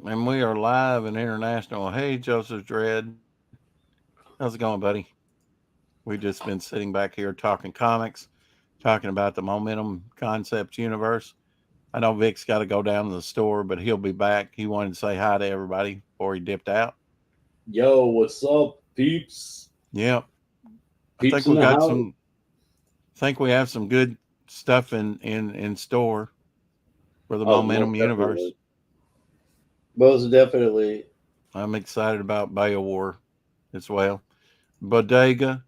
And we are live and international. Hey, Joseph Dredd. How's it going, buddy? We've just been sitting back here talking comics, talking about the Momentum Concepts universe. I know Vic's got to go down to the store, but he'll be back. He wanted to say hi to everybody before he dipped out. Yo, what's up, peeps? Yep. I Peeps think in we the got house. some, think we have some good stuff in store for the Oh, Momentum most universe. definitely. Most definitely. I'm excited about Beowar as well. Bodega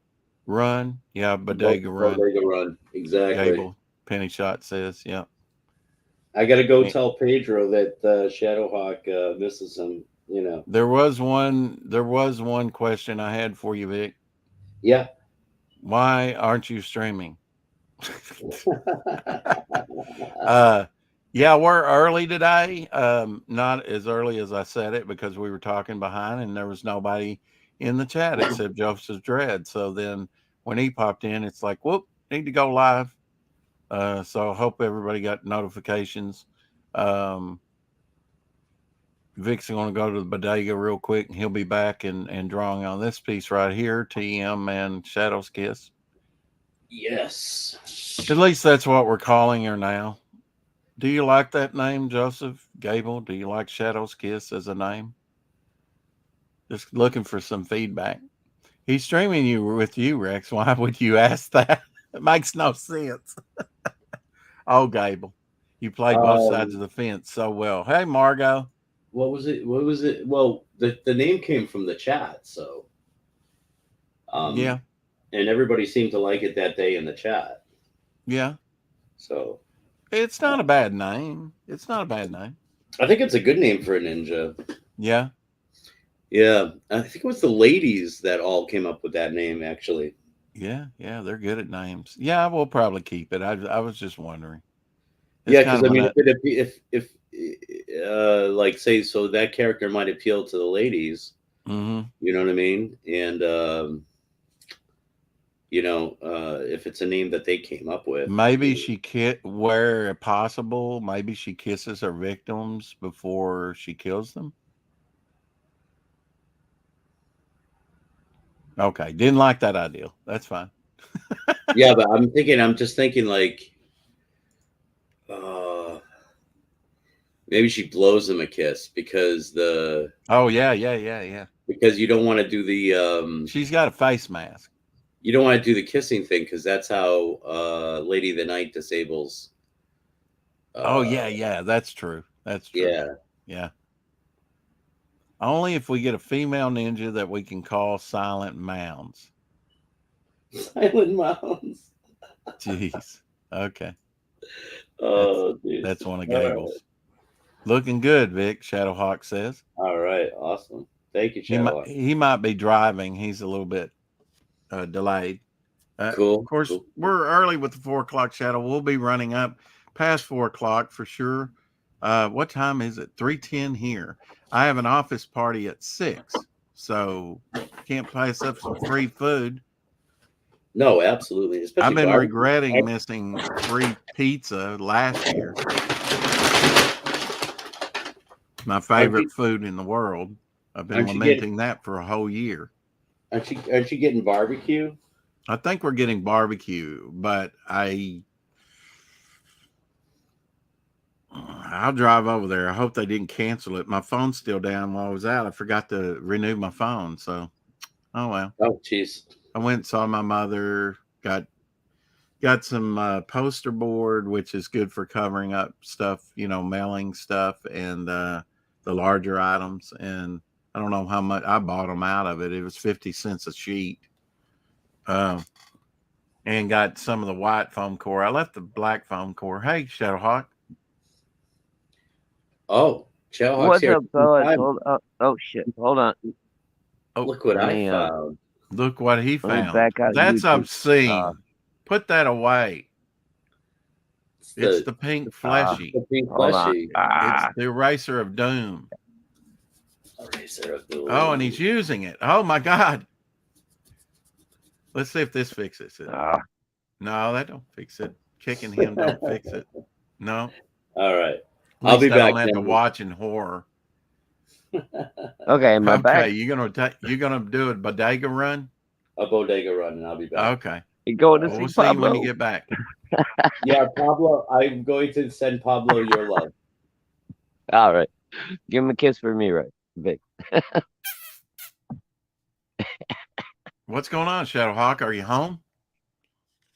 Run. Yeah, Bodega Run. Bodega Run. Exactly. Gable Penny Shot says, yeah. I gotta go Eh, tell Pedro that Shadowhawk misses him. there was one question I had for you, Vic. Yeah. Why aren't you streaming? uh yeah, we're early today. Not as early as I said it because we were talking behind and there was nobody in the chat except Joseph Dredd. So then when he popped in, it's like, whoop, need to go live. So I hope everybody got notifications. Um, Vic's going to go to the bodega real quick, and he'll be back and drawing on this piece right here, TM and Shadow's Kiss. Yes. At least that's what we're calling her now. Do you like that name, Joseph Gable? Do you like Shadow's Kiss as a name? Just looking for some feedback. He's streaming you with you, Rex. Why would you ask that? It makes no sense. Oh, Gable, you played both sides of Um, the fence so well. Hey, Margot. what was it? What was it? Well, the name came from the chat, so um, Yeah, and everybody seemed to like it that day in the chat. yeah. So It's not a bad name. It's not a bad name. I think it's a good name for a ninja. Yeah, Yeah, I think it was the ladies that all came up with that name, actually. yeah, yeah. They're good at names. Yeah, we'll probably keep it. I was just wondering. It's Yeah, kind because of I mean, an if like say so that character might appeal to the ladies, mm-hmm. you know what I mean, and if it's a name that they came up with, Maybe where possible. Maybe she kisses her victims before she kills them. Okay, didn't like that idea. That's fine. yeah, but I'm just thinking like, uh, maybe she blows them a kiss Oh yeah, yeah, yeah, yeah. because you don't want to do She's got a face mask. the kissing thing because that's how Lady of the Night disables. Oh Uh, yeah, yeah. That's true. That's true. yeah, Yeah. Only if we get a female ninja that we can call Silent Mounds. Silent Mounds. Jeez. Okay. That's Oh, dude. that's one of All right. Gable's. Looking good, Vic, Shadowhawk says. All right. Awesome. Thank you, He might Shadowhawk. he might be driving. He's a little bit delayed. Of Cool. course, Cool. we're early with the 4 o'clock shadow. We'll be running up past 4 o'clock for sure. What time is it? 3:10 here. I have an office party at 6, so can't pass up some free food. No, absolutely. I've Especially been barbecue. regretting missing free pizza last year. My Aren't you favorite food in the world. I've been aren't you getting lamenting that for a whole year. aren't you getting barbecue? I think we're getting barbecue, but I'll drive over there. I hope they didn't cancel it. My phone's still down while I was out. I forgot to renew my phone. So, oh well. Oh, jeez. I went and saw my mother. Got some poster board, which is good for covering up stuff, mailing stuff and the larger items. And I don't know how much I bought them out of it. It was 50 cents a sheet. Uh, and got some of the white foam core. I left the black foam core. Hey, Shadowhawk. Oh, Shadowhawk's What's here. up, fellas? Hold up. Oh shit! Hold on. Oh, Look what Let I me found. look what he let me found. back out of That's YouTube. obscene. Put that away. It's It's the the pink Uh, fleshy. the pink hold on. fleshy It's the eraser of doom. eraser of the Oh, and he's using it. Oh my God. Let's see if this fixes it. Uh, No, that don't fix it. Kicking him don't fix it. No. All right. At I'll least be I don't back have to then. watch in horror. Okay, my Okay, back. you're gonna do a bodega run. A bodega run, and I'll be back. Okay, You going to well, see we'll see when Pablo? you get back. Yeah, Pablo. I'm going to send Pablo your love. All right. Give him a kiss for me, right, Vic? What's going on, Shadowhawk? Are you home?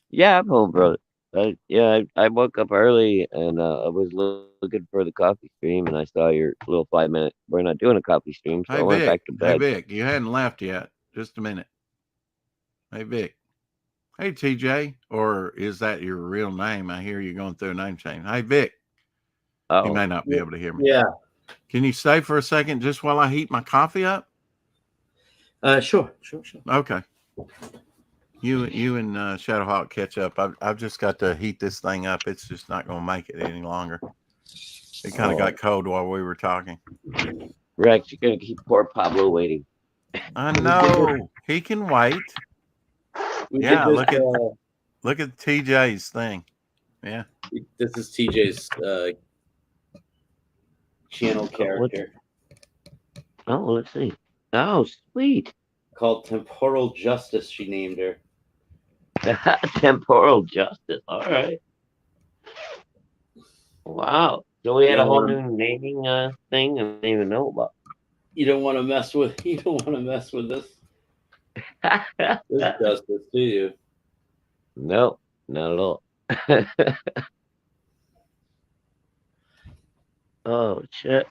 Yeah, I'm home, brother. I woke up early and I was looking for the coffee stream and I saw your little 5 minute. We're not doing a coffee stream, so Hey I went Vic. back to Hey bed. Vic. You hadn't left yet. Just a minute. Hey Vic. Hey TJ. Or is that your real name? I hear you going through a name change. Hey Vic. He Oh, may not be able to hear me. Yeah. Can you stay for a second just while I heat my coffee up? Sure. Okay. You and Shadowhawk catch up. I've just got to heat this thing up. It's just not going to make it any longer. It kind of got cold while we were talking. Rex, you're gonna keep poor Pablo waiting. I know he can wait. Yeah, look at TJ's thing. Yeah. This is TJ's channel Oh, character Oh, let's see. Oh, sweet. called Temporal Justice. She named her. Temporal justice. All right. Wow. So we had a whole new naming thing I didn't even know about. You don't want to mess with. You don't want to mess with this justice, do you? No, not at all. Oh shit,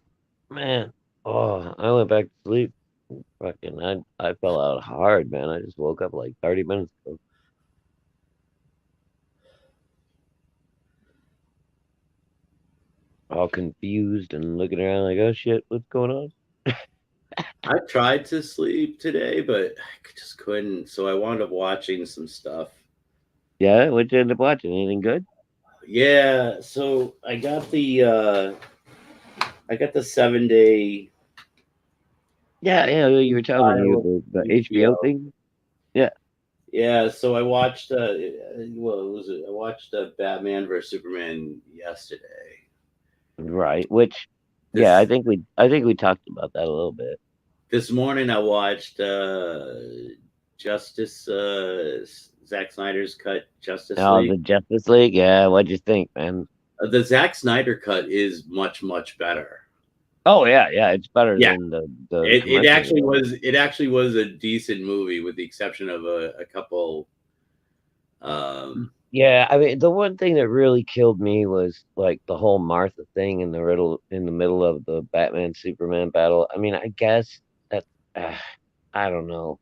man. Oh, I went back to sleep. Fucking, I fell out hard, man. I just woke up like 30 minutes ago. All confused and looking around like, oh shit, what's going on? I tried to sleep today, but I just couldn't. So I wound up watching some stuff. Yeah, what you end up watching? Anything good? Yeah, so I got the 7 day. Yeah, you were telling me the HBO thing. Yeah. Yeah, so I watched. Well, it was I watched Batman vs Superman yesterday. Right. Which, This, yeah, I think we talked about that a little bit. This morning I watched Justice. Zack Snyder's cut Justice Oh, League. the Justice League. Yeah, what'd you think, man? The Zack Snyder cut is much better. Oh yeah, it's better than the. It actually was. It actually was a decent movie, with the exception of a couple. Yeah, I mean, the one thing that really killed me was like the whole Martha thing in the middle of the Batman Superman battle. I mean, I guess that I don't know.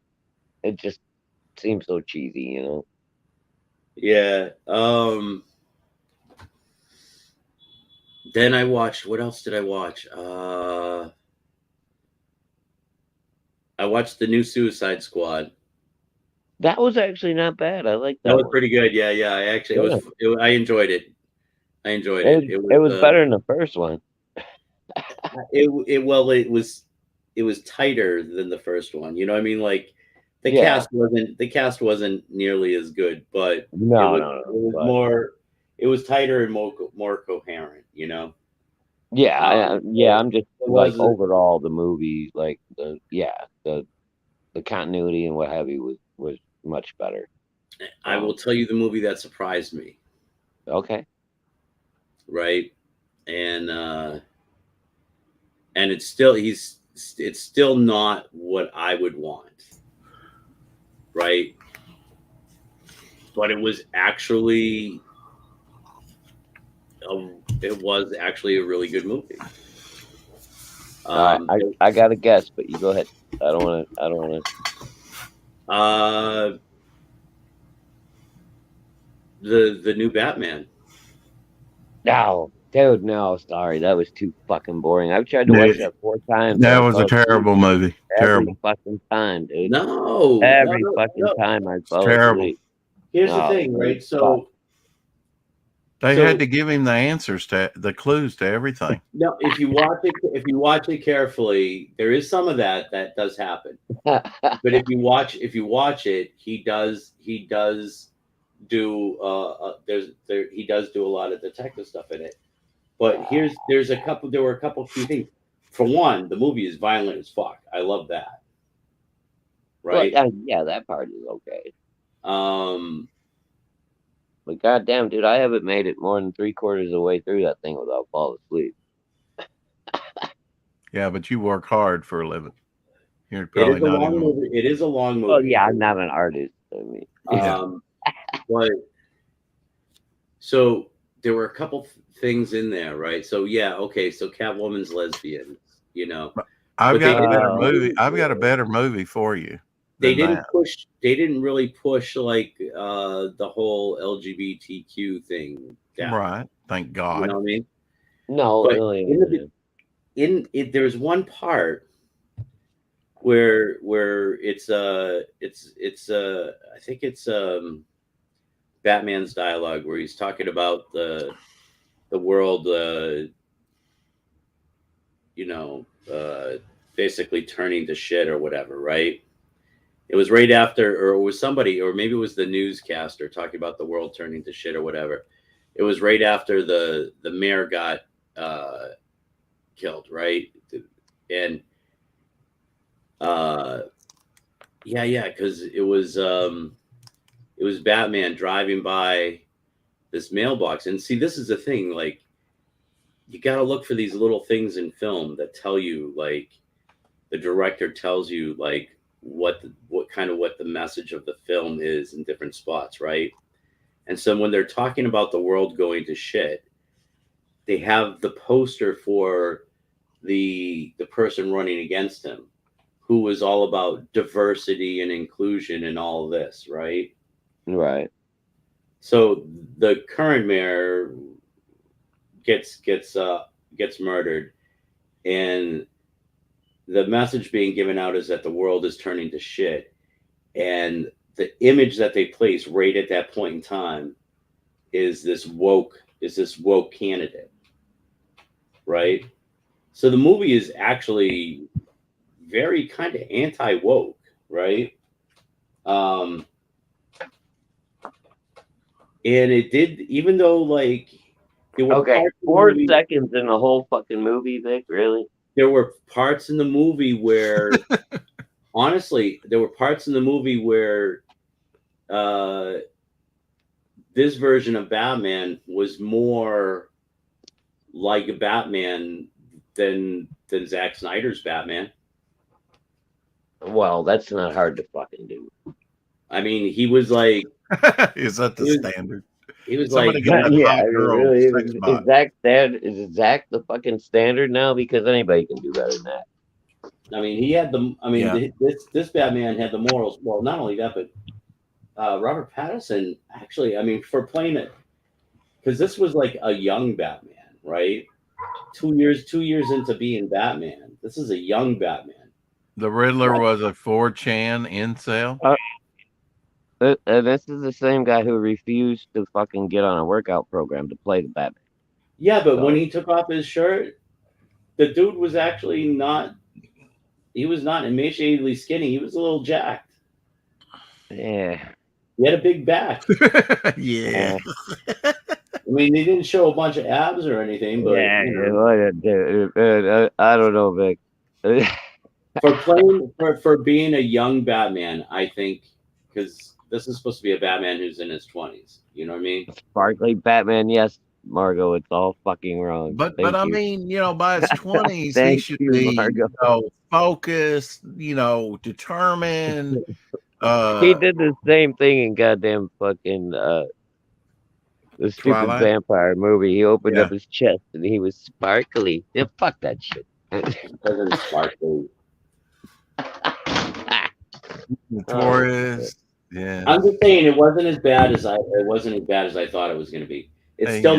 It just seems so cheesy, you know. Yeah. Then I watched. What else did I watch? I watched the new Suicide Squad. That was actually not bad. I like that. That was one. pretty good. Yeah. I actually I enjoyed it. It was better than the first one. It was tighter than the first one. You know what I mean? Like the cast wasn't nearly as good, but it was more. It was tighter and more coherent. You know. I'm just like overall the movie, like the continuity and what have you was much better. I will tell you the movie that surprised me. Okay. Right. And it's still not what I would want. Right. But it was actually a really good movie. I got a guess, but you go ahead. I don't want to. The new Batman. No, dude, no, sorry, that was too fucking boring. I've tried to watch that 4 times. That was a terrible movie. Terrible fucking time, dude. No, every fucking time I fall asleep. Here's the thing, right? So they had to give him the answers to the clues to everything. No, if you watch it carefully, there is some of that does happen. But if you watch it, he does do he does do a lot of detective stuff in it. But there were a couple key things. for one, the movie is violent as fuck. I love that. Right? Well, yeah, that part is okay. But goddamn, dude, I haven't made it more than 3/4 of the way through that thing without falling asleep. Yeah, but you work hard for a living. You're it probably is a not long even. movie. It is a long movie. Well, yeah, I'm not an artist. I mean, but so there were a couple things in there, right? So yeah, okay. So Catwoman's lesbian, you know. I've got a better movie. I've got a better movie for you. They didn't push. They didn't really push like the whole LGBTQ thing down. Right. Thank God. You know what I mean? No, but really. There's one part where it's I think it's Batman's dialogue where he's talking about the world, basically turning to shit or whatever, right? It was right after, or it was somebody, or maybe it was the newscaster talking about the world turning to shit or whatever. It was right after the mayor got killed, right? And because it was Batman driving by this mailbox. And see, this is the thing, like, you got to look for these little things in film that tell you, like, the director tells you, like, what the message of the film is in different spots, right? And so when they're talking about the world going to shit, they have the poster for the person running against him, who was all about diversity and inclusion and all this, right? Right. So the current mayor gets murdered, and the message being given out is that the world is turning to shit, and the image that they place right at that point in time is this woke candidate, right? So the movie is actually very kind of anti-woke, right? And it did, even though, like, there were 4 seconds in the whole fucking movie, Vic, really? There were parts in the movie where honestly, there were parts in the movie where this version of Batman was more like a Batman than Zack Snyder's Batman. Well, that's not hard to fucking do. I mean, he was like, is that the standard? He was Somebody like, yeah, really, is Zack the fucking standard now? Because anybody can do better than that. I mean, he had this Batman had the morals. Well, not only that, but Robert Pattinson, actually, I mean, for playing it, because this was like a young Batman, right? 2 years into being Batman. This is a young Batman. The Riddler was a 4chan incel. This is the same guy who refused to fucking get on a workout program to play the Batman. Yeah, but when he took off his shirt, the dude was actually not. He was not emaciatedly skinny. He was a little jacked. Yeah. He had a big back. Yeah. I mean, they didn't show a bunch of abs or anything, but yeah, I don't know, Vic. for being a young Batman, I think, because this is supposed to be a Batman who's in his 20s. You know what I mean? Sparkly Batman, yes, Margot. It's all fucking wrong. But I mean, by his 20s, he should be focused, determined. He did the same thing in goddamn fucking the stupid Twilight? Vampire movie. He opened up his chest and he was sparkly. Yeah, fuck that shit. Doesn't sparkly. Notorious. Yeah. I'm just saying it wasn't as bad as I thought it was going to be. It's still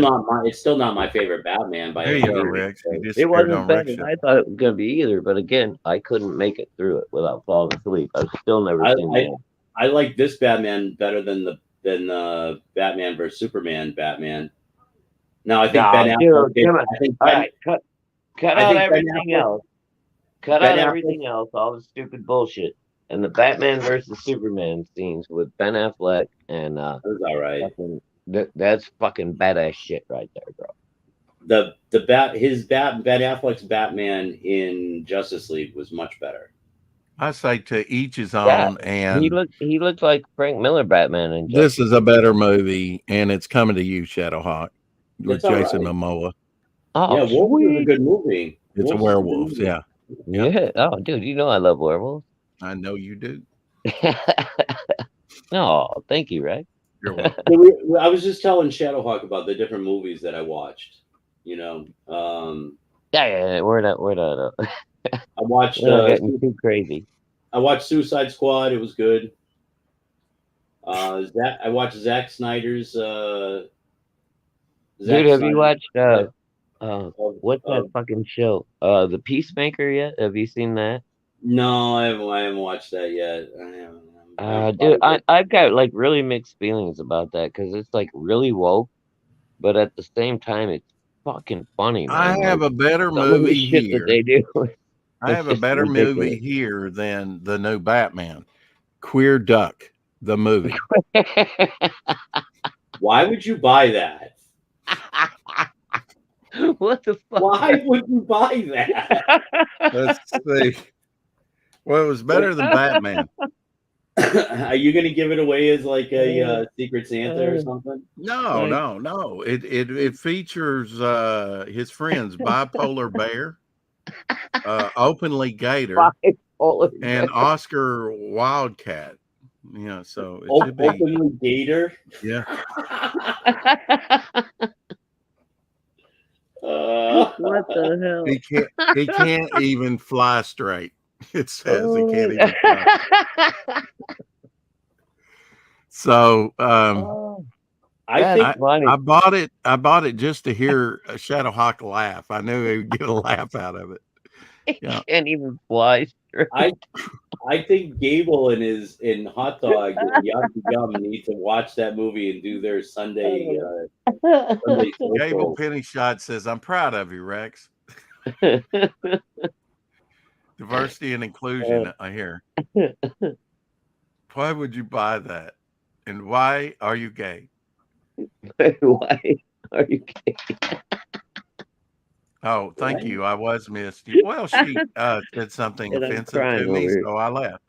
not my favorite Batman by there you go, Rex. It wasn't as bad as I thought it was going to be either. But again, I couldn't make it through it without falling asleep. I've still never seen it. I like this Batman better than the Batman versus Superman Batman. Now I think Ben Affleck. Cut out everything else. Cut out everything else. All the stupid bullshit. And the Batman versus Superman scenes with Ben Affleck and that was all right. That's fucking badass shit right there, bro. Ben Affleck's Batman in Justice League was much better. I say to each his Yeah, own, and he looked like Frank Miller Batman in this Justice is a better movie, and it's coming to you, Shadowhawk, with It's all Jason right. Momoa. Oh, Yeah, Wolves is a sweet. good movie. It's a Wolves is werewolf, good movie. yeah. Yeah. Oh, dude, you know I love werewolves. I know you do. Oh, thank you, Rex. You're welcome. So I was just telling Shadowhawk about the different movies that I watched. You know, Yeah, we're not. I watched We're not getting too crazy. I watched Suicide Squad. It was good. I watched Zack Snyder's. Dude, have you watched what's that fucking show? The Peacemaker yet? Have you seen that? No, I haven't watched that yet. Dude, I've got like really mixed feelings about that because it's like really woke, but at the same time it's fucking funny, man. I have like, a better some of the movie shit here. that they do. I have a better movie here than the new Batman. Queer Duck, the movie. Why would you buy that? What the fuck? Why would you buy that? Let's see. Well, it was better than Batman. Are you going to give it away as like a Secret Santa or something? No. It features his friends, Bipolar Bear, Openly Gator, and Oscar Wildcat. Yeah, so it should be Openly Gator. Yeah. What the hell? He can't even fly straight. It says he can't even fly. So I bought it just to hear Shadowhawk laugh. I knew he would get a laugh out of it. Yeah. He can't even fly straight. I think Gable and Hot Dog and Yankee Gum need to watch that movie and do their Sunday. Gable Penny Shot says, "I'm proud of you, Rex." Diversity and inclusion. I hear. Why would you buy that? And why are you gay? Why are you gay? Oh, thank you. I was missed. Well, she said something offensive to me, so I left.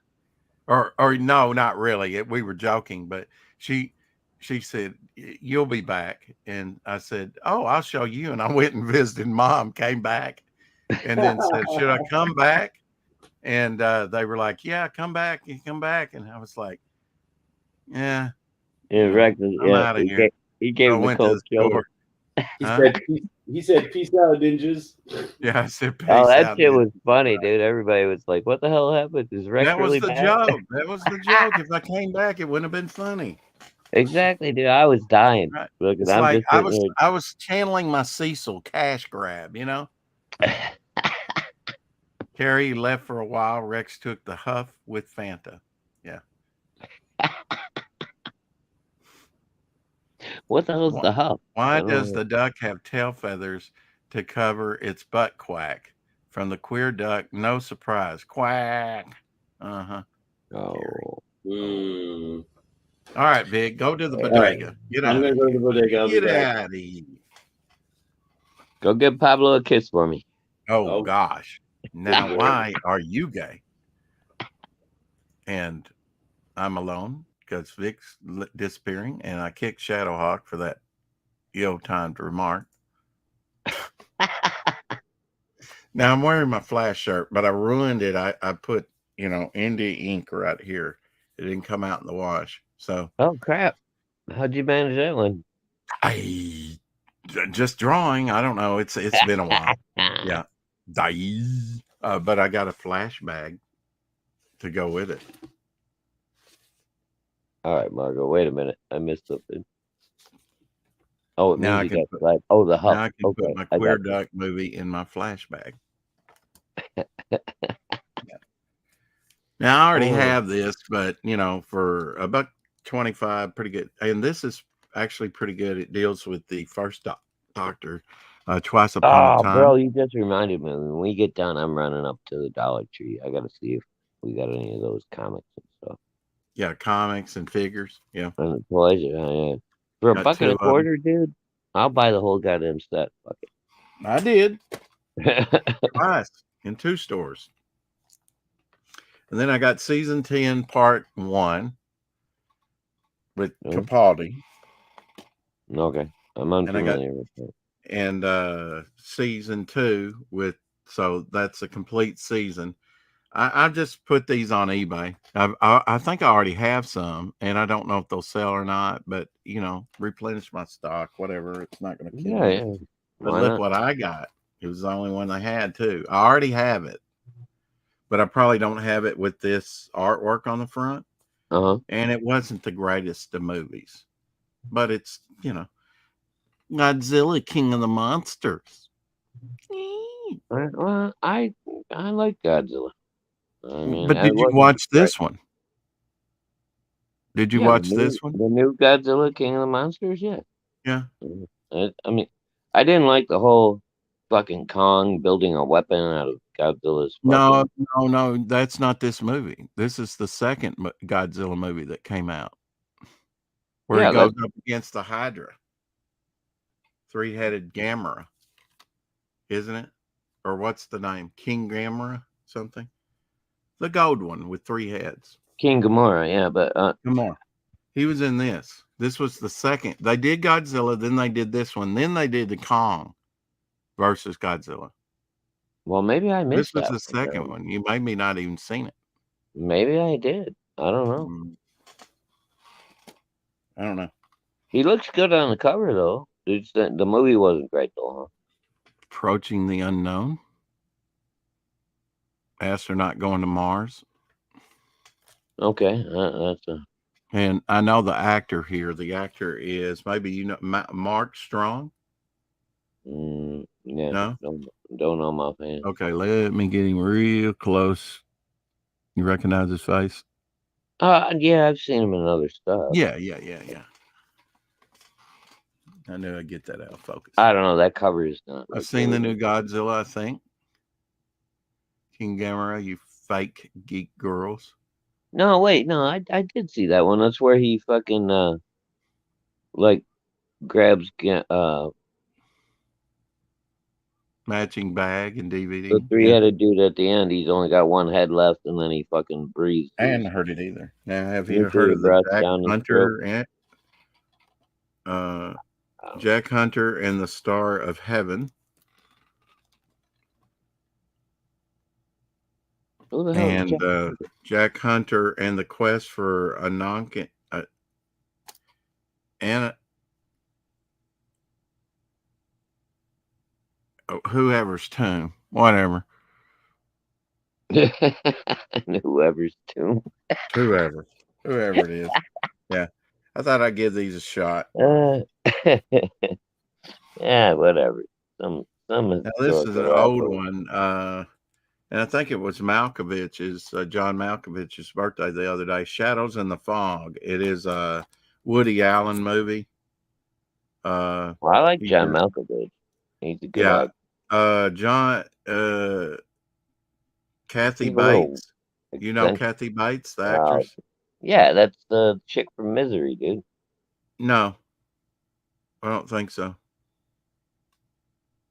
Or no, not really. We were joking, but she said, "You'll be back," and I said, "Oh, I'll show you." And I went and visited Mom. Came back, and then said, "Should I come back?" And they were like, "Yeah, come back. You come back." And I was like, "Yeah." Yeah, Rex. I'm out of here. He gave me cold shoulder. He said, "Peace out, ninjas." Yeah, I said, "Peace out." That shit was funny, dude. Everybody was like, "What the hell happened? Is Rex that really was the bad?" joke. That was the joke. If I came back, it wouldn't have been funny. Exactly, dude. I was dying. Right. Look, it's like I was channeling my Cecil cash grab, you know. Carrie left for a while. Rex took the huff with Fanta. Yeah. What the hell's the huff? Why does the duck have tail feathers to cover its butt quack? From the Queer Duck, no surprise. Quack. Oh. Mm. All right, Vic, go to the bodega. Right. I'm going to go to the bodega. Get out of here. Go give Pablo a kiss for me. Oh. Gosh. Now, why are you gay? And I'm alone because Vic's disappearing, and I kicked Shadowhawk for that ill-timed remark. Now I'm wearing my Flash shirt, but I ruined it. I put, Indie ink right here. It didn't come out in the wash. So. Oh crap! How'd you manage that one? I just drawing. I don't know. It's been a while. Yeah. But I got a Flash bag to go with it. All right, Margo. Wait a minute. I missed something. Oh, now I can put, the huff. Now I can put my Queer Duck movie in my Flash bag. Yeah. Now I already have this, but for about $25, pretty good. And this is actually pretty good. It deals with the first Doctor, Twice Upon a Time. Bro, you just reminded me. When we get done, I'm running up to the Dollar Tree. I got to see if we got any of those comics and stuff. Yeah, comics and figures. Yeah, and the toys. Yeah. For $1.25, dude, I'll buy the whole goddamn set. Fuck it. I did. Twice in 2 stores. And then I got season 10, part 1 with Capaldi. Okay. I'm unfamiliar with that. And season 2 with, so that's a complete season. I just put these on eBay. I think I already have some, and I don't know if they'll sell or not, but, you know, replenish my stock, whatever. It's not going to kill me. Yeah. But look what I got. It was the only one I had, too. I already have it, but I probably don't have it with this artwork on the front. And it wasn't the greatest of movies, but it's, you know, Godzilla, King of the Monsters. Well, I like Godzilla. I mean, but did you watch this one? Did you watch this one? The new Godzilla, King of the Monsters? Yeah. Yeah. I mean, I didn't like the whole fucking Kong building a weapon out of Godzilla's. No, that's not this movie. This is the second Godzilla movie that came out, where he goes up against the Hydra, 3-headed Gamera, isn't it? Or what's the name? King Gamera, something. The gold one with 3 heads. King Gamora, yeah, but Gamora. He was in this. This was the second. They did Godzilla, then they did this one, then they did the Kong versus Godzilla. Well, maybe I missed that. This was the second one. You maybe not even seen it. Maybe I did. I don't know. I don't know. He looks good on the cover, though. The movie wasn't great, though, huh? Approaching the Unknown. Astronaut going to Mars. Okay, that's a... And I know the actor here. The actor is, maybe you know, Mark Strong. Yeah. No? Don't know my fan. Okay, let me get him real close. You recognize his face? Yeah, I've seen him in other stuff. Yeah. I knew I'd get that out of focus. I don't know. That cover is not. I've seen the new Godzilla, I think. King Gamera, you fake geek girls. No, wait, no, I did see that one. That's where he fucking like grabs matching bag and DVD. The 3-headed dude at the end. He's only got 1 head left, and then he fucking breathes. I hadn't heard it either. Now, have you heard of the Jack Hunter and the Star of Heaven? Who the hell and Jack Hunter and the Quest for Ananke, whoever's tomb, whatever. Whoever's tomb. whoever it is. Yeah, I thought I'd give these a shot. Yeah, whatever. Some. Now, this is an old one. And I think it was Malkovich's, John Malkovich's birthday the other day. Shadows in the Fog. It is a Woody Allen movie. Well, I like John Malkovich. He's a good actor. Kathy Bates. You know Kathy Bates, the actress? Yeah, that's the chick from Misery, dude. No, I don't think so.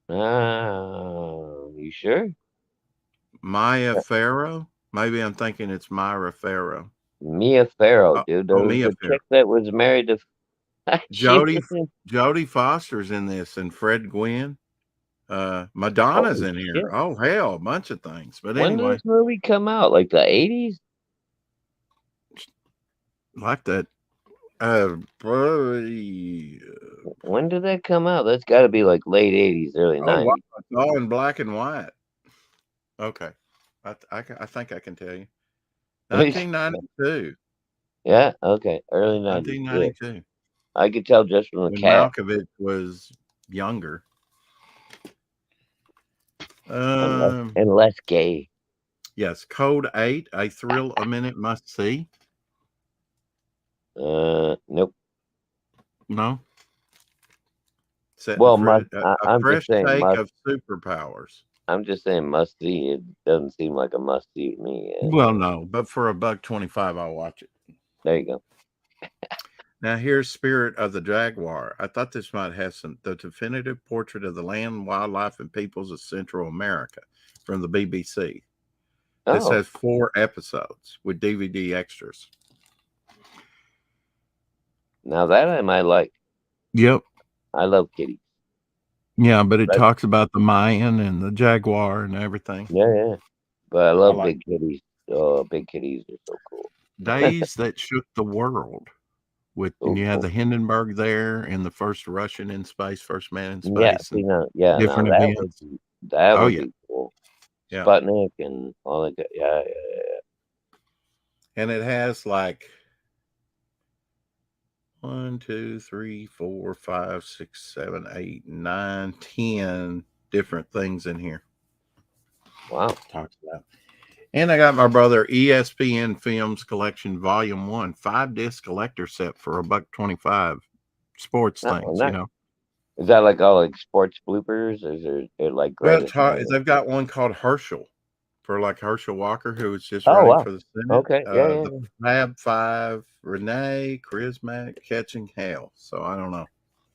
You sure? Maya Farrow? Maybe I'm thinking it's Myra Farrow. Mia Farrow, dude. Mia the chick that was married to Jodie Foster's in this, and Fred Gwynn. Madonna's in here. Shit. Oh hell, a bunch of things. But when did this movie come out? Like the 80s? Like that. When did that come out? That's got to be like late 80s, early 90s. Wow. It's all in black and white. Okay, I think I can tell you. 1992. Yeah. Okay. Early 90s. 1992. I could tell just from the when cat. Malkovich was younger. And less gay. Yes. Code 8, a thrill a minute must see. Nope. No. Well, a fresh take of superpowers. I'm just saying must see. It doesn't seem like a must see to me. Well, no, but for $1.25, I'll watch it. There you go. Now here's Spirit of the Jaguar. I thought this might have the definitive portrait of the land, wildlife, and peoples of Central America from the BBC. This has 4 episodes with DVD extras. Now that I might like. Yep. I love kitties. Yeah, but it talks about the Mayan and the jaguar and everything. Yeah. But I love big kitties. Oh, big kitties are so cool. Days That Shook the World. And you had the Hindenburg there and the first Russian in space, first man in space. Different events. That would be cool. Yeah. Sputnik and all that. Yeah. And it has like 1, 2, 3, 4, 5, 6, 7, 8, 9, 10 different things in here. Wow. Talks about. And I got my brother ESPN Films Collection Volume 1, 5-disc collector set for $1.25. Sports things, you know. Is that like all like sports bloopers? Is there like they've got one called Herschel for like Herschel Walker, who was just running for the Senate. Okay. The Fab Five, Renee, Charismatic, Catching Hell. So I don't know.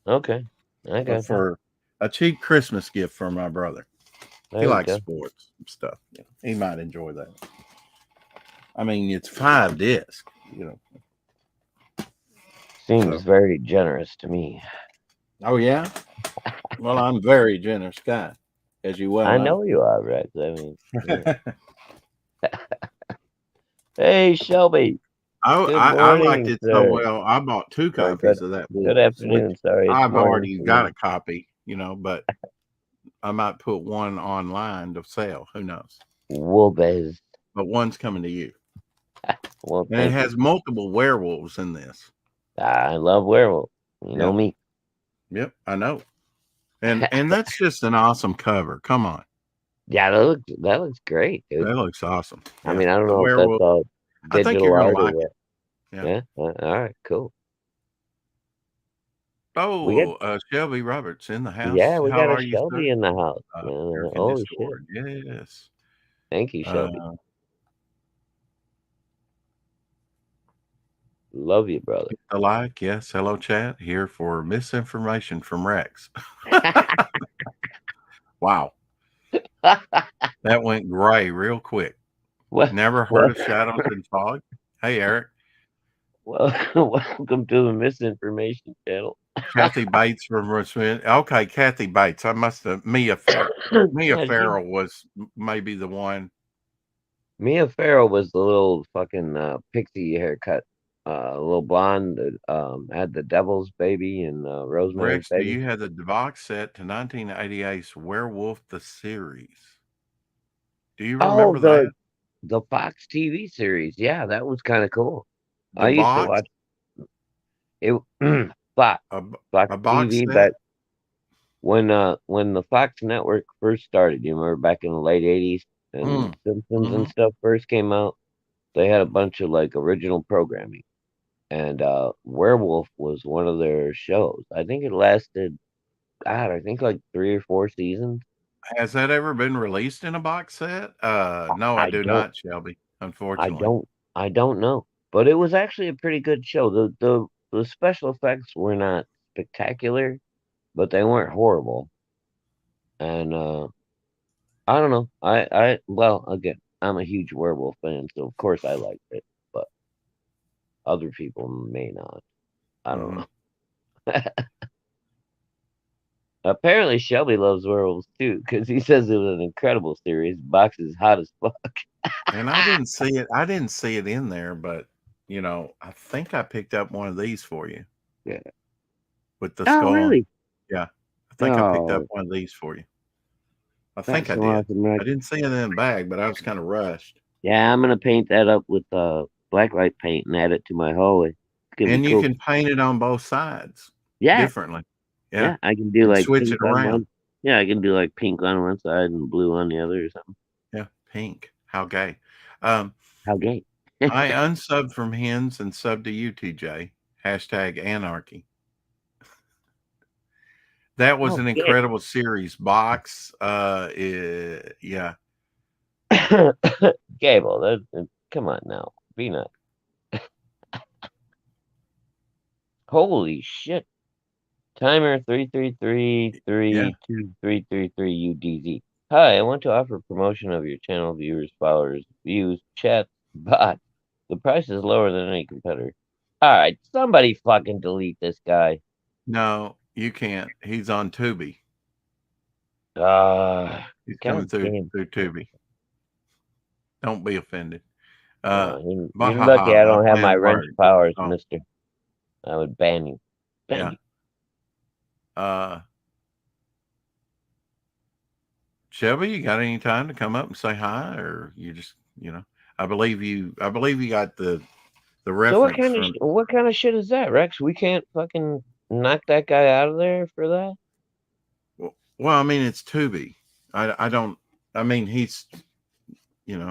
Okay. I got for a cheap Christmas gift for my brother. He likes sports stuff. Yeah. He might enjoy that. I mean, it's 5 discs, you know. Seems very generous to me. Oh, yeah? Well, I'm a very generous guy, as you well know. I know you are, Rex. I mean, hey, Shelby. I liked it so well. I bought 2 copies of that. Good afternoon. Sorry. I've already got a copy, you know, but I might put one online to sell. Who knows? Wolves. But one's coming to you. Well, and it has multiple werewolves in this. I love werewolves. You know me. Yep, I know. And that's just an awesome cover. Come on. Yeah, that looks great, dude. That looks awesome. I mean, I don't know if that's all digital I think you're art gonna like or it. Yeah. All right, cool. Oh, Shelby Roberts in the house. Yeah, we How got are a you, Shelby sir? in the house. Oh shit! Yes. Thank you, Shelby. Love you, brother. Yes. Hello, chat. Here for misinformation from Rex. Wow. That went gray real quick. Never heard of Shadows and Fog? Hey, Eric. Well, welcome to the misinformation channel. Kathy Bates from Richmond. Okay, Kathy Bates. I must have Mia Farrow. Mia Farrow was maybe the one. Mia Farrow was the little fucking pixie haircut, little blonde that had the Devil's Baby and Rosemary's Rex, Baby. do you have the box set to 1988's Werewolf the Series? Do you remember that? The Fox TV series. Yeah, that was kind of cool. I used to watch it. Fox TV, but when the Fox network first started, you remember back in the late 80s and Simpsons and stuff first came out, they had a bunch of like original programming. And Werewolf was one of their shows. I think it lasted, I think like 3 or 4 seasons. Has that ever been released in a box set? No, I do not, Shelby. Unfortunately, I don't know, but it was actually a pretty good show. The special effects were not spectacular, but they weren't horrible. And I don't know. Well, again, I'm a huge werewolf fan, so of course I liked it, but other people may not. I don't know. Apparently Shelby loves werewolves too, because he says it was an incredible series. Box is hot as fuck. And I didn't see it. I didn't see it in there, but you know, I think I picked up one of these for you. Yeah. With the skull. Really? Yeah. I think I picked up one of these for you. I think I did. Awesome, I didn't see it in the bag, but I was kind of rushed. Yeah, I'm gonna paint that up with blacklight paint and add it to my hallway. And you can paint it on both sides. Yeah. Differently. Yeah, I can do like switch it around. Yeah, I can do like pink on one side and blue on the other or something. Yeah, pink. How gay. How gay. I unsubbed from Hens and subbed to you, TJ. #anarchy. That was an incredible series. Box. Yeah. Gable, come on now. Be nice. Holy shit. Timer 333323333 UDZ. Hi, I want to offer promotion of your channel viewers, followers, views, chats, bots. The price is lower than any competitor. Alright, somebody fucking delete this guy. No, you can't. He's on Tubi. He's coming through Tubi. Don't be offended. You're lucky I don't have my wrench powers, mister. I would ban you. Ban you. Shelby, you got any time to come up and say hi, or you just, I believe you got the reference. So what kind of shit is that, Rex? We can't fucking knock that guy out of there for that? Well, I mean, it's Tubi. He's,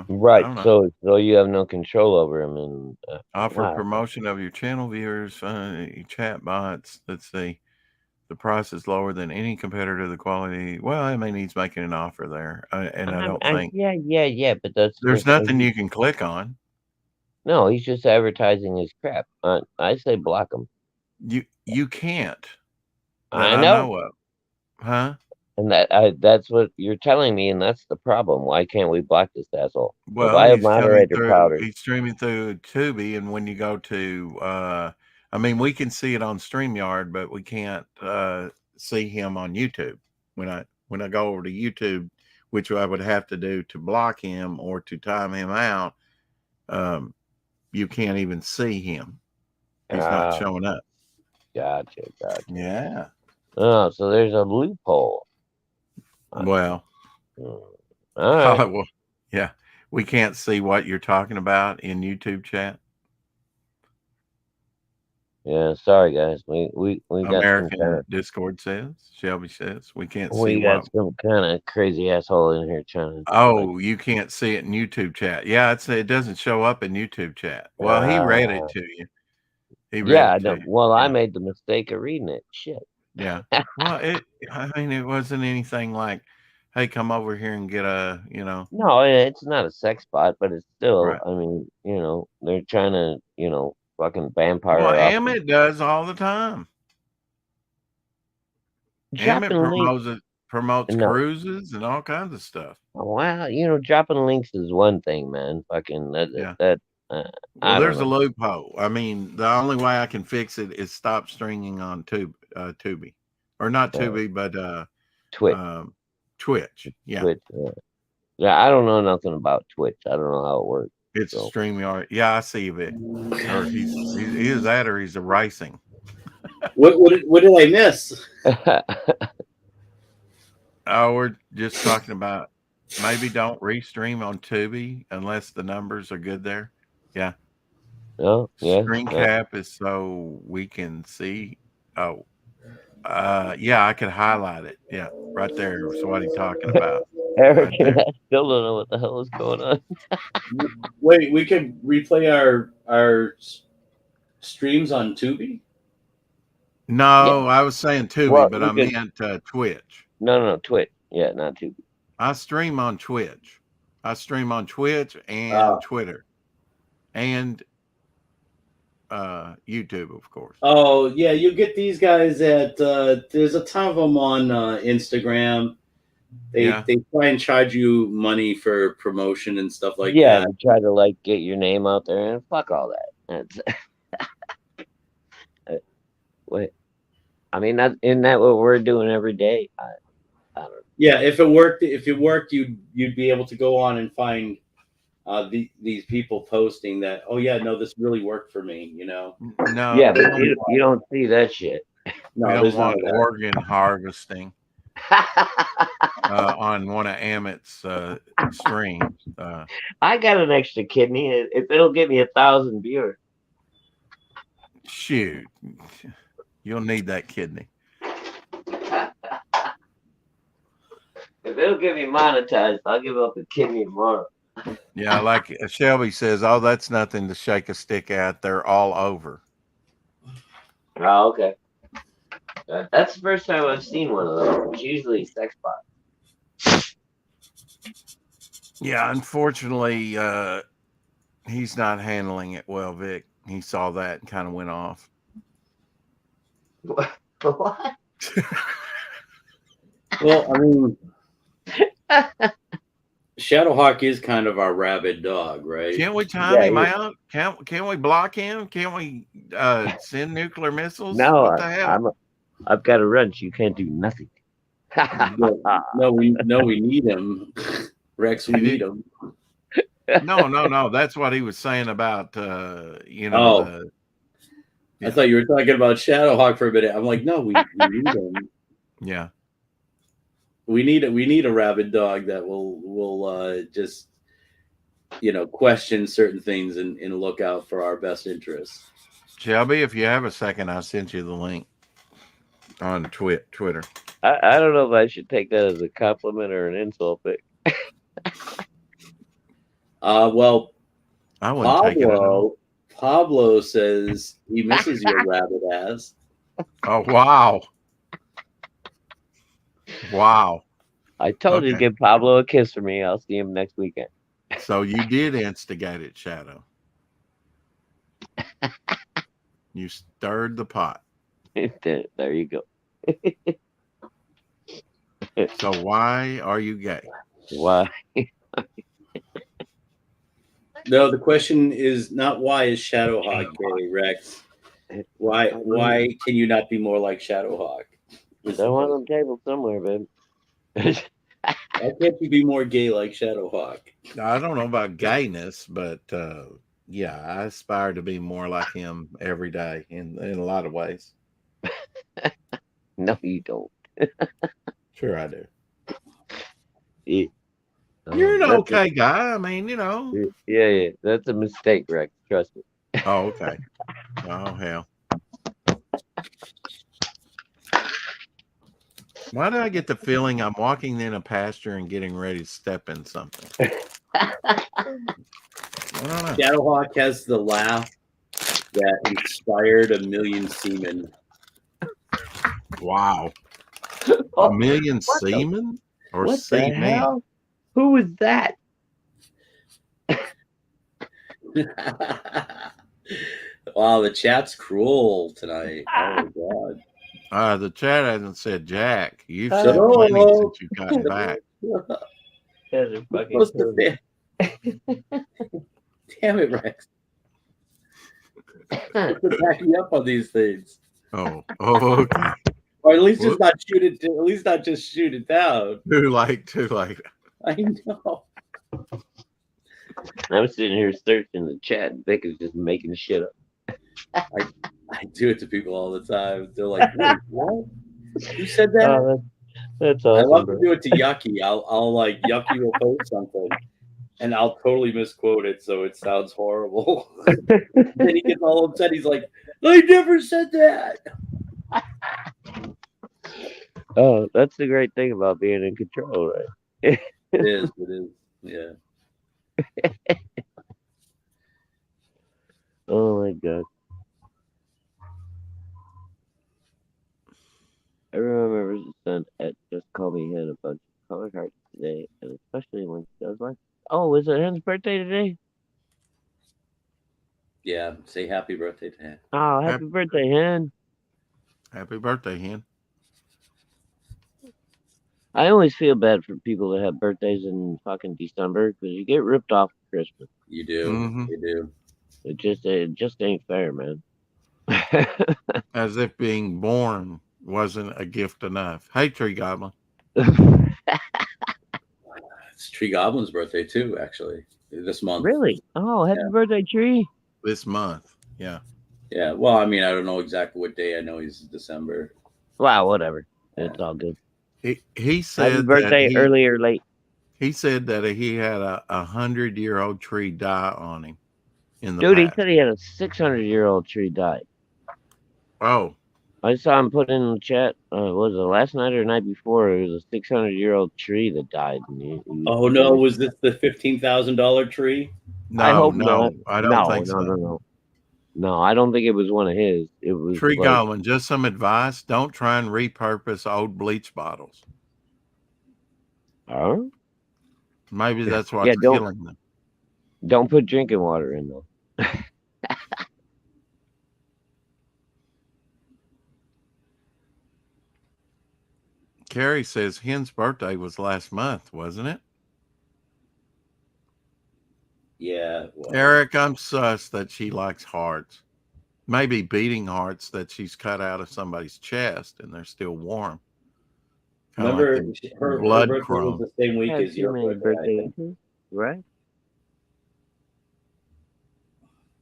right. So you have no control over him, and offer promotion of your channel viewers, chat bots. Let's see, the price is lower than any competitor. The quality. Well, I mean, he's making an offer there, and I don't think. Yeah. But there's nothing you can click on. No, he's just advertising his crap. I say block him. You can't. I know of. Huh? And that's what you're telling me, and that's the problem. Why can't we block this asshole? Well, I have moderator powder. He's streaming through Tubi, and when you go to, we can see it on StreamYard, but we can't see him on YouTube. When I go over to YouTube, which I would have to do to block him or to time him out, you can't even see him. He's not showing up. Gotcha. Yeah. Oh, so there's a loophole. Well, all right. Well, yeah, we can't see what you're talking about in YouTube chat. Yeah, sorry guys. We got American Discord says, Shelby says we can't see. We got some kind of crazy asshole in here trying to. Oh, you can't see it in YouTube chat. Yeah, it doesn't show up in YouTube chat. Well, he read it to you. I made the mistake of reading it. Shit. Yeah. Well, it wasn't anything like, hey, come over here and get a, No, it's not a sex bot, but it's still, right. I mean, they're trying to, fucking vampire. Well, Amit does all the time. Amit promotes cruises and all kinds of stuff. Well, dropping links is one thing, man. Fucking there's a loophole. I mean, the only way I can fix it is stop streaming on Tubi, or not Tubi, but Twitch. Twitch. Yeah. Twitch, yeah. I don't know nothing about Twitch. I don't know how it works. It's StreamYard. Yeah, I see it. Or he's that, or he's erasing. What did I miss? Oh, we're just talking about maybe don't restream on Tubi unless the numbers are good there. Yeah. Oh, yeah. Screen cap is so we can see. Oh, yeah, I could highlight it. Yeah, right there. So what are you talking about? Eric, I still don't know what the hell is going on. Wait, we could replay our streams on Tubi? No, I was saying Tubi, but I meant Twitch. No, Twitch. Yeah, not Tubi. I stream on Twitch. I stream on Twitch and Twitter and YouTube, of course. Oh, yeah, you get these guys at there's a ton of them on Instagram. They try and charge you money for promotion and stuff like that. Yeah, try to get your name out there, and fuck all that. That's wait. I mean, isn't that what we're doing every day? I don't know. Yeah, if it worked, you'd be able to go on and find these people posting that. Oh yeah, no, this really worked for me. No. Yeah, but you don't see that shit. No, we don't want organ harvesting on one of Amit's streams. I got an extra kidney. If it'll get me 1,000 viewers. Shoot. You'll need that kidney. If it'll get me monetized, I'll give up a kidney tomorrow. Yeah, like Shelby says, oh, that's nothing to shake a stick at. They're all over. Oh, okay. That's the first time I've seen one of those. It's usually sex bots. Yeah, unfortunately, he's not handling it well, Vic. He saw that and kind of went off. What? Well, I mean, Shadowhawk is kind of our rabid dog, right? Can't we time him out? Can't we block him? Can't we send nuclear missiles? No, What the hell? I've got a wrench. You can't do nothing. no, we need him, Rex. We need him. No. That's what he was saying about you know. Oh, I thought you were talking about Shadowhawk for a minute. I'm like, no, we need him. Yeah. We need a rabid dog that will just question certain things and look out for our best interests. Shelby, if you have a second, I sent you the link on Twitter. I don't know if I should take that as a compliment or an insult, but well, I wouldn't take it at all. Pablo says he misses your rabbit ass. Oh wow. Wow. I told you to give Pablo a kiss for me. I'll see him next weekend. So you did instigate it, Shadow. You stirred the pot. There you go. So why are you gay? Why? No, the question is not why is Shadowhawk gay, Rex? Why can you not be more like Shadowhawk? There's one on the table somewhere, babe. Why can't you be more gay like Shadowhawk? I don't know about gayness, but yeah, I aspire to be more like him every day in a lot of ways. No, you don't. Sure, I do. Yeah. You're an okay guy. I mean, Yeah. That's a mistake, Rex. Trust me. Oh, okay. Oh, hell. Why do I get the feeling I'm walking in a pasture and getting ready to step in something? I don't know. Shadowhawk has the laugh that inspired a million seamen. Wow. A million seamen? Or what seamen? The hell? Who was that? Wow, the chat's cruel tonight. Oh my god. The chat hasn't said Jack. You've said plenty since you've gotten back. Damn it, Rex. Back me up on these things. Oh, okay. Or at least just not shoot it. At least not just shoot it down. Too late. I know. I was sitting here searching the chat, and Vic is just making shit up. I do it to people all the time. They're like, "Wait, what? Who said that?" That's awesome. I love to do it to Yucky. I'll like Yucky will post something, and I'll totally misquote it, so it sounds horrible. Then he gets all upset. He's like, "I never said that." Oh, that's the great thing about being in control, right? It is. Yeah. Oh my god. I remember his son Ed just called me in a bunch of comic cards today, and especially when he does like, oh, is it Hen's birthday today? Yeah, say happy birthday to Hen. Oh, happy birthday, Hen. Happy birthday, Hen. I always feel bad for people that have birthdays in fucking December because you get ripped off for Christmas. You do. Mm-hmm. You do. It just ain't fair, man. As if being born wasn't a gift enough. Hey, Tree Goblin. It's Tree Goblin's birthday too, actually, this month. Really? Oh, happy birthday, Tree. This month. Yeah. Yeah. Well, I mean, I don't know exactly what day. I know he's December. Wow, whatever. It's all good. He said happy birthday early or late. He said that he had a 100-year-old tree die on him. Dude, he said he had a 600-year-old tree die. Oh. I saw him put in the chat. Was it last night or the night before? It was a 600-year-old tree that died. Oh no! Was this the $15,000 tree? No, I hope no, not. I don't think so. No, I don't think it was one of his. It was Tree Goblin. Just some advice: don't try and repurpose old bleach bottles. Oh. Maybe that's what's killing them. Don't put drinking water in them. Carrie says Hen's birthday was last month, wasn't it? Yeah. Well, Eric, I'm sus that she likes hearts. Maybe beating hearts that she's cut out of somebody's chest and they're still warm. Remember, like her blood birthday crumb. was the same week as your birthday, I think. right?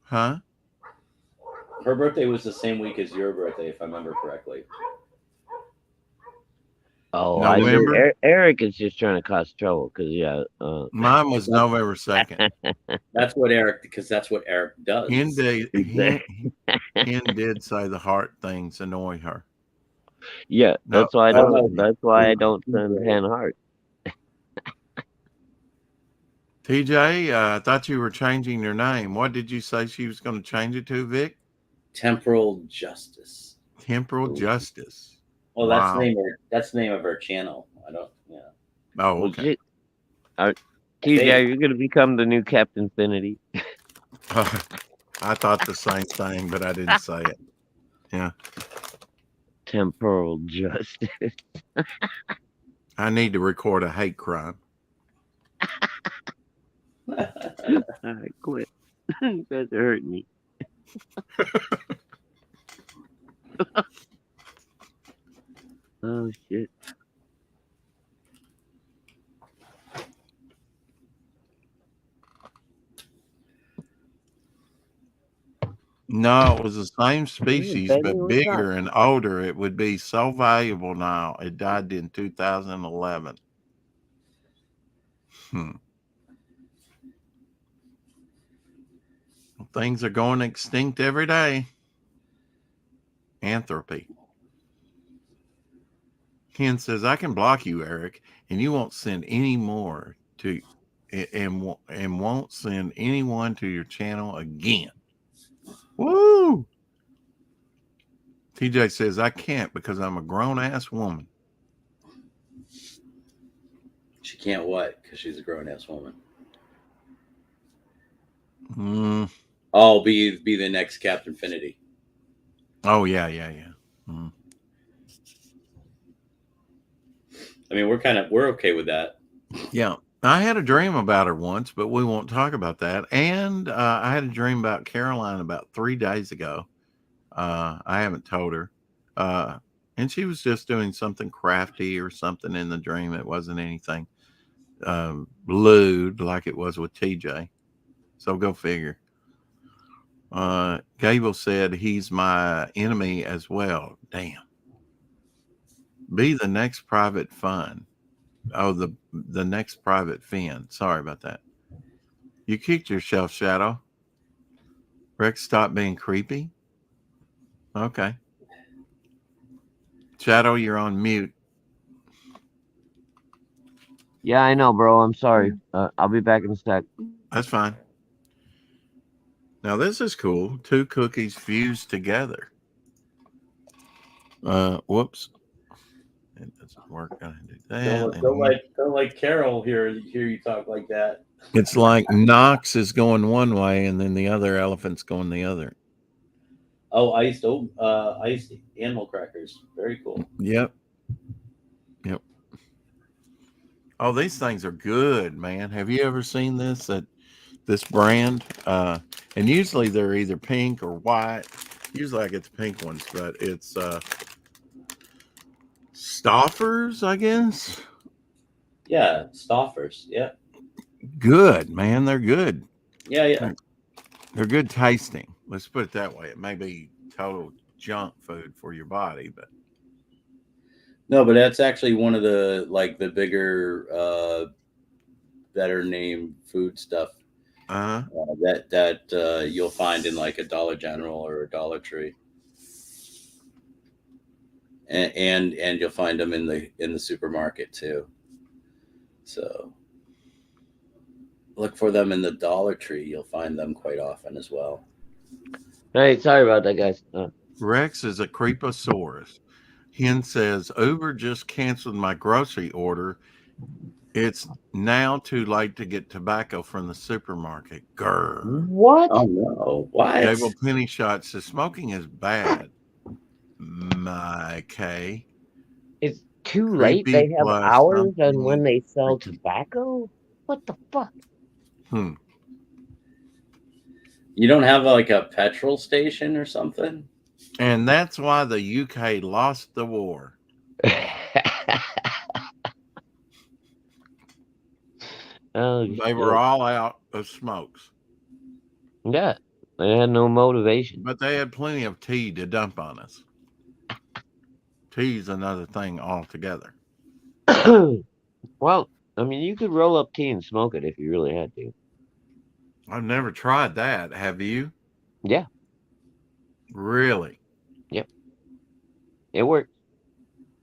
Huh? Her birthday was the same week as your birthday, if I remember correctly. Oh, November? I do. Eric is just trying to cause trouble because Mine was November 2nd. That's what Eric does. Hen did say the heart things annoy her. Yeah, No, that's why I no, don't. no. That's why I don't send Hen heart. TJ, I thought you were changing your name. What did you say she was going to change it to, Vic? Temporal Justice. Temporal Justice. Well, Wow. that's the name of her channel. I don't. Yeah. Oh, okay. TJ, you're going to become the new Captain Finity. I thought the same thing, but I didn't say it. Yeah. Temporal Justice. I need to record a hate crime. All right, quit. You guys are hurting me. Oh, shit. No, it was the same species, Baby, but what's bigger and older. It would be so valuable now. It died in 2011. Well, things are going extinct every day. Anthropy. Ken says, I can block you, Eric, and you won't send any more to and won't send anyone to your channel again. Woo! TJ says, I can't because I'm a grown-ass woman. She can't what? Because she's a grown-ass woman. Oh, be the next Captain Finity. Oh, yeah. I mean, we're okay with that. Yeah. I had a dream about her once, but we won't talk about that. And I had a dream about Caroline about 3 days ago. I haven't told her. And she was just doing something crafty or something in the dream. It wasn't anything lewd like it was with TJ. So go figure. Gable said he's my enemy as well. Damn. Be the next Private Fun. Oh, the next Private Fin. Sorry about that. You kicked yourself, Shadow. Rex, stop being creepy. Okay. Shadow, you're on mute. Yeah, I know, bro. I'm sorry. I'll be back in a sec. That's fine. Now this is cool. 2 cookies fused together. Whoops. It doesn't work. I do that. Don't like Carol hear you talk like that. It's like Knox is going one way and then the other elephant's going the other. Oh, iced animal crackers. Very cool. Yep. Oh, these things are good, man. Have you ever seen this at this brand? And usually they're either pink or white. Usually I get the pink ones, but it's Stouffer's, I guess. Yeah, Stouffer's. Yeah. Good, man. They're good. Yeah. They're good tasting. Let's put it that way. It may be total junk food for your body, but no, but that's actually one of the bigger, better named food stuff that you'll find in like a Dollar General or a Dollar Tree, and you'll find them in the supermarket too. So look for them in the Dollar Tree. You'll find them quite often as well. Hey, sorry about that, guys. Rex is a Creeposaurus. Hen says, Uber just canceled my grocery order. It's now too late to get tobacco from the supermarket. Grr. What? Oh, no. What? Gable Penny Shot says, smoking is bad. My K. It's too 3 late? B They have plus hours on something. when they sell tobacco? What the fuck? You don't have like a petrol station or something? And that's why the UK lost the war. Oh, They were all out of smokes. yeah. They had no motivation. But they had plenty of tea to dump on us. Tea's another thing altogether. Well, I mean, you could roll up tea and smoke it if you really had to. I've never tried that. Have you? Yeah. Really? Yep. It works.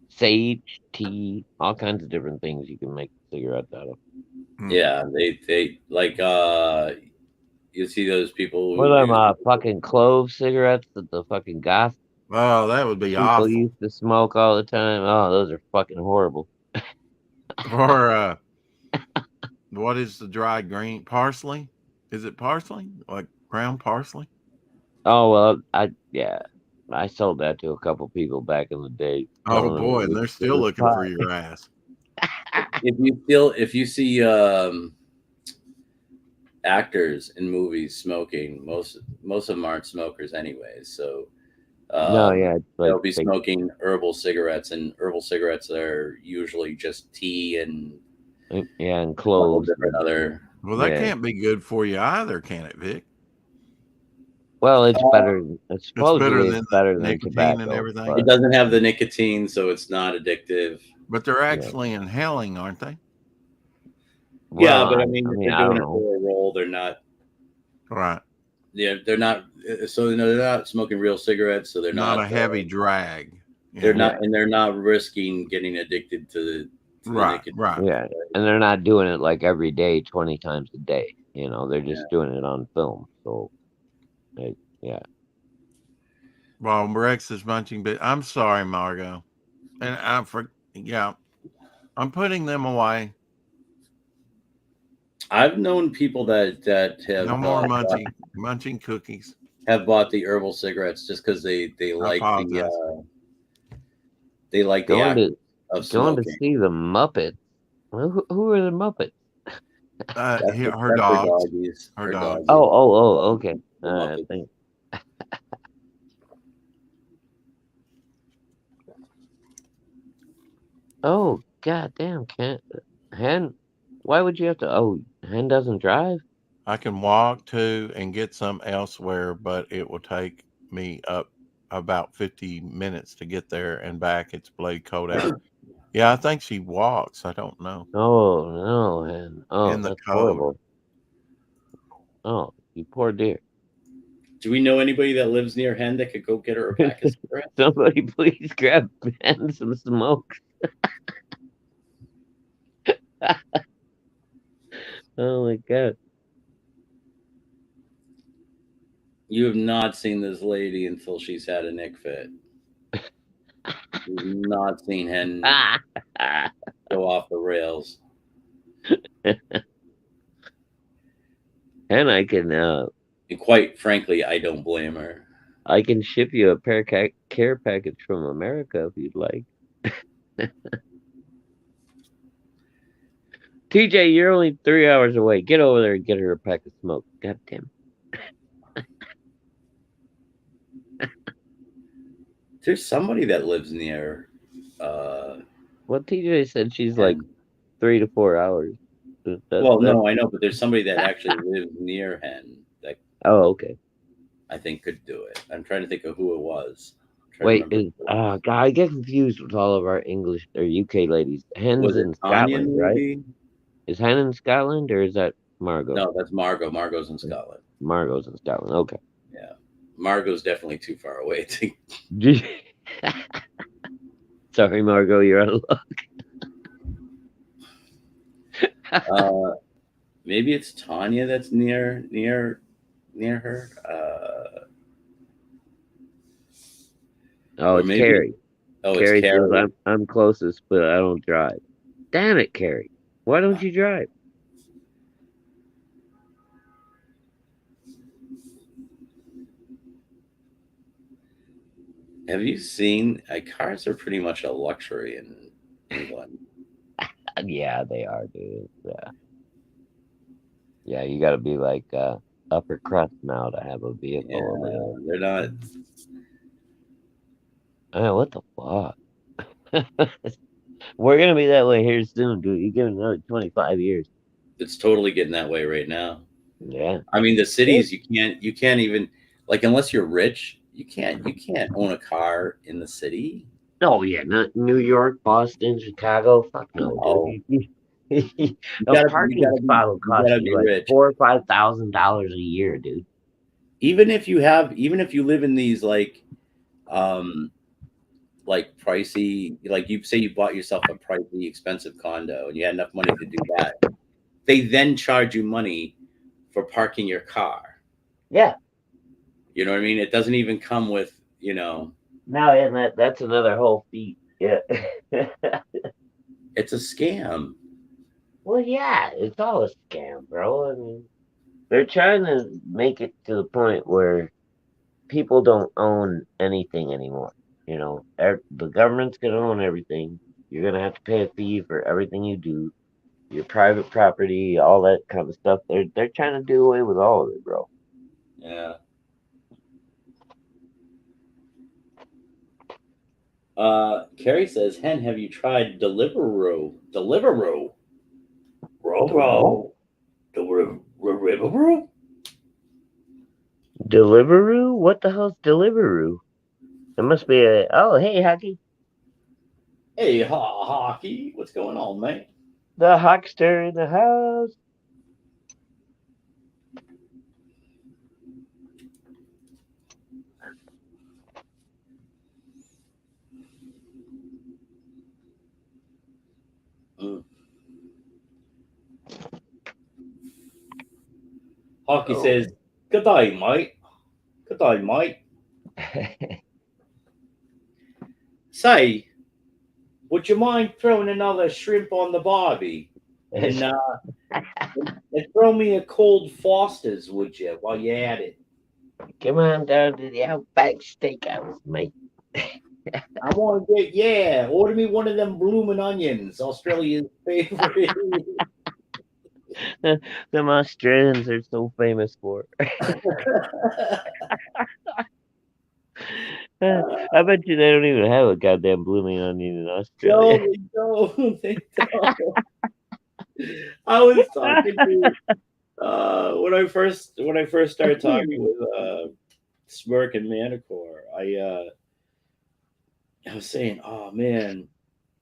Sage, tea, all kinds of different things you can make cigarettes out of. Yeah, they like you see those people What who are them fucking clove cigarettes that the fucking goth Oh, that would be people awful. used to smoke all the time? Oh, those are fucking horrible. Or what is the dried green parsley? Is it parsley? Like ground parsley? Oh well, I sold that to a couple people back in the day. Oh boy, and they're still looking for your ass. if you see actors in movies smoking, most of them aren't smokers anyways. So no, yeah, it's like they'll be smoking herbal cigarettes, and herbal cigarettes are usually just tea and and cloves. Different other. Well, that can't be good for you either, can it, Vic? Well, it's better. It's supposedly it's better than nicotine tobacco, and everything. It doesn't have the nicotine, so it's not addictive. But they're actually inhaling, aren't they? Well, yeah, but I mean, if they're doing it for a roll, they're not. Right. Yeah, they're not. So they're not smoking real cigarettes, so they're not a heavy drag. They're not, and they're not risking getting addicted to the nicotine. Right. Yeah, and they're not doing it like every day, 20 times a day. You know, they're just doing it on film. So, yeah. Well, Rex is munching, but I'm sorry, Margot, and I'm putting them away. I've known people that have no more munching cookies. Have bought the herbal cigarettes just because they like the going act of smoking. Going to see the Muppets. Who are the Muppets? Her dogs. Her dogs. Oh, okay. Thanks. Oh, goddamn! Hen? Why would you have to? Oh, Hen doesn't drive. I can walk to and get some elsewhere, but it will take me up about 50 minutes to get there and back. It's blade coat out. Yeah, I think she walks. I don't know. Oh no, Hen. Oh, in the that's code. horrible. Oh, you poor dear. Do we know anybody that lives near Hen that could go get her a pack of cigarettes? Somebody please grab Hen some smoke. Oh my god. You have not seen this lady until she's had a Nick fit. You've not seen Hen go off the rails. And I can and quite frankly, I don't blame her. I can ship you a care package from America if you'd like. TJ, you're only 3 hours away. Get over there and get her a pack of smoke. God damn. There's somebody that lives near. Well, TJ said she's like 3 to 4 hours. No, I know, but there's somebody that actually lives near Hen that. Oh, okay. I think could do it. I'm trying to think of who it was. Wait, God, I get confused with all of our English or UK ladies. Hen's in Scotland, right? Is Hen in Scotland or is that Margot? No, that's Margot. Margot's in Scotland. Margot's in Scotland. Okay. Yeah, Margot's definitely too far away. Sorry, Margot, you're out of luck. Maybe it's Tanya that's near her. Oh, it's Carrie. Oh, Carrie it's Carrie. says I'm closest, but I don't drive. Damn it, Carrie. Why don't you drive? Have you seen cars are pretty much a luxury England. Yeah, they are, dude. Yeah, you got to be like upper crust now to have a vehicle over They're not. there. What the fuck? We're gonna be that way here soon, dude. You give it another 25 years. It's totally getting that way right now. Yeah. I mean, the cities you can't even like unless you're rich, you can't own a car in the city. Oh yeah, not New York, Boston, Chicago. Fuck no, dude. A parking spot will cost you like $4,000 or $5,000 a year, dude. Even if you live in these like pricey, like you say you bought yourself a pricey, expensive condo and you had enough money to do that, they then charge you money for parking your car. Yeah. You know what I mean? It doesn't even come with, No, and that's another whole fee. Yeah. It's a scam. Well, yeah, it's all a scam, bro. I mean, they're trying to make it to the point where people don't own anything anymore. You know, the government's gonna own everything. You're gonna have to pay a fee for everything you do, your private property, all that kind of stuff. They're trying to do away with all of it, bro. Yeah. Carrie says, Hen, have you tried Deliveroo? Deliveroo? Deliveroo? Deliveroo? What the hell's Deliveroo? It must be hey, Hockey. Hey, Hockey. What's going on, mate? The Hockster in the house. Hockey says, good day, mate. Good day, mate. Say, would you mind throwing another shrimp on the barbie? And throw me a cold Foster's, would you, while you're at it? Come on down to the Outback Steakhouse, mate. I want to order me one of them bloomin' onions, Australia's favorite. Them Australians are so famous for. I bet you they don't even have a goddamn blooming onion in Australia. No, they don't. I was talking to when I first started talking with Smirk and Manicore, I was saying, oh man,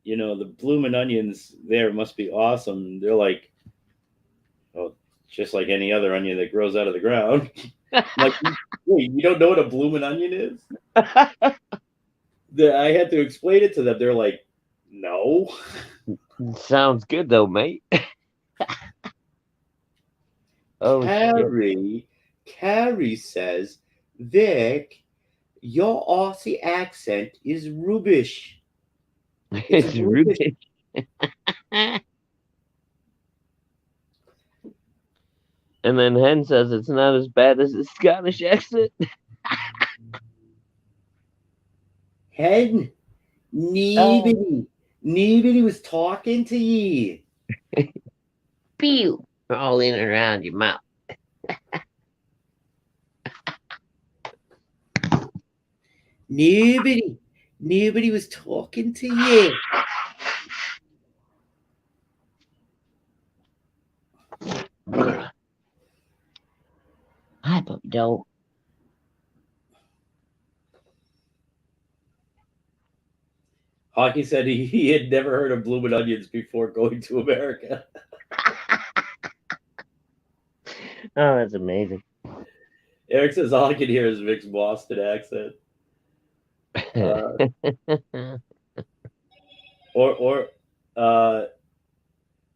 the bloomin' onions there must be awesome. They're like, oh, just like any other onion that grows out of the ground. Like, wait, you don't know what a bloomin' onion is? I had to explain it to them. They're like, no. Sounds good though, mate. Oh, Carrie says, Vic, your Aussie accent is rubbish. It's rubbish. And then Hen says it's not as bad as the Scottish accent. Hen, nobody was talking to you. Pew, all in and around your mouth. Nobody was talking to you. Hi, puppy dog. Hockey said he had never heard of bloomin' onions before going to America. Oh, that's amazing. Eric says all I can hear is Vic's Boston accent.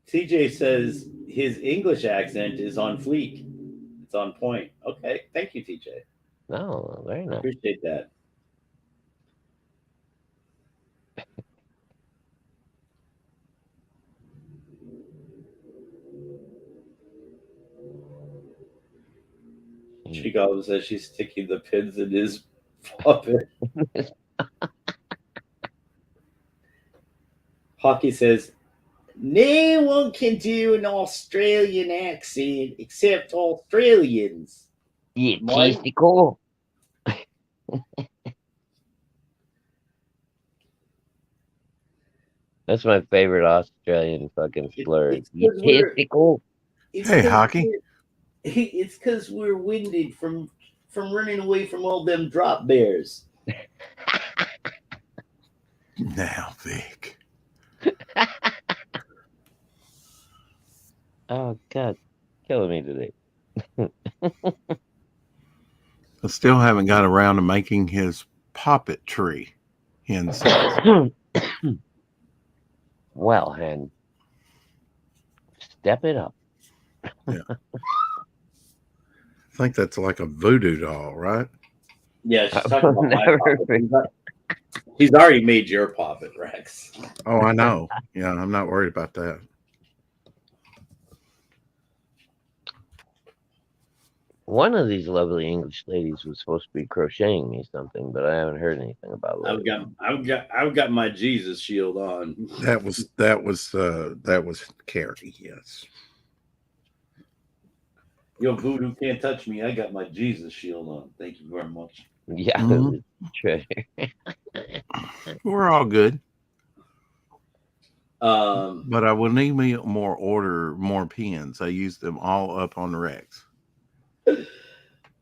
TJ says his English accent is on fleek. It's on point. Okay, thank you, TJ. Oh, very nice. Appreciate that. Chicago says she's sticking the pins in his puppet. Hockey says, no one can do an Australian accent except Australians. Yeah, Mike? testicle. That's my favorite Australian fucking slur. You testicle. Hey, Hockey. It's because we're winded from running away from all them drop bears. Now, Vic. Oh God, killing me today. I still haven't got around to making his poppet tree. Hen says. Well, Hen, step it up. Yeah. I think that's like a voodoo doll, right? Yeah, she's talking about my poppet. He's already made your poppet, Rex. Oh, I know. Yeah, I'm not worried about that. One of these lovely English ladies was supposed to be crocheting me something, but I haven't heard anything about it. I've got my Jesus shield on. That was Carrie, yes. Yo, voodoo can't touch me. I got my Jesus shield on. Thank you very much. Yeah, treasure. We're all good. But I will need me more pins. I used them all up on the Rex.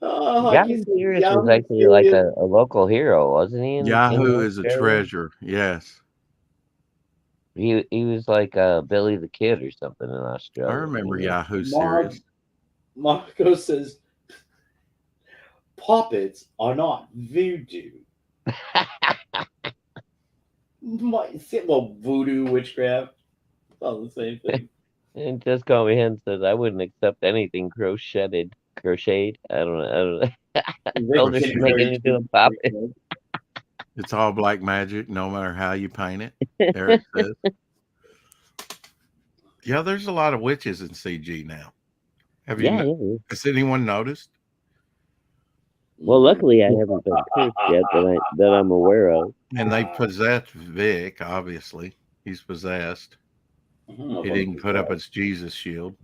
Yahoo Serious was actually like a local hero, wasn't he? Yahoo is a treasure. Yes. He was like Billy the Kid or something in Australia. I remember Yahoo Serious. Marco says, "Poppets are not voodoo." Well, voodoo, witchcraft, all the same thing. And Just Call Me Hen says, I wouldn't accept anything crocheted. I don't know. Told her to make it into a poppet. It's all black magic, no matter how you paint it. Eric says. Yeah, there's a lot of witches in CG now. Has anyone noticed? Well, luckily I haven't been cursed yet that I'm aware of. And they possessed Vic, obviously. He's possessed. He didn't put up his Jesus shield.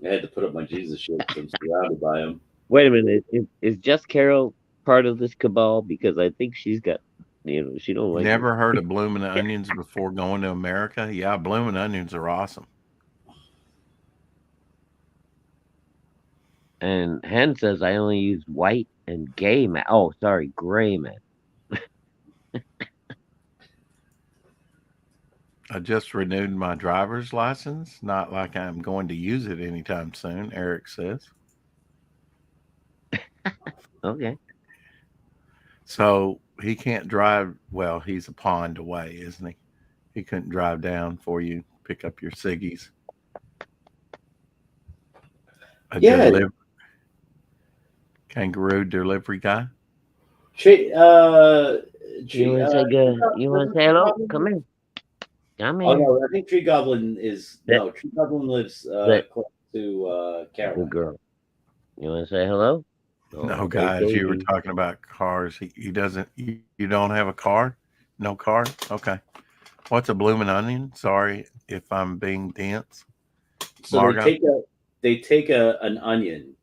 I had to put up my Jesus shield because I'm surrounded by him. Wait a minute. Is Just Carol part of this cabal? Because I think she's got, she don't like. Never heard of blooming onions before going to America? Yeah, blooming onions are awesome. And Hen says I only use white and gray mat. Oh, sorry, gray mat. I just renewed my driver's license. Not like I'm going to use it anytime soon, Eric says. Okay. So he can't drive. Well, he's a pond away, isn't he? He couldn't drive down for you, pick up your ciggies. Kangaroo delivery guy. You want to say hello? Come in. Oh no, I think Tree Goblin Tree Goblin lives close to Carol. Good girl. You want to say hello? No, guys, you were talking about cars. He doesn't. You don't have a car? No car? Okay. What's a blooming onion? Sorry if I'm being dense. So they take an onion,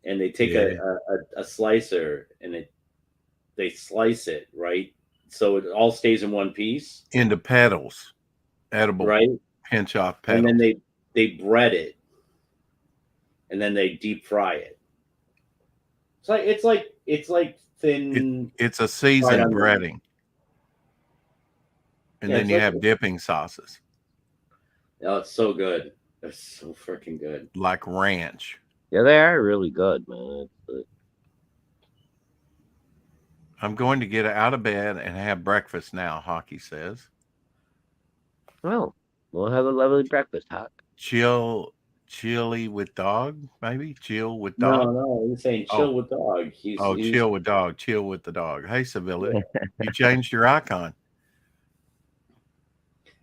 and they take a slicer, and they slice it, right? So it all stays in one piece. Into petals, edible, right? Pinch off petals. And then they bread it, and then they deep fry it. It's like thin. It's a seasoned breading, and then you have dipping sauces. Oh, it's so good. They're so freaking good. Like ranch. Yeah, they are really good, man. I'm going to get out of bed and have breakfast now, Hockey says. Well, we'll have a lovely breakfast, Hawk. Chili with dog, maybe? Chill with dog? No, he's saying chill with dog. Chill with dog. Chill with the dog. Hey, Civility, you changed your icon.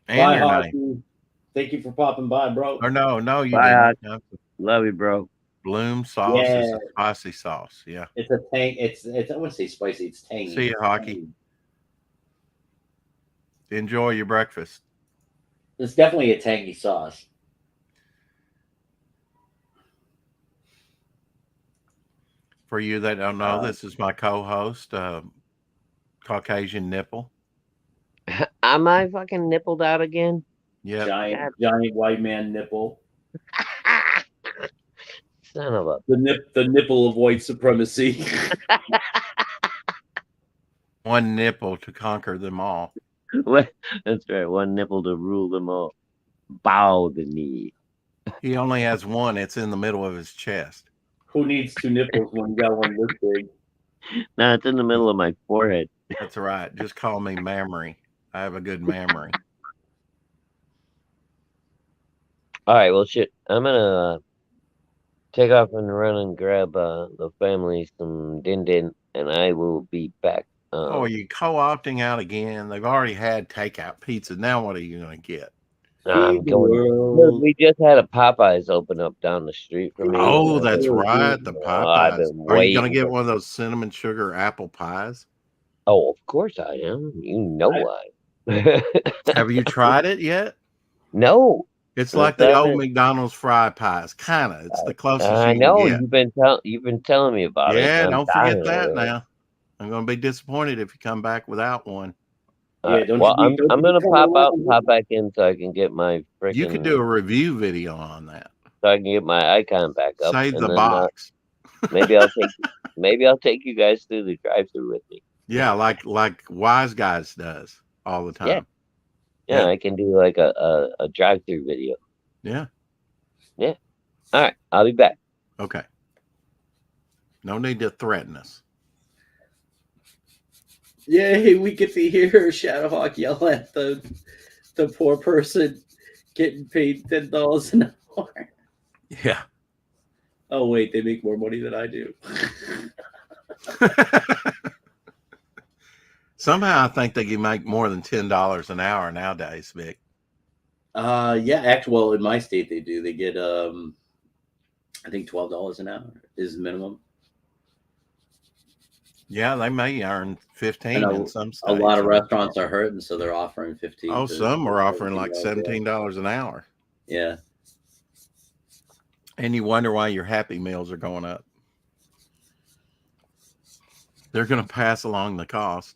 And bye, your Hockey. name. Thank you for popping by, bro. Or no, you bye, didn't. Love you, bro. Bloom sauce is a spicy sauce. Yeah. It's a tang. It's I wouldn't say spicy. It's tangy. See you, Hockey. Enjoy your breakfast. It's definitely a tangy sauce. For you that don't know, this is my co-host, Caucasian Nipple. Am I fucking nippled out again? Yeah. Giant white man nipple. Son of a the nipple of white supremacy. One nipple to conquer them all. That's right. One nipple to rule them all. Bow the knee. He only has one. It's in the middle of his chest. Who needs two nipples when you got one this big? No, it's in the middle of my forehead. That's right. Just call me Mammary. I have a good memory. All right. Well, shit. I'm gonna take off and run and grab the family some din din, and I will be back. Oh, are you co-opting out again? They've already had takeout pizza. Now what are you going to get? I'm going. Look, we just had a Popeyes open up down the street from me. Oh, that's right. The Popeyes. Are you going to get for... one of those cinnamon sugar apple pies? Oh, of course I am. You know why. Have you tried it yet? No. It's like the old McDonald's fry pies. Kind of. It's the closest I you know. can get. You've been telling me about it. Yeah, don't forget that now. I'm going to be disappointed if you come back without one. Yeah, well, I'm going to pop back in so I can get my freaking... You could do a review video on that. So I can get my icon back up. Save the box. Maybe I'll take you guys through the drive-thru with me. Yeah, like Wise Guys does all the time. Yeah, I can do like a drive-thru video. Yeah. Yeah. All right, I'll be back. Okay. No need to threaten us. Yay, we get to hear Shadowhawk yell at the poor person getting paid $10 an hour. Yeah. Oh, wait, they make more money than I do. Somehow I think they can make more than $10 an hour nowadays, Vic. Yeah, actually, well, in my state they do. They get I think $12 an hour is minimum. Yeah, they may earn 15 in some states. A lot of restaurants are hurting, so they're offering 15. Oh, some are offering like $17 an hour. Yeah. And you wonder why your Happy Meals are going up. They're going to pass along the cost.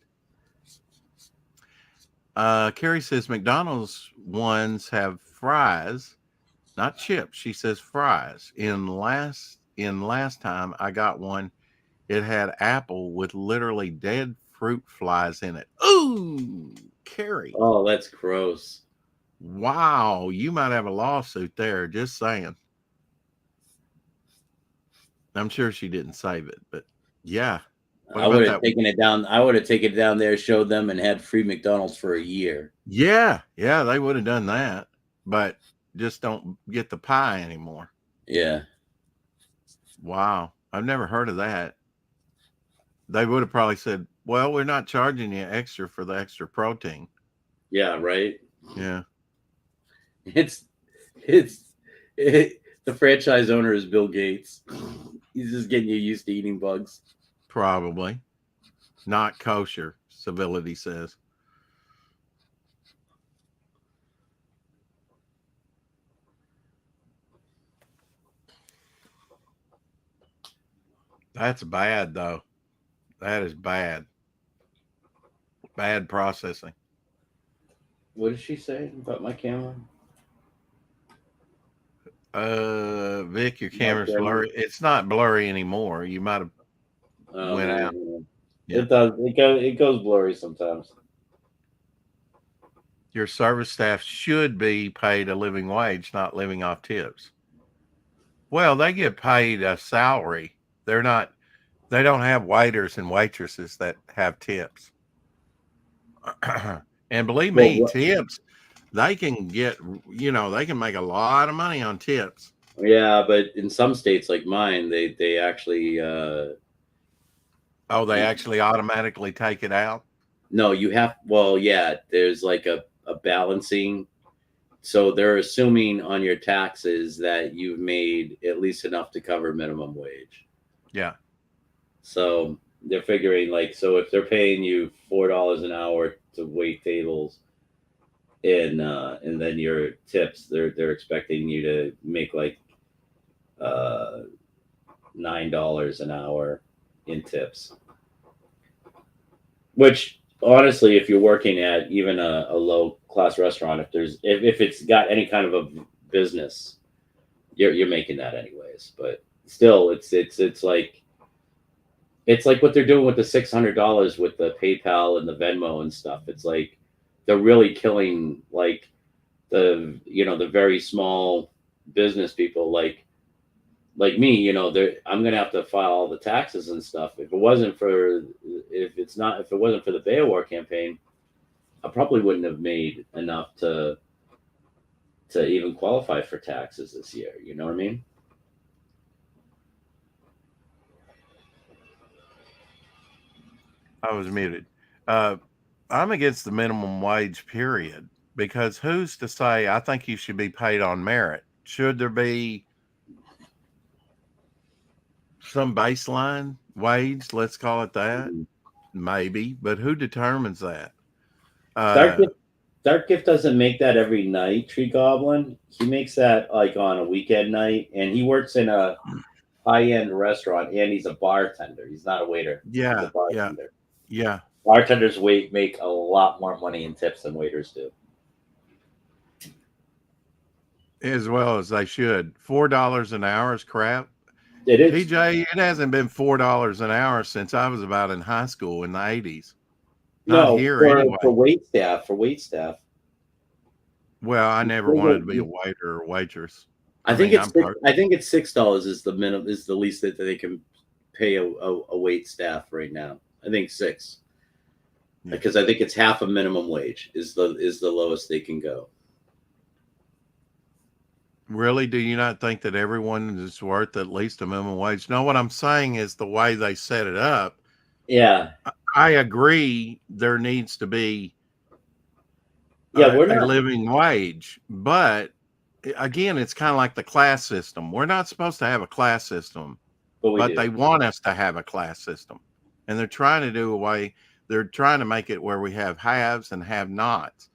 Carrie says McDonald's ones have fries, not chips. She says fries. In last time I got one, it had apple with literally dead fruit flies in it. Ooh, Carrie. Oh, that's gross. Wow, you might have a lawsuit there. Just saying. I'm sure she didn't save it, but yeah. I would have taken it down. I would have taken it down there, showed them, and had free McDonald's for a year. Yeah, they would have done that, but just don't get the pie anymore. Yeah. Wow, I've never heard of that. They would have probably said, "Well, we're not charging you extra for the extra protein." Yeah, right. Yeah. The franchise owner is Bill Gates. He's just getting you used to eating bugs. Probably. Not kosher, Civility says. That's bad, though. That is bad. Bad processing. What did she say about my camera? Vic, your camera's blurry. It's not blurry anymore. You might have went out. Yeah. It does. It goes blurry sometimes. Your service staff should be paid a living wage, not living off tips. Well, they get paid a salary. They don't have waiters and waitresses that have tips. And believe me, tips, they can get, they can make a lot of money on tips. Yeah, but in some states like mine, they actually they actually automatically take it out? No, you have, there's like a balancing. So they're assuming on your taxes that you've made at least enough to cover minimum wage. Yeah. So they're figuring so if they're paying you $4 an hour to wait tables, and then your tips, they're expecting you to make like $9 an hour in tips, which honestly, if you're working at even a low class restaurant, if it's got any kind of a business, you're making that anyways. But still, it's like what they're doing with the $600 with the PayPal and the Venmo and stuff. It's like they're really killing like the very small business people like me. I'm gonna have to file all the taxes and stuff. If it wasn't for the Beowar campaign, I probably wouldn't have made enough to even qualify for taxes this year. You know what I mean? I was muted. I'm against the minimum wage, period, because who's to say? I think you should be paid on merit. Should there be some baseline wage? Let's call it that. Maybe, but who determines that? Dark Gift doesn't make that every night, Tree Goblin. He makes that like on a weekend night, and he works in a high-end restaurant, and he's a bartender. He's not a waiter. Yeah, he's a bartender. Yeah. Bartenders make a lot more money in tips than waiters do. As well as they should. $4 an hour is crap. It is. PJ, it hasn't been $4 an hour since I was about in high school in the 80s. No, here for, anyway. For wait staff. Well, I never wanted to be a waiter or waitress. I think it's $6 is the minimum, is the least that they can pay a wait staff right now. I think $6, because I think it's half a minimum wage is the lowest they can go. Really? Do you not think that everyone is worth at least a minimum wage? No, what I'm saying is the way they set it up. Yeah. I agree there needs to be a living wage. But again, it's kind of like the class system. We're not supposed to have a class system, but they want us to have a class system. And they're trying to do they're trying to make it where we have haves and have nots.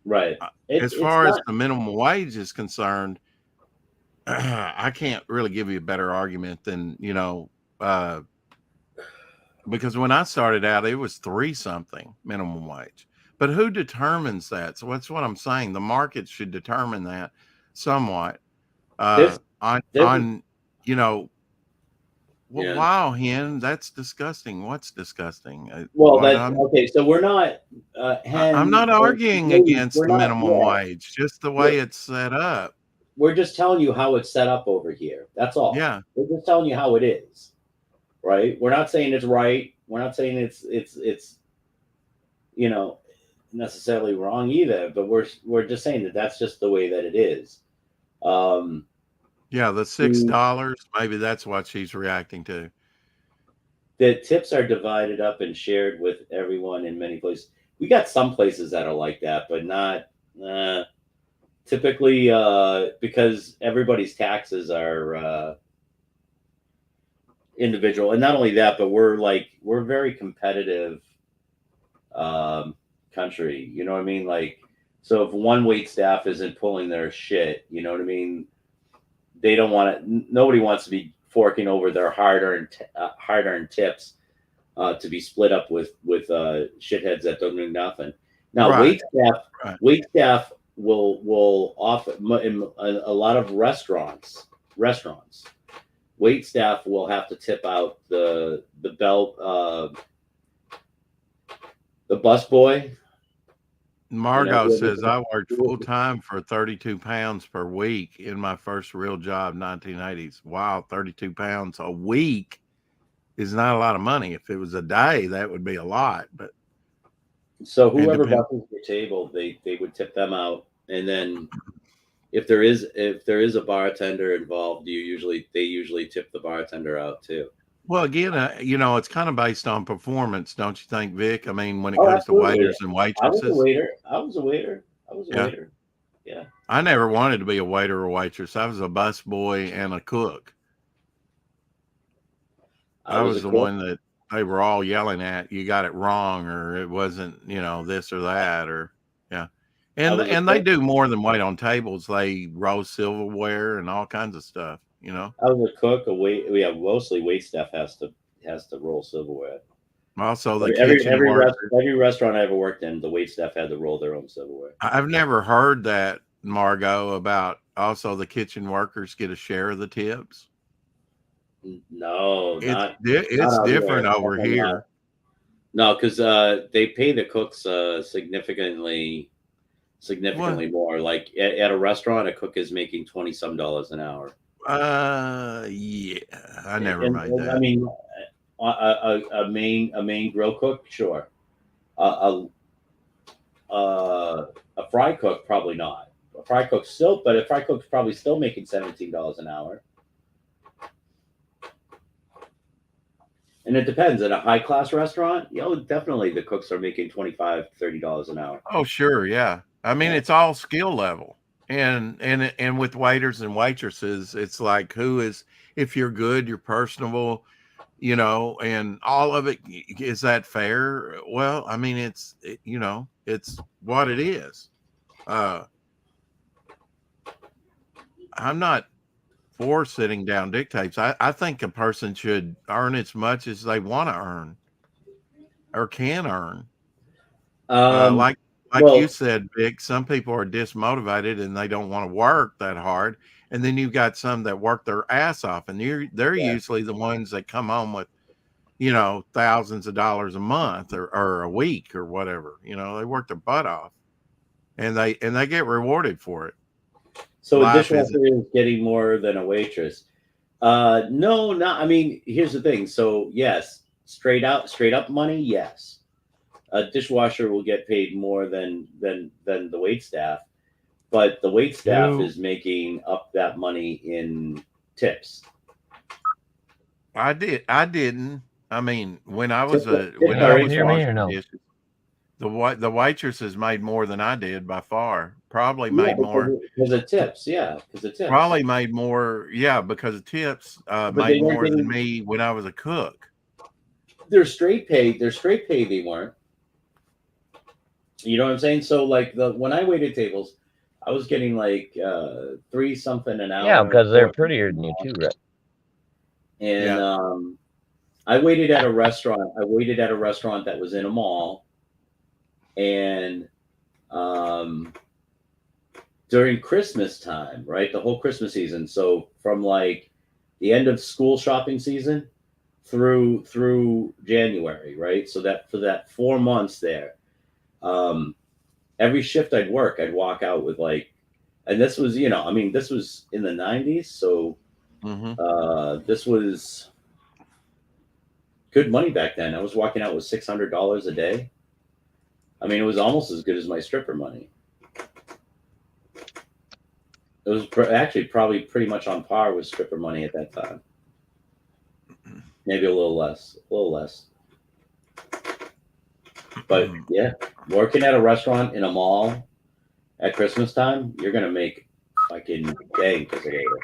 Right. As far as the minimum wage is concerned, I can't really give you a better argument than, because when I started out, it was 3-something minimum wage. But who determines that? So that's what I'm saying. The market should determine that somewhat. Wow, Hen, that's disgusting. What's disgusting? Well, okay. So we're not. I'm not arguing against the minimum wage, just the way it's set up. We're just telling you how it's set up over here. That's all. Yeah. We're just telling you how it is. Right. We're not saying it's right. We're not saying it's necessarily wrong either. But we're just saying that that's just the way that it is. Yeah, the $6, maybe that's what she's reacting to. The tips are divided up and shared with everyone in many places. We got some places that are like that, but not typically, because everybody's taxes are individual. And not only that, but we're very competitive country. You know what I mean? Like, so if one wait staff isn't pulling their shit, you know what I mean? They don't want it. Nobody wants to be forking over their hard-earned tips to be split up with shitheads that don't do nothing. Now, right. Wait staff will offer in a lot of restaurants. Wait staff will have to tip out the busboy. Margot says, I worked full time for 32 pounds per week in my first real job, 1980s. Wow, 32 pounds a week is not a lot of money. If it was a day, that would be a lot. But so whoever buses your table, they would tip them out, and then if there is a bartender involved, they usually tip the bartender out too. Well, again, it's kind of based on performance, don't you think, Vic? I mean, when it comes to waiters and waitresses. I was a waiter. Yeah. I never wanted to be a waiter or waitress. I was a bus boy and a cook. I was the one that they were all yelling at. You got it wrong, or it wasn't, this or that, or yeah. And they do more than wait on tables. They roll silverware and all kinds of stuff. You know. I was a cook. Mostly wait staff has to roll silverware. Also, the every restaurant I ever worked in, the wait staff had to roll their own silverware. I've never heard that, Margot, about also the kitchen workers get a share of the tips. No, it's different over here. No, because they pay the cooks significantly more. Like at a restaurant, a cook is making $20-some an hour. Yeah, I never made that. I mean, a main grill cook, sure. A fry cook, probably not. A fry cook's probably still making $17 an hour. And it depends. At a high class restaurant, definitely the cooks are making $25, $30 an hour. Oh, sure, yeah. I mean, it's all skill level, and with waiters and waitresses, it's like if you're good, you're personable, and all of it. Is that fair? Well, I mean, it's what it is. I'm not for sitting down dictates. I think a person should earn as much as they want to earn or can earn. Like you said, Vic, some people are dismotivated and they don't want to work that hard. And then you've got some that work their ass off, and they're usually the ones that come home with, thousands of dollars a month or a week or whatever. They work their butt off, and they get rewarded for it. So a dishwasher is getting more than a waitress. No, not. I mean, here's the thing. So yes, straight up money, yes. A dishwasher will get paid more than the wait staff, but the wait staff is making up that money in tips. I didn't. I mean, when I was the waitresses made more than I did by far. Probably made more because of tips. Yeah, because of tips. Probably made more. Yeah, because of tips. Made more than me when I was a cook. They're straight pay. They weren't. You know what I'm saying? So like when I waited tables, I was getting like $3 something an hour. Yeah, because they're prettier than you too, right? And I waited at a restaurant. That was in a mall, and during Christmas time, right? The whole Christmas season. So from like the end of school shopping season through January, right? So that for that 4 months there, every shift I'd work, I'd walk out with like, and this was, this was in the 90s. So this was good money back then. I was walking out with $600 a day. I mean, it was almost as good as my stripper money. It was actually probably pretty much on par with stripper money at that time. Maybe a little less. But yeah, working at a restaurant in a mall at Christmas time, you're going to make fucking bank as a waiter.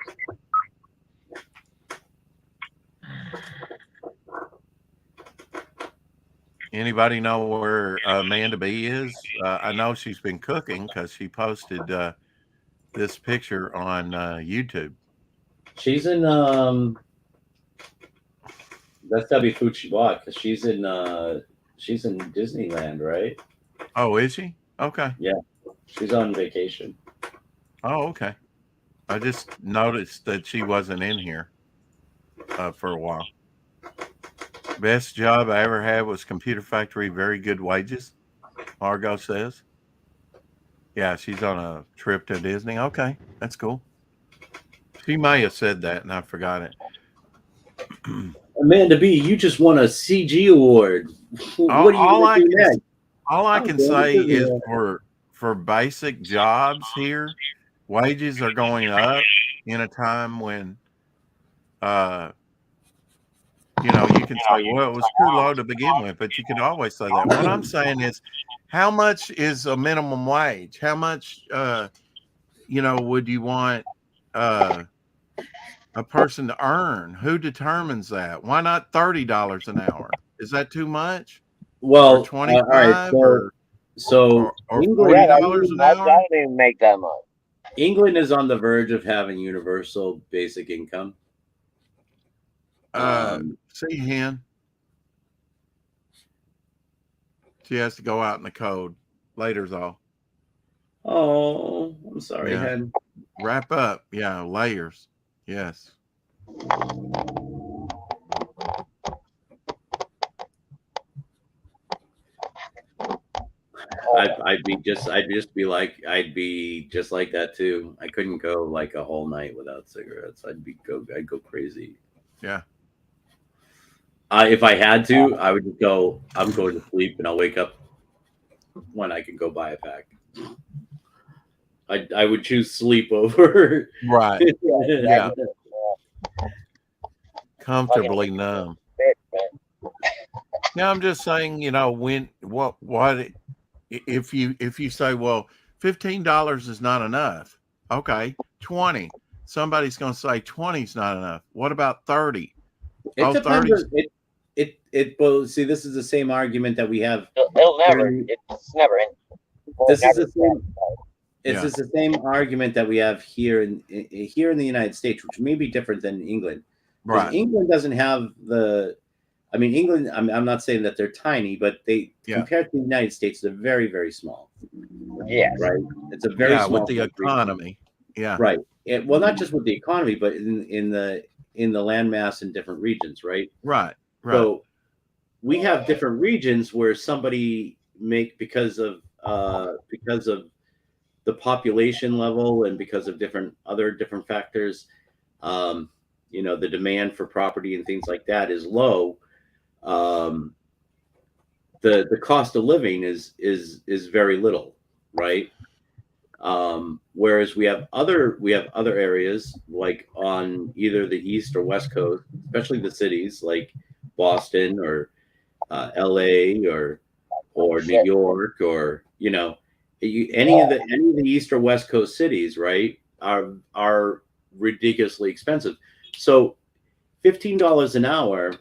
Anybody know where Amanda B is? I know she's been cooking because she posted this picture on YouTube. She's in that's gotta be food she bought because she's in Disneyland, right? Oh, is she? Okay. Yeah, she's on vacation. Oh, okay. I just noticed that she wasn't in here for a while. Best job I ever had was Computer Factory. Very good wages, Margot says. Yeah, she's on a trip to Disney. Okay, that's cool. She may have said that, and I forgot it. Amanda B, you just won a CG award. What all I can say is for basic jobs here, wages are going up in a time when, you can say, well, it was too low to begin with, but you could always say that. What I'm saying is, how much is a minimum wage? How much, would you want a person to earn? Who determines that? Why not $30 an hour? Is that too much? Well, or 25 all right, So or England, $40 an hour. I don't even make that much. England is on the verge of having universal basic income. See, Hen. She has to go out in the code. Later's all. Oh, I'm sorry, Hen. Wrap up. Yeah, layers. Yes. I'd be just like that too. I couldn't go like a whole night without cigarettes. I'd go crazy. Yeah. If I had to, I would go. I'm going to sleep, and I'll wake up when I can go buy a pack. I would choose sleep over. Right. Yeah. Comfortably numb. Yeah, I'm just saying, if you say, well, $15 is not enough. Okay, 20. Somebody's going to say 20 is not enough. What about 30? It depends. Well, see, this is the same argument that we have. It's never in. This is the same. It's the same argument that we have here in the United States, which may be different than England. Right. England doesn't have England. I'm not saying that they're tiny, but compared to the United States, they're very, very small. Yeah. Right. It's a very small with the economy. Yeah. Right. Well, not just with the economy, but in the landmass in different regions. Right. Right. Right. So we have different regions where somebody because of the population level and because of different factors, the demand for property and things like that is low. The cost of living is very little, right? Whereas we have other areas like on either the East or West Coast, especially the cities like Boston or LA or New York or any of the East or West Coast cities, right, are ridiculously expensive. So $15 an hour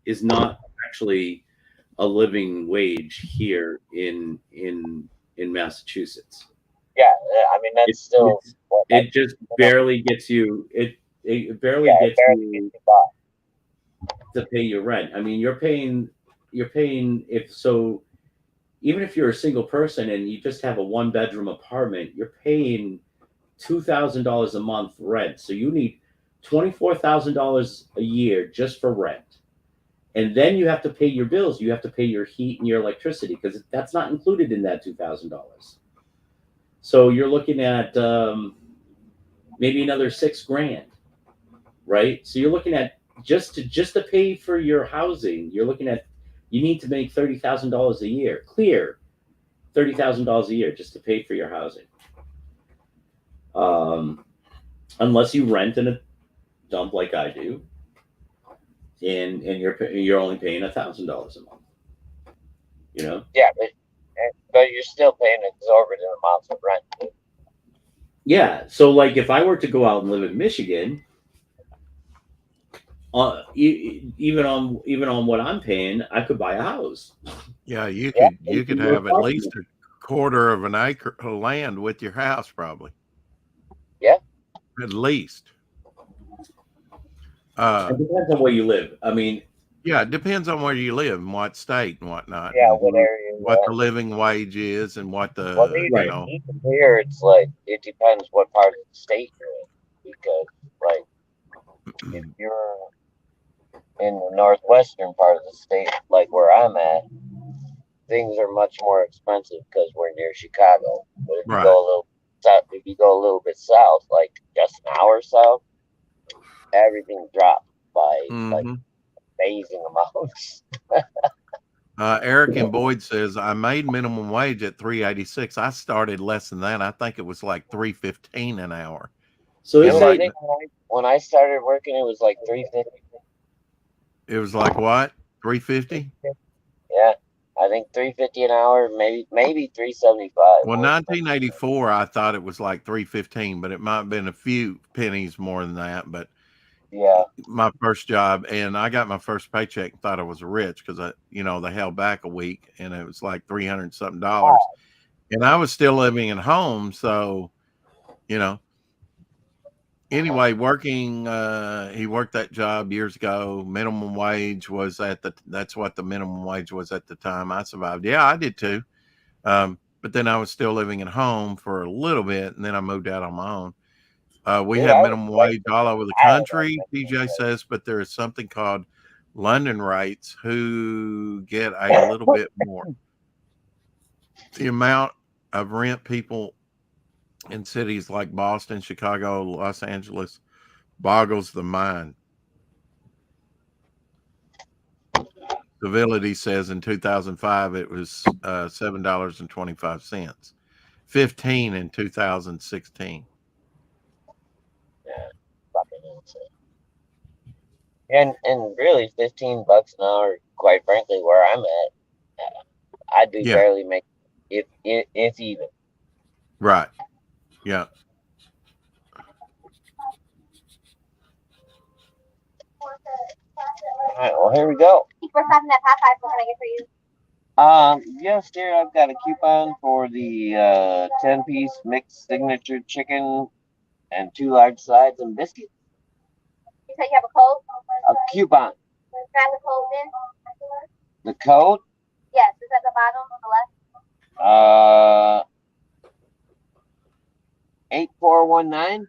is not actually a living wage here in Massachusetts. Yeah, I mean that's it just barely gets you. It barely gets you to pay your rent. I mean, you're paying even if you're a single person and you just have a 1-bedroom apartment, you're paying $2,000 a month rent. So you need $24,000 a year just for rent. And then you have to pay your bills. You have to pay your heat and your electricity because that's not included in that $2,000. So you're looking at maybe another $6,000, right? So you're looking at just to pay for your housing. You're looking at you need to make $30,000 a year, clear $30,000 a year just to pay for your housing. Unless you rent in a dump like I do, and you're only paying $1,000 a month. Yeah, but you're still paying exorbitant amounts of rent. Yeah, so like if I were to go out and live in Michigan, even on what I'm paying, I could buy a house. Yeah, you could have at least a quarter of an acre of land with your house, probably. Yeah, at least. It depends on where you live. I mean, yeah, it depends on where you live and what state and whatnot. Yeah, what area. What the living wage is and what the even here, it's like it depends what part of the state you're in, because like if you're in the northwestern part of the state, like where I'm at, things are much more expensive because we're near Chicago. But if you go a little bit south, like just an hour south, everything dropped by like amazing amounts. Eric and Boyd says I made minimum wage at $3.86. I started less than that. I think it was like $3.15 an hour. So I think when I started working, it was like $3.50. It was like what? $3.50? Yeah, I think $3.50 an hour, maybe $3.75. Well, 1984, I thought it was like $3.15, but it might have been a few pennies more than that. But Yeah. My first job, and I got my first paycheck and thought I was rich because they held back a week and it was like $300 something, and I was still living at home. So, anyway, working, he worked that job years ago. Minimum wage was that's what the minimum wage was at the time. I survived. Yeah, I did too. But then I was still living at home for a little bit, and then I moved out on my own. We have minimum wage all over the country, TJ says, but there is something called London rates who get a little bit more. The amount of rent people in cities like Boston, Chicago, Los Angeles boggles the mind. Civility says in 2005 it was $7.25, 15 in 2016. And really, $15 an hour, quite frankly, where I'm at, I do barely make if even. Right. Yeah. All right. Well, here we go. We're stopping at Popeyes. What can I get for you? Yes, dear. I've got a coupon for the 10-piece mixed signature chicken and 2 large sides and biscuits. You said you have a code? A coupon. Grab the code then. The code? Yes, it's at the bottom on the left. 8419. Is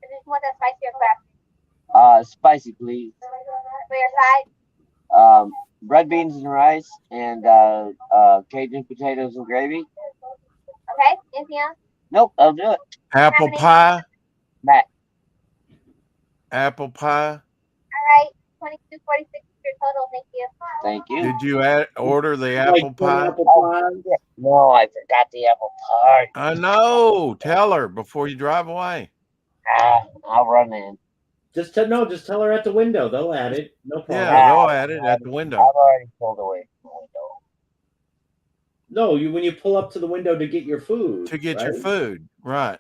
this one that's spicy or craft? Spicy, please. For your side? Red beans and rice and Cajun potatoes and gravy. Okay, anything else? Nope, I'll do it. Apple pie. Matt. Apple pie. All right, 22.46 your total. Thank you. Thank you. Did you order the apple pie? No, I forgot the apple pie. I know. Tell her before you drive away. I'll run in. Just tell her at the window. They'll add it. No problem. Yeah, they'll add it at the window. I've already pulled away from the window. No, when you pull up to the window to get your food. To get your food, right.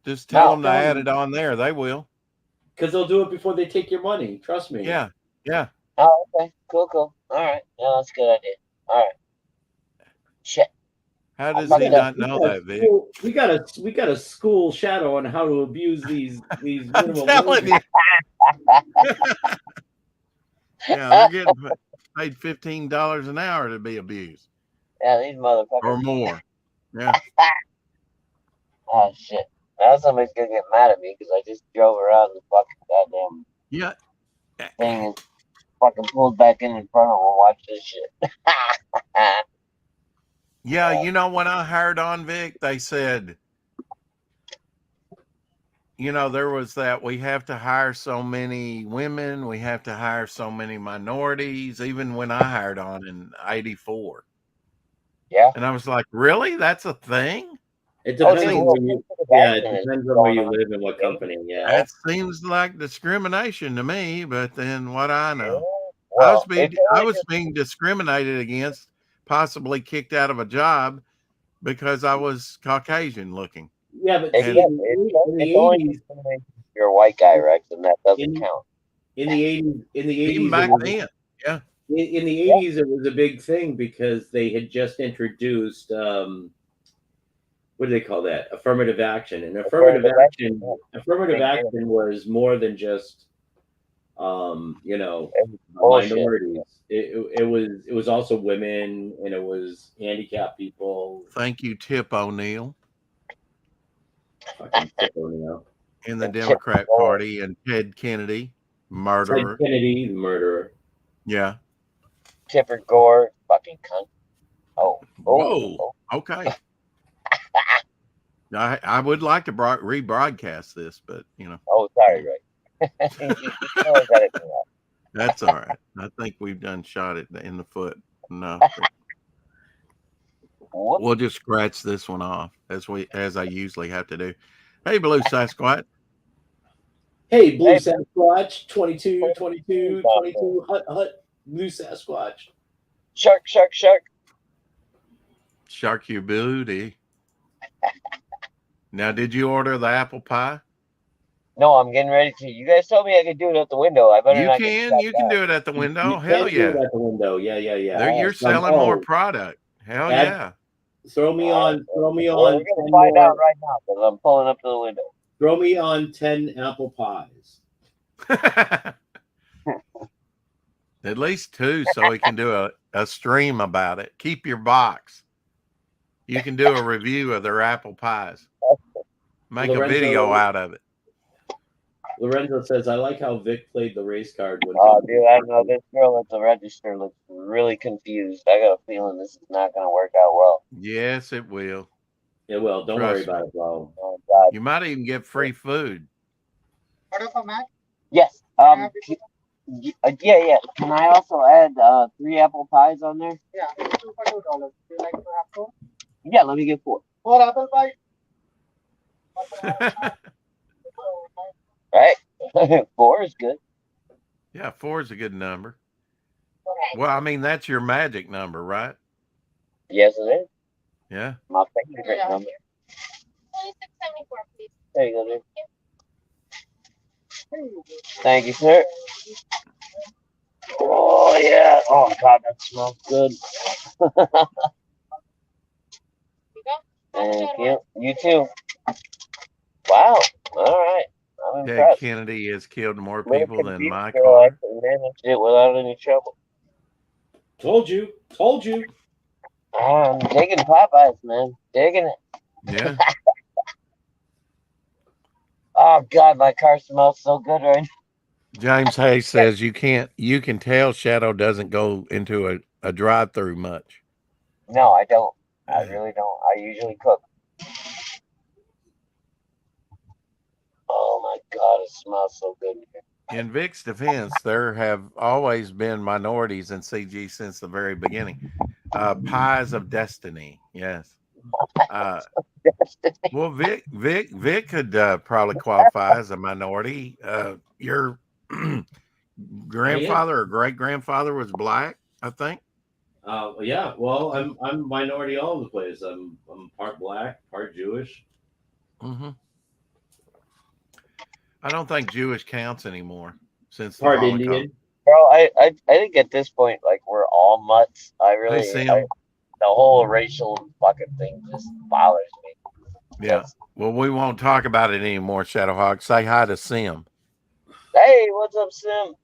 Just tell them to add it on there. They will. Because they'll do it before they take your money. Trust me. Yeah. Yeah. Oh, okay. Cool. All right. Yeah, that's a good idea. All right. Shit. How does he not know that, Vic? We got a school shadow on how to abuse these I'm telling you. Yeah, they're getting paid $15 an hour to be abused. Yeah, these motherfuckers. Or more. Yeah. Oh shit. Now somebody's gonna get mad at me because I just drove around the fucking goddamn thing and fucking pulled back in front of them and watched this shit. Yeah, when I hired on, Vic, they said, there was that we have to hire so many women, we have to hire so many minorities, even when I hired on in 84. Yeah. And I was like, really? That's a thing? It depends on where it depends on where you live and what company. Yeah. That seems like discrimination to me, but then what I know. Well, I was being discriminated against, possibly kicked out of a job because I was Caucasian looking. Yeah, but in the 80s, you're a white guy, Rex, and that doesn't count. In the 80s, even back then, yeah. In the 80s, it was a big thing because they had just introduced what do they call that? Affirmative action. And affirmative action was more than just minorities. It was also women, and it was handicapped people. Thank you, Tip O'Neill. Fucking Tip O'Neill. In the Democrat Party, and Ted Kennedy, murderer. Ted Kennedy, murderer. Yeah. Tipper Gore, fucking cunt. Whoa. Okay. I would like to rebroadcast this, but Oh, sorry, Ray. That's all right. I think we've done shot it in the foot enough. We'll just scratch this one off as I usually have to do. Hey, Blue Sasquatch. Hey, Blue Sasquatch. 22, hut. Blue Sasquatch. Shark. Shark your booty. Now, did you order the apple pie? No, I'm getting ready to. You guys told me I could do it at the window. I better not get shot You can down. do it at the window. You Hell can do it yeah. at the window. Yeah. You're selling more product. Hell add- yeah. Throw me on. Well, we're gonna find out right now because I'm pulling up to the window. Throw me on 10 apple pies. At least 2, so we can do a stream about it. Keep your box. You can do a review of their apple pies. Make a video out of it. Lorenzo says, I like how Vic played the race card. Dude, I know this girl at the register looks really confused. I got a feeling this is not going to work out well. Yes, it will. It will. Don't worry about it, bro. Oh, God. You might even get free food. Order for Mac? Yes. Yeah. Can I also add 3 apple pies on there? Yeah, it's 2 for $2. Do you like to have 4? Yeah, let me get 4. 4 apple pie? Right? 4 is good. Yeah, 4 is a good number. Well, I mean, that's your magic number, right? Yes, it is. Yeah. My favorite number. 26.74, please. There you go, dude. Thank you, sir. Oh, yeah. Oh, God, that smells good. Thank you. You too. Wow. All right. I'm Ted impressed. Kennedy has killed more people than my girl car. actually managed it without any trouble. Told you. I'm digging Popeyes, man. Digging it. Yeah. Oh, God, my car smells so good right now. James Hayes says you can tell Shadow doesn't go into a drive-through much. No, I don't. I really don't. I usually cook. Oh my God, it smells so good in here. In Vic's defense, there have always been minorities in CG since the very beginning. Pies of Destiny, yes. Well, Vic could probably qualify as a minority. Your grandfather or great grandfather was black, I think. Yeah. Well, I'm minority all over the place. I'm part black, part Jewish. Mm-hmm. I don't think Jewish counts anymore since the Part Holocaust. Indian. Bro, I think at this point, like, we're all mutts. The whole racial fucking thing just bothers me. Yeah. Well, we won't talk about it anymore, Shadowhawk. Say hi to Sim. Hey, what's up, Sim?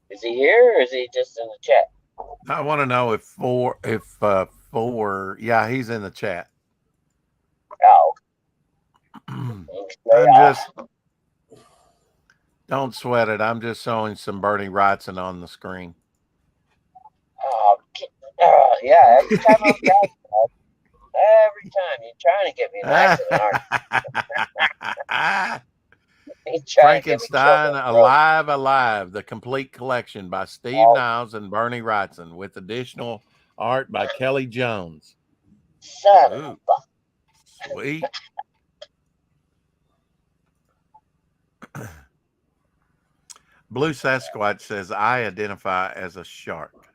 Is he here or is he just in the chat? I want to know if four, yeah, he's in the chat. Oh. Don't sweat it. I'm just showing some Bernie Wrightson on the screen. Yeah, every time I'm down, every time you're trying to get me an accident, aren't you? Frankenstein Alive, the complete collection by Steve Niles and Bernie Wrightson with additional art by Kelly Jones. Son sweet. Blue Sasquatch says, I identify as a shark.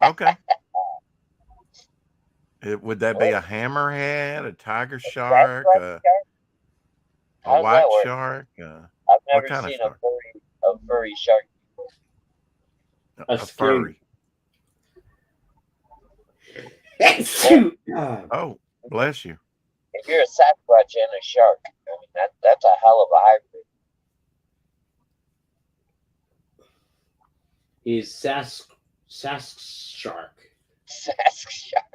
Okay. Would that be a hammerhead, a tiger shark, a white shark? I've never seen a furry shark. A furry. Oh, bless you. If you're a Sasquatch and a shark, I mean, that's a hell of a hybrid. He's Shark.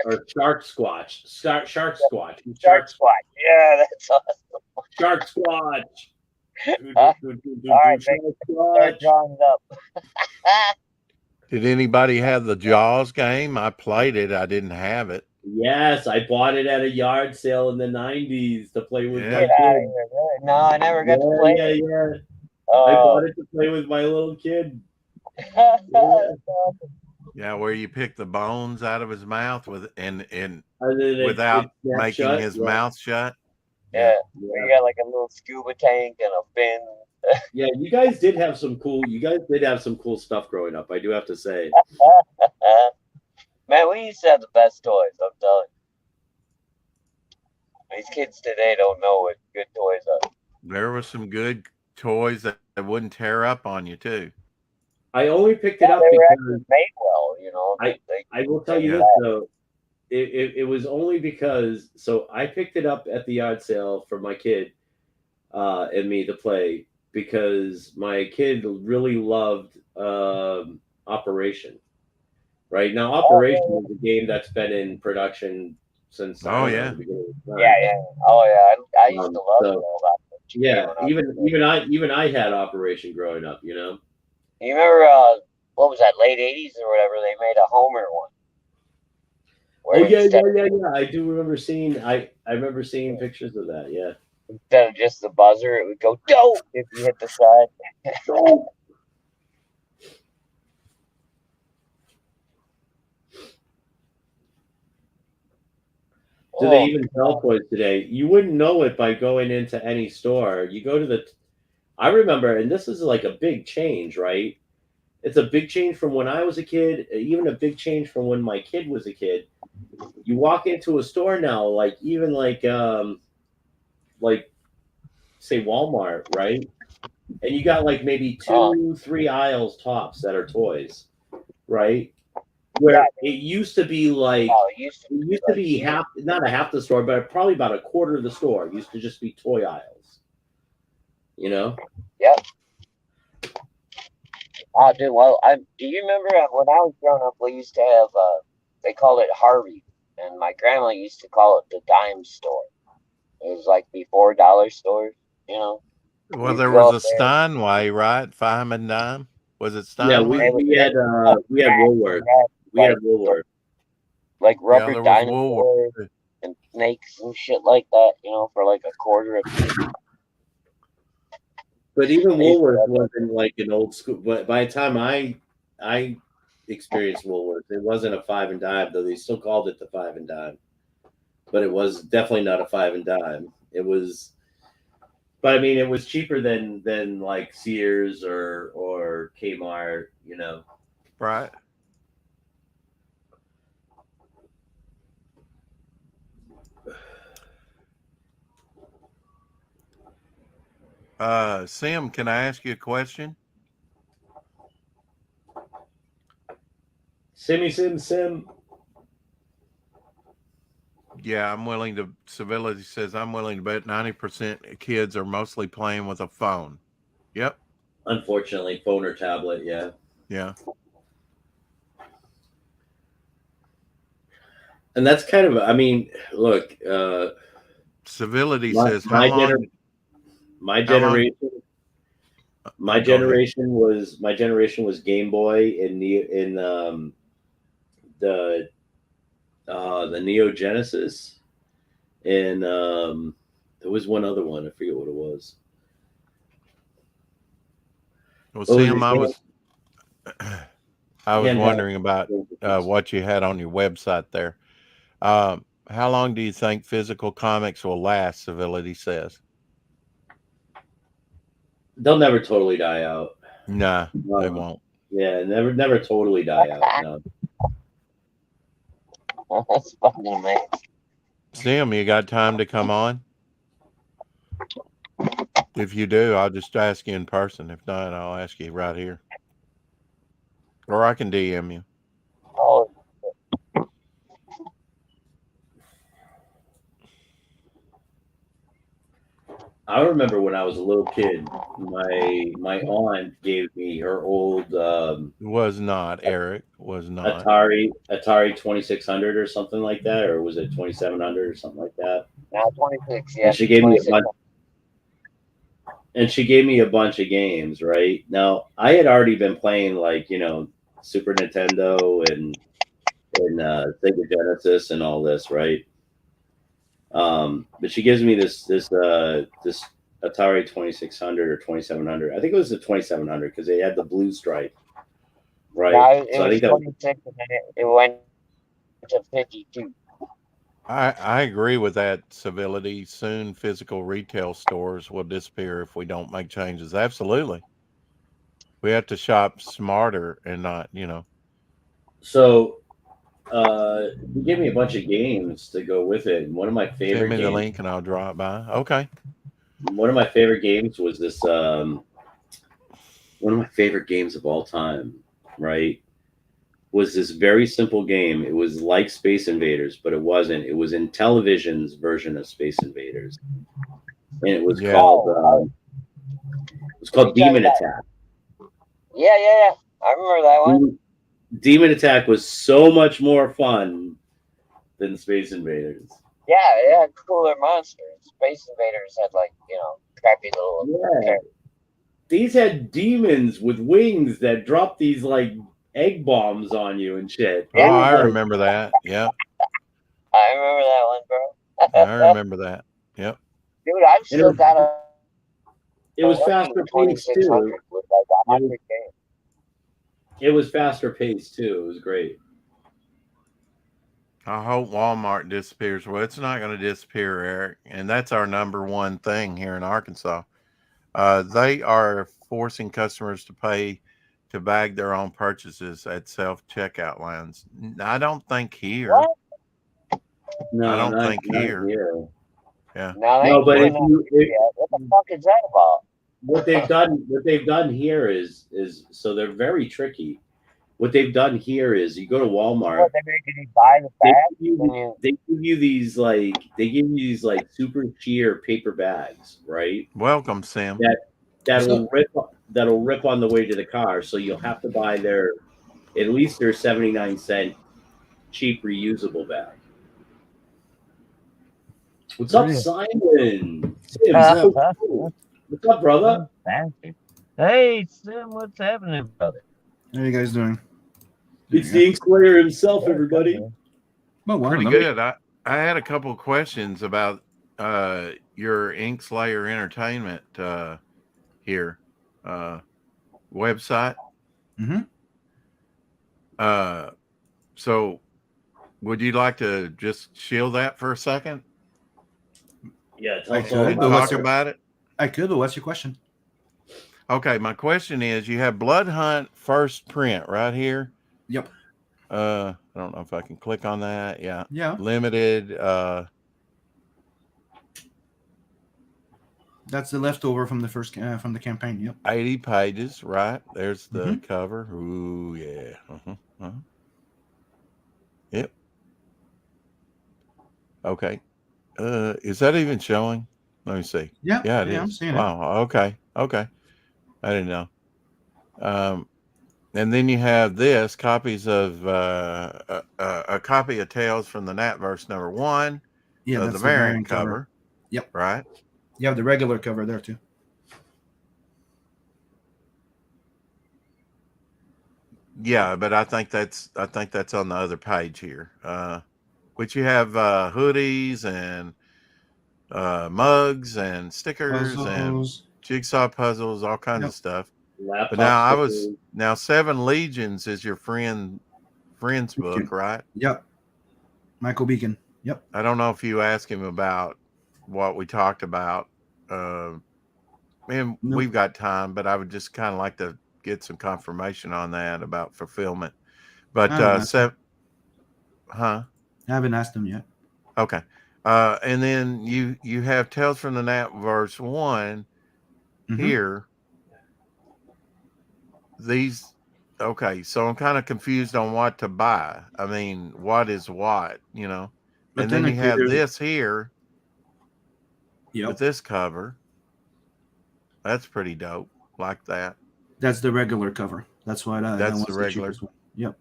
Or Shark Squatch. Shark Squatch. Shark Squatch. Yeah, that's awesome. Shark Squatch. All right, start drawing it up. Did anybody have the Jaws game? I played it. I didn't have it. Yes, I bought it at a yard sale in the 90s to play with my kid. No, I never got to play it. Yeah. I bought it to play with my little kid. Yeah, where you pick the bones out of his mouth without making his mouth shut. Yeah. You got like a little scuba tank and a fin. Yeah, you guys did have some cool stuff growing up, I do have to say. Man, we used to have the best toys, I'm telling These kids today don't know what good toys are. There were some good toys that wouldn't tear up on you too. I only picked it up They were because actually made well, you know. I will tell you Yeah. this though. It was only because I picked it up at the yard sale for my kid and me to play because my kid really loved Operation. Right now, Operation is a game that's been in production since Oh, I don't know, yeah. the beginning of time. Yeah. Oh yeah. I used to love so- all that. Yeah, even I had Operation growing up. You know. You remember what was that, late 80s or whatever, they made a Homer one. Oh Where yeah. instead I do remember seeing. I remember seeing pictures of that. Yeah. of just the buzzer, it would go dope if you hit the side. Do they even sell toys today? You wouldn't know it by going into any store. You go to I remember, and this is like a big change, right? It's a big change from when I was a kid, even a big change from when my kid was a kid. You walk into a store now, like even like say Walmart, right? And you got like maybe 2-3 aisles tops that are toys, right? Where it used to be like it used to be half, not a half the store, but probably about a quarter of the store used to just be toy aisles. You know? Yep. Dude, well, do you remember when I was growing up, we used to have, they called it Harvey, and my grandma used to call it the dime store. It was like before dollar stores, you know? Well, there was a Steinway, right? Five and dime. Was it Steinway? Yeah, we had Woolworth. We had Woolworth. Like rubber dinosaurs Woolworth and snakes and shit like that, you know, for like a quarter a piece. But even Woolworth wasn't like an old school. But by the time I experienced Woolworth, it wasn't a 5 and dime, though they still called it the 5 and dime. But it was definitely not a 5 and dime. It was, but I mean, it was cheaper than like Sears or Kmart, you know. Right. Sim, can I ask you a question? Sim. Yeah, Civility says I'm willing to bet 90% of kids are mostly playing with a phone. Yep. Unfortunately, phone or tablet, yeah. Yeah. And that's kind of, I mean, look, Civility says my generation was Game Boy in the Neo Genesis, and there was one other one. I forget what it was. Well, Sam, I was wondering about what you had on your website there. How long do you think physical comics will last? Civility says they'll never totally die out. Nah, they won't. Yeah, never totally die out. No. That's funny, man. Sam, you got time to come on? If you do, I'll just ask you in person. If not, I'll ask you right here. Or I can DM you. Oh. I remember when I was a little kid, my aunt gave me her old was not Atari 2600 or something like that, or was it 2700 or something like that? Now 26, yeah. And she gave me a bunch of games, right? Now I had already been playing like, you know, Super Nintendo and Sega Genesis and all this, right? But she gives me this Atari 2600 or 2700. I think it was the 2700 because they had the blue stripe, right? No, it was 26 and then it went to 52. I agree with that, Civility. Soon physical retail stores will disappear if we don't make changes. Absolutely. We have to shop smarter and not, you know. So He gave me a bunch of games to go with it. And one of my Send favorite me the games. link and I'll drop by. Okay. One of my favorite games was this. One of my favorite games of all time, right? Was this very simple game. It was like Space Invaders, but it wasn't. It was Intellivision's version of Space Invaders, and it was called Demon Attack. Yeah. I remember that one. Demon Attack was so much more fun than Space Invaders. Yeah, it had cooler monsters. Space Invaders had crappy little. Yeah. These had demons with wings that dropped these egg bombs on you and shit. Oh, I remember that. Yep. I remember that one, bro. I remember that. Yep. Dude, I've still got a. It was faster paced too. It was faster paced too. It was great. I hope Walmart disappears. Well, it's not going to disappear, Eric, and that's our number one thing here in Arkansas. They are forcing customers to pay to bag their own purchases at self-checkout lines. I don't think here. What? No, I don't not think here. Yeah. No, but what the fuck is that about? What they've done here is so they're very tricky. What they've done here is you go to Walmart. What, they're making you buy the bag? They give you these super sheer paper bags, right? Welcome, Sam. That'll rip on the way to the car. So you'll have to buy at least their 79-cent cheap reusable bag. What's up, Simon? Tim, what's up, brother? Hey, Sim, what's happening, brother? How are you guys doing? It's the Inkslayer himself, everybody. Well, Pretty good. I had a couple of questions about your Inkslayer Entertainment here website. Mm-hmm. So would you like to just shield that for a second? Yeah, talk about it. I could, but what's your question? Okay, my question is: you have Blood Hunt first print right here. Yep. I don't know if I can click on that. Yeah. Yeah. Limited. That's the leftover from the first from the campaign. Yep. 80 pages. Right. There's the cover. Ooh, yeah. Yep. Okay. Is that even showing? Let me see. Yeah. Yeah, it is. I'm seeing wow. Okay. I didn't know. And then you have this copies of a copy of Tales from the Natverse #1. Yeah, that's the variant cover. Yep. Right. You have the regular cover there too. Yeah, but I think that's on the other page here. Which you have hoodies and mugs and stickers and jigsaw puzzles, all kinds of stuff. Laptop but now Seven Legions is your friend's book, right? Yep. Michael Beacon. Yep. I don't know if you asked him about what we talked about. We've got time, but I would just kind of like to get some confirmation on that about fulfillment. But I haven't asked him yet. Okay. And then you have Tales from the Natverse 1 here. These, okay, so I'm kind of confused on what to buy. I mean, what is what, and then you have this here with this cover. That's pretty dope. Like that. That's the regular cover. That's what that's the regular one. Yep.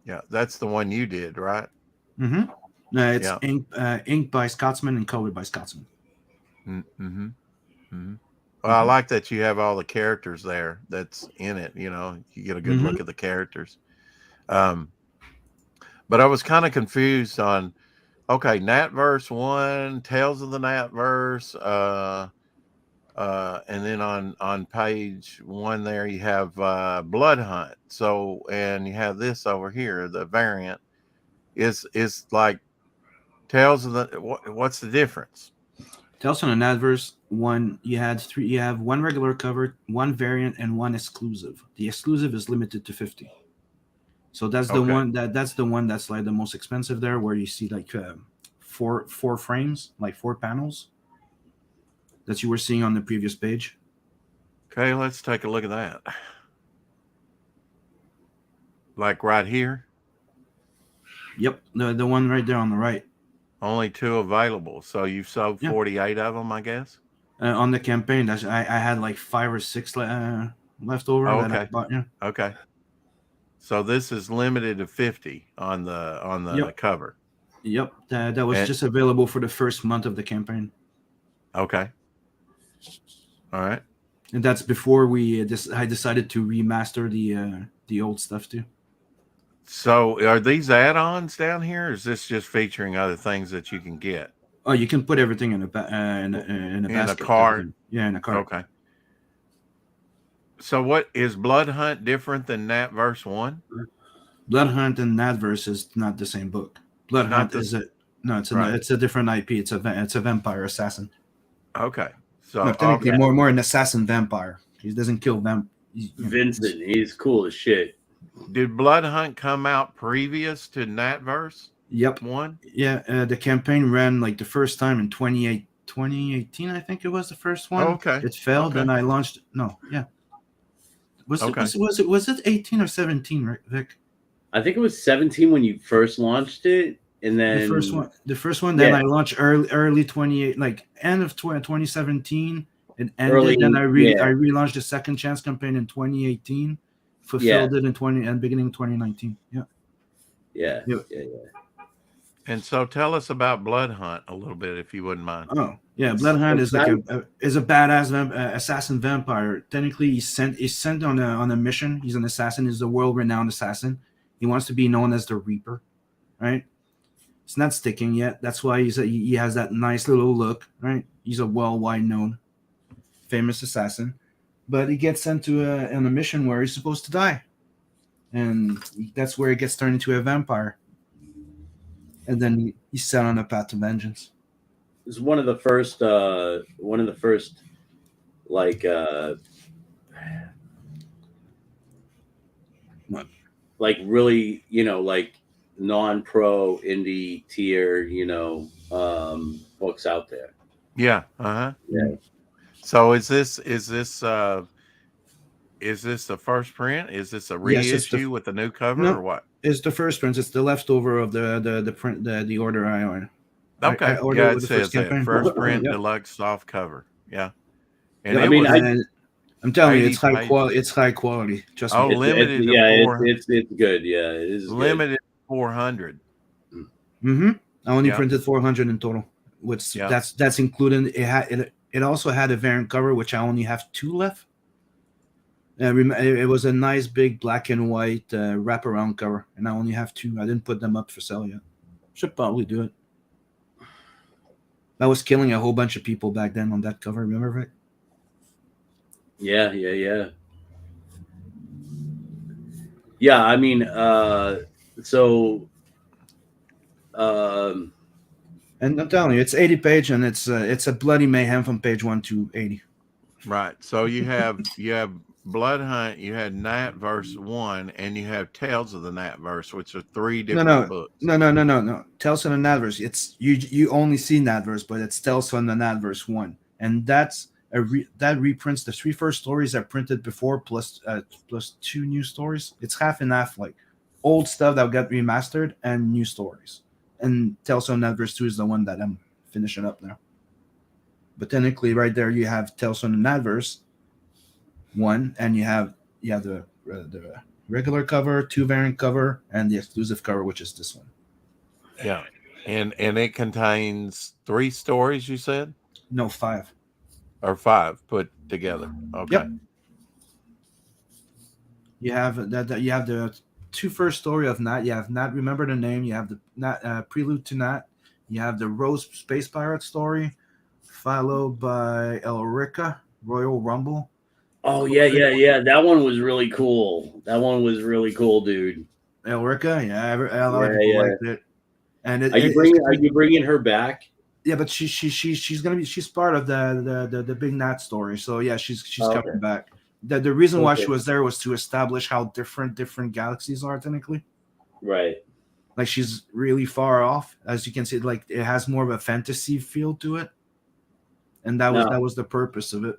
Yeah, that's the one you did, right? Mm-hmm. It's inked by Scotsman and colored by Scotsman. Mm-hmm. Mm-hmm. Well, I like that you have all the characters there that's in it. You get a good look at the characters. But I was kind of confused on, okay, Natverse 1, Tales of the Natverse, and then on page 1 there you have Blood Hunt. So, and you have this over here, the variant is like Tales of the. What's the difference? Tales from the Natverse 1, you have one regular cover, one variant, and one exclusive. The exclusive is limited to 50. So that's the Okay. one that's the one that's like the most expensive there, where you see like four frames, like 4 panels that you were seeing on the previous page. Okay, let's take a look at that. Like right here, Yep, the one right there on the right. only 2 available. So you've sold Yeah. 48 of them, I guess. On the campaign, I had like 5 or 6 left over. Oh, That I okay. bought. Yeah. Okay. So this is limited to 50 on the Yep. cover. Yep, that was And- just available for the first month of the campaign, Okay. All right. and that's before I decided to remaster the old stuff too. So are these add-ons down here, or is this just featuring other things that you can get? Oh, you can put everything in a basket. cart. Yeah, in a cart. Okay. So what is Blood Hunt different than Nat Verse 1? Blood Hunt and Nadverse is not the same book. Blood Not Hunt the- is Right. it's a different IP. It's a vampire assassin. Okay. So No, technically okay. more an assassin vampire. He doesn't kill Vincent, he's cool as shit. Did Blood Hunt come out previous to Nat Verse Yep. 1? Yeah, the campaign ran like the first time in 2018, I think it was the first one. Oh, okay. It failed, Okay. and I launched. No, yeah. Okay. Was it 18 or 17, right, Vic? I think it was 17 when you first launched it, and then The first one. Then Yeah. I launched early 28, like end of 2017. It ended. Early, then I yeah. relaunched the Second Chance campaign in 2018. Fulfilled it in beginning of 2019. Yeah. Yeah. Yep. Yeah. And so tell us about Blood Hunt a little bit, if you wouldn't mind. Oh yeah, Blood Hunt is like is a badass assassin vampire. Technically, he's sent on a mission. He's an assassin. He's a world-renowned assassin. He wants to be known as the Reaper, right? It's not sticking yet. That's why he has that nice little look, right? He's a worldwide known, famous assassin, but he gets sent on a mission where he's supposed to die, and that's where he gets turned into a vampire, and then he's set on a path to vengeance. It's one of the first like What? like really, like non-pro indie tier, books out there. Yeah. Uh-huh. Yeah. So is this the first print? Is this a Yes, reissue it's the- with a new cover No. or what? It's the first print. It's the leftover of the print, the order I own. Okay. I ordered Yeah, it it with the says first that. campaign. First print Yep. deluxe soft cover. Yeah. And Yeah, it I mean, was, And I'm telling you, 80 it's high pages. quality. It's high quality. Trust Oh, me. limited to yeah, 400. it's good. Yeah, it is good. limited 400. Mm-hmm. I only Yeah. printed 400 in total. Which Yeah. that's including it also had a variant cover, which I only have 2 left. It was a nice big black and white wraparound cover, and I only have 2. I didn't put them up for sale yet. Should probably do it. I was killing a whole bunch of people back then on that cover. Remember, Vic? Yeah. Yeah, I mean, And I'm telling you, it's 80 page, and it's a bloody mayhem from page 1 to 80. Right. So you have Blood Hunt, you had Nat Verse 1, and you have Tales of the Nat Verse, which are 3 different books. No. Tales from the Nadverse. It's you only see Nadverse, but it's Tales from the Nadverse 1, and that's that reprints the 3 first stories I printed before plus 2 new stories. It's half and half, like old stuff that got remastered and new stories. And Tales from Nadverse 2 is the one that I'm finishing up now. But technically, right there, you have Tales from the Nadverse 1, and you have the regular cover, 2 variant cover, and the exclusive cover, which is this one. Yeah. And it contains 3 stories, you said? No, 5. Or 5 put together. Okay. Yep. You have that. You have the 2 first story of Nat. You have Nat, remember the name. You have the Nat prelude to Nat. You have the Rose Space Pirate story, followed by Elrica Royal Rumble. oh yeah. That one was really cool. Dude. Elrica, yeah, a lot of Yeah, people yeah. liked it. And Are you bringing her back? Yeah, but she's part of the big Nat story. So yeah, she's Oh, coming okay. back. The reason why she Okay. was there was to establish how different galaxies are technically. Right. Like she's really far off, as you can see. Like it has more of a fantasy feel to it, and that was the purpose of it.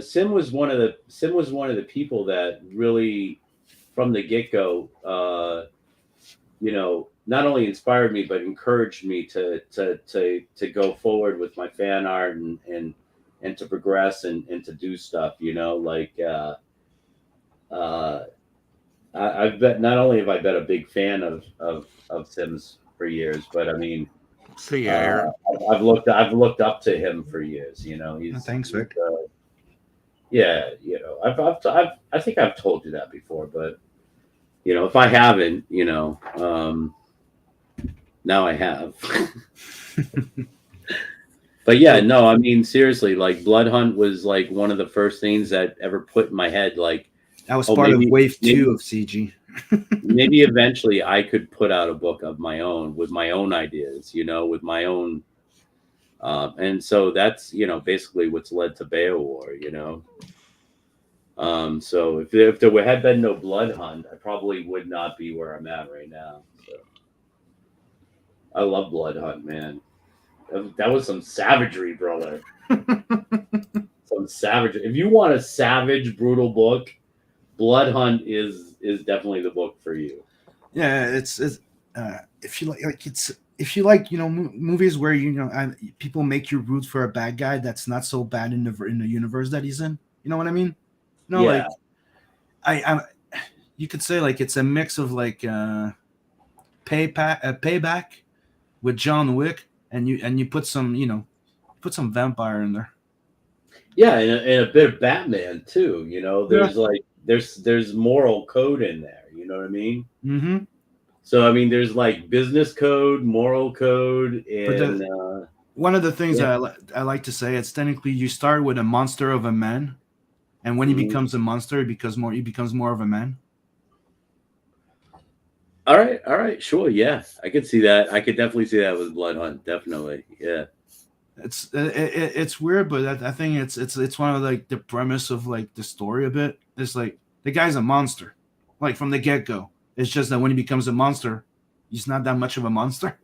Sim was one of the people that really, from the get-go, not only inspired me but encouraged me to go forward with my fan art and to progress and to do stuff. I've been, not only have I been a big fan of Sim's for years, but I mean, See you, Aaron. I've looked up to him for years. Thanks, Vic. Yeah, I think I've told you that before, but if I haven't, now I have. But yeah, no, I mean seriously, like Blood Hunt was like one of the first things that ever put in my head, like That was part of wave 2 of CG. maybe eventually I could put out a book of my own with my own ideas, with my own, and so that's basically what's led to Beowar, So if there had been no Blood Hunt, I probably would not be where I'm at right now. So I love Blood Hunt, man. That was some savagery, brother. Some savage. If you want a savage, brutal book, Blood Hunt is definitely the book for you. Yeah, it's if you like movies where people make you root for a bad guy that's not so bad in the universe that he's in. You know what I mean? No, Yeah. like I you could say like it's a mix of like Payback with John Wick, and you put some vampire in there. Yeah, and a bit of Batman too. There's like there's moral code in there. You know what I mean? Mm-hmm. So I mean, there's like business code, moral code, and one of the things that I like to say, it's technically you start with a monster of a man, and when he becomes a monster, he becomes more of a man. All right, sure, yeah, I could see that. I could definitely see that with Blood Hunt, definitely, yeah. It's weird, but I think it's one of like the premise of like the story a bit. It's like the guy's a monster, like from the get go. It's just that when he becomes a monster, he's not that much of a monster.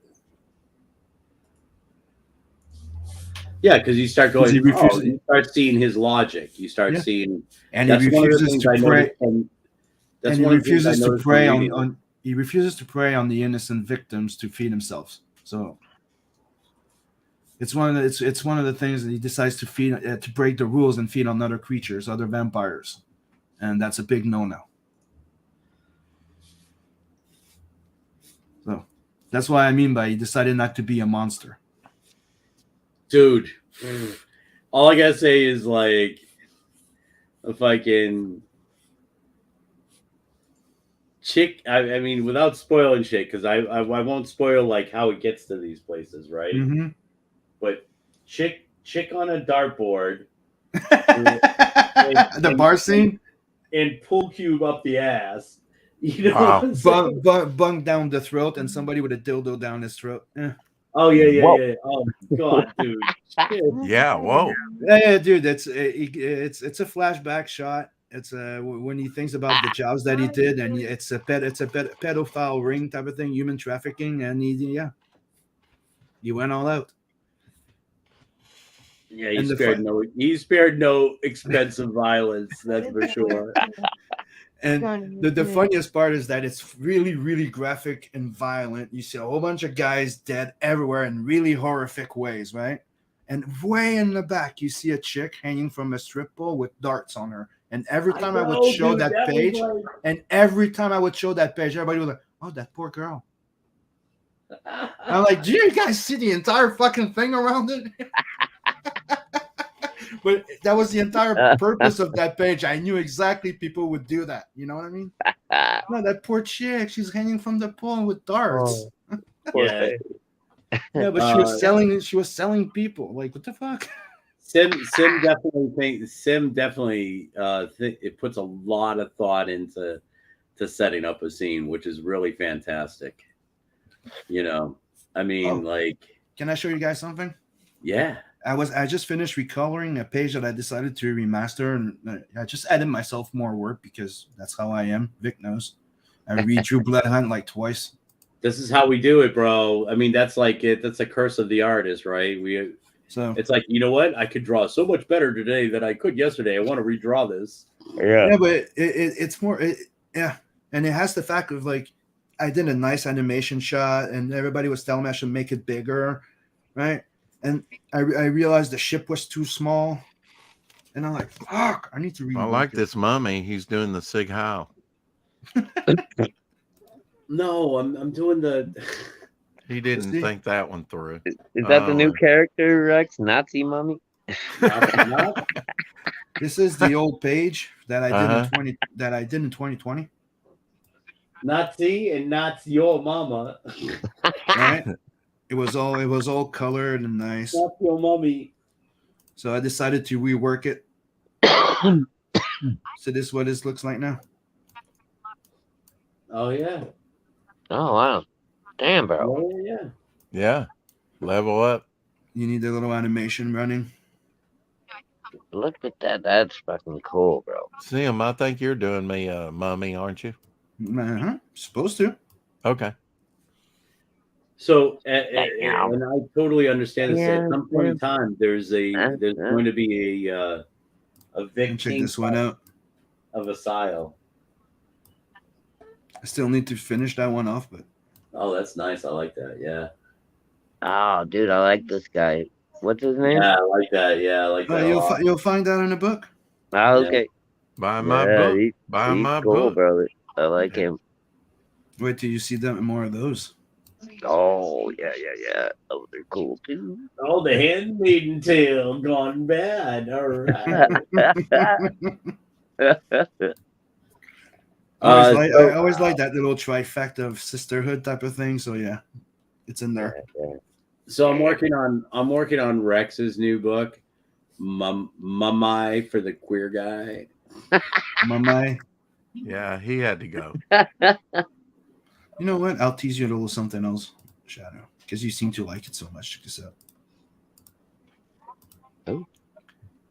Yeah, because you start going, you start seeing his logic. You start seeing, and he refuses to prey. That's and one of the things I refuses to noticed prey from reading. on he refuses to prey on the innocent victims to feed himself. So it's one of the things that he decides to feed to break the rules and feed on other creatures, other vampires, and that's a big no-no. So that's why I mean by he decided not to be a monster. Dude, all I gotta say is like, if I can. Chick, I mean, without spoiling shit, because I won't spoil like how it gets to these places, right? Mm-hmm. But chick on a dartboard, the bar scene, and pull cube up the ass, Wow. bung down the throat, and somebody with a dildo down his throat. Yeah. Oh yeah. Oh god, dude. Yeah, whoa. Yeah, dude, it's a flashback shot. It's when he thinks about the jobs that he did, and it's a pedophile ring type of thing, human trafficking, and he went all out. Yeah, he spared no expensive violence, that's for sure. And the funniest part is that it's really, really graphic and violent. You see a whole bunch of guys dead everywhere in really horrific ways, right? And way in the back, you see a chick hanging from a strip pole with darts on her. And every time I would show that page, everybody was like, "Oh, that poor girl." I'm like, "Do you guys see the entire fucking thing around it?" But that was the entire purpose of that page. I knew exactly people would do that. You know what I mean? No, that poor chick, she's hanging from the pole with darts. Yeah. Yeah, but she was selling people. Like, what the fuck? Sim definitely it puts a lot of thought into setting up a scene, which is really fantastic. I mean, like, can I show you guys something? Yeah. I just finished recoloring a page that I decided to remaster, and I just added myself more work because that's how I am. Vic knows. I redrew Blood Hunt like twice. This is how we do it, bro. I mean, that's like it. That's a curse of the artist, right? It's like, you know what? I could draw so much better today than I could yesterday. I want to redraw this. Yeah, but it's more. Yeah, and it has the fact of like I did a nice animation shot, and everybody was telling me I should make it bigger, right? And I realized the ship was too small, and I'm like, fuck, I need to rework I like it. this mummy. He's doing the Sig Heil. No, I'm doing the. He didn't See? think that one through. Is that the new character, Rex? Nazi mummy? This is the old page that I did Uh-huh. in 2020. Nazi and not your mama. Right? It was all colored and nice. Not your mommy. So I decided to rework it. So this is what this looks like now. Oh yeah. Oh wow. Damn, bro. Oh yeah. Yeah. Level up. You need a little animation running. Look at that. That's fucking cool, bro. Sim, I think you're doing me a mummy, aren't you? Supposed to. Okay. So, and I totally understand this. Yeah, At some point in time, there's going to be a Vic Check King this one out. of Asile. I still need to finish that one off, but Oh, that's nice. I like that. Yeah. Oh, dude, I like this guy. What's his name? Yeah, I like that. Yeah, I like that. a lot. you'll find that in the book. Oh, okay. Buy my Yeah, book. he's Buy my cool, book. brother. I like him. Wait till you see them more of those. Oh, yeah. Oh, they're cool too. Oh, the Handmaiden Tale gone bad. All right. I always like that little trifecta of sisterhood type of thing. So yeah, it's in there. So I'm working on Rex's new book, Mummy for the Queer Guy. Mamai. Yeah, he had to go. You know what? I'll tease you a little something else, Shadow, because you seem to like it so much. Check this out. Thank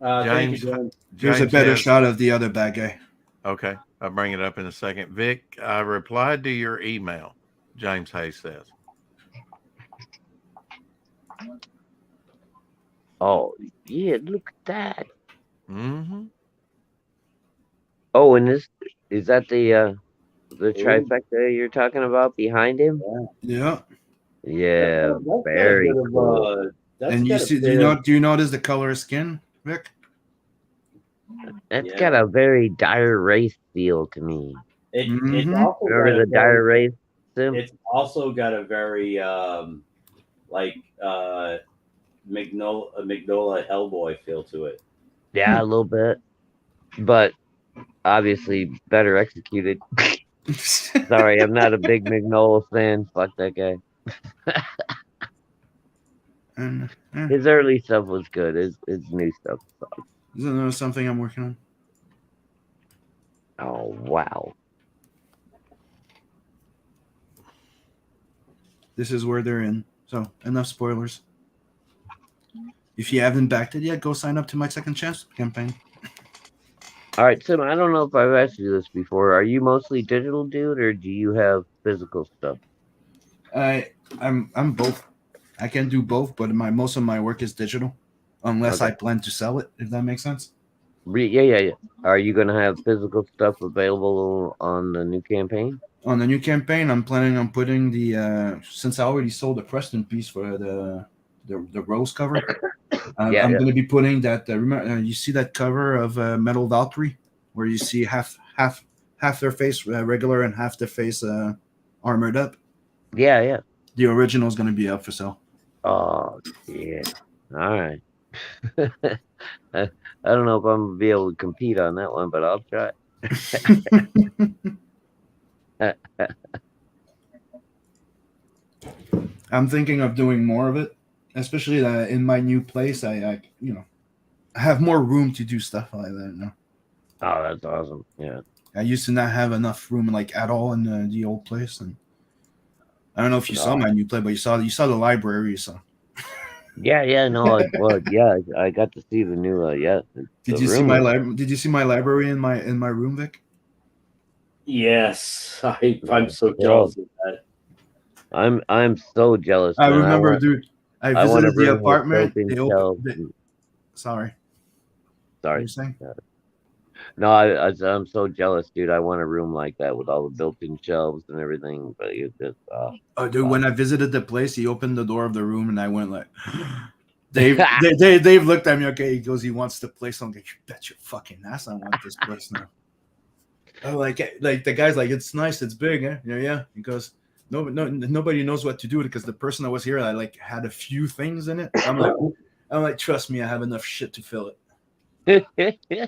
you, James, James. Here's a James better has- shot of the other bad guy. Okay, I'll bring it up in a second. Vic, I replied to your email. James Hayes says. Oh, yeah, look at that. Mm-hmm. Oh, and this is that the trifecta you're talking about behind him? Yeah. Yeah, That's got a very bit of, cool. And you see, do you notice the color of skin, Vic? That's Yeah. got a very Dire Wraith feel to me. It's Mhm. also Remember got the a Dire very, Wraith sim? it's also got a very Magnola Hellboy feel to it. Yeah, a little bit, but obviously better executed. Sorry, I'm not a big Mignola fan. Fuck that guy. And His early stuff was good. His new stuff sucked. isn't there something I'm working on? Oh wow. This is where they're in. So enough spoilers. If you haven't backed it yet, go sign up to my Second Chance campaign. All right, Tim. I don't know if I've asked you this before. Are you mostly digital, dude, or do you have physical stuff? I'm both. I can do both, but most of my work is digital, unless Okay. I plan to sell it. If that makes sense. Yeah. Are you gonna have physical stuff available on the new campaign? On the new campaign, I'm planning on putting the since I already sold the Preston piece for the rose cover. I'm going to be putting that. Remember, you see that cover of Metal Valkyrie, where you see half their face regular and half their face armored up. Yeah. The original is going to be up for sale. Oh yeah. All right. I don't know if I'm gonna be able to compete on that one, but I'll try. I'm thinking of doing more of it, especially in my new place. I have more room to do stuff like that now. Oh, that's awesome. Yeah. I used to not have enough room like at all in the old place, and I don't know if you saw my new place, but you saw the library. You saw. Yeah, no, well, yeah, I got to see the new, Did the you see my room. Did you see my library in my room, Vic? Yes, I'm so Bro, jealous of that. I'm so jealous, I man. remember, dude. I I want a visited the room with apartment. built-in They opened. shelves. Sorry, what were Sorry. you saying? No, I'm so jealous, dude. I want a room like that with all the built-in shelves and everything. But you just, Oh, dude, when I visited the place, he opened the door of the room, and I went like, Dave looked at me. Okay, he goes, he wants the place. I'm like, you bet your fucking ass, I want this place now. Oh, like the guy's like, it's nice, it's big, eh? Yeah. He goes, nobody knows what to do because the person that was here, I like had a few things in it. I'm like, trust me, I have enough shit to fill it. Yeah,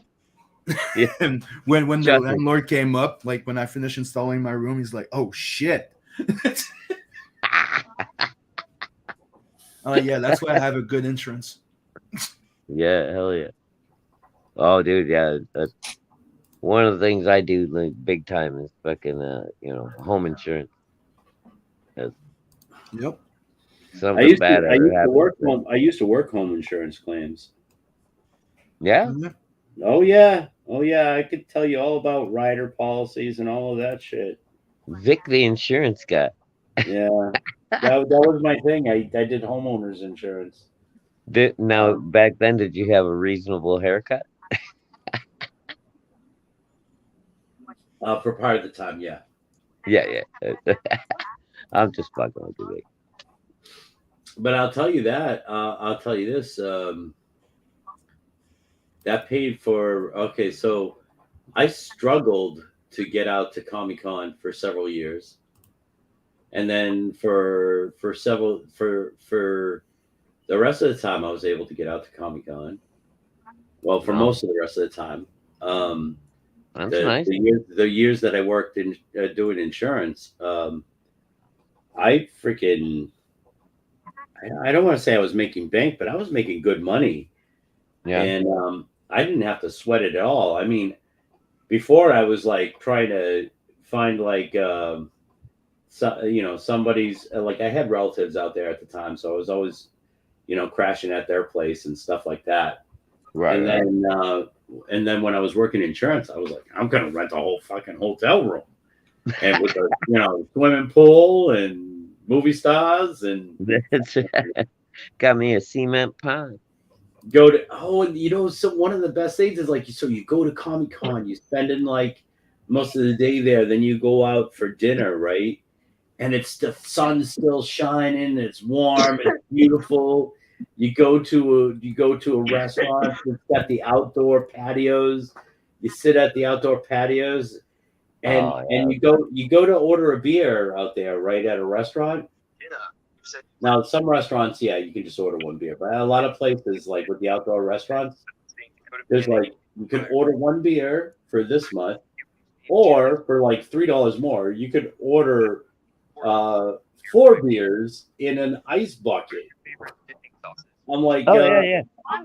And when the trust me. landlord came up, like when I finished installing my room, he's like, "Oh shit!" I'm like, yeah, that's why I have a good insurance. Yeah, hell yeah. Oh, dude, yeah. That's one of the things I do like big time is fucking, home insurance. Yep. Something bad I ever happens. I used to work home insurance claims. Yeah. Oh yeah. I could tell you all about rider policies and all of that shit. Vic, the insurance guy. Yeah, that was my thing. I did homeowners insurance. Now, back then, did you have a reasonable haircut? For part of the time, yeah. Yeah. I'm just fucking with you, Vic. But I'll tell you that. I'll tell you this. That paid for. Okay, so I struggled to get out to Comic-Con for several years, and then for the rest of the time, I was able to get out to Comic-Con. Well, for most of the rest of the time. That's nice. The years that I worked in doing insurance, I freaking. I don't want to say I was making bank, but I was making good money. Yeah. And I didn't have to sweat it at all. I mean, before I was like trying to find like somebody's like I had relatives out there at the time, so I was always crashing at their place and stuff like that. Right. And then when I was working insurance, I was like, I'm gonna rent a whole fucking hotel room, and with a swimming pool and movie stars and got me a cement pond. So one of the best things is like, so you go to Comic-Con, you spend in like most of the day there, then you go out for dinner, right? And it's the sun's still shining, it's warm, it's beautiful. You go to a restaurant that's got the outdoor patios. You sit at the outdoor patios, and you go to order a beer out there, right, at a restaurant. Now, some restaurants, yeah, you can just order one beer, but a lot of places, like with the outdoor restaurants, there's like you can order one beer for this much, or for like $3 more, you could order 4 beers in an ice bucket. I'm like, yeah.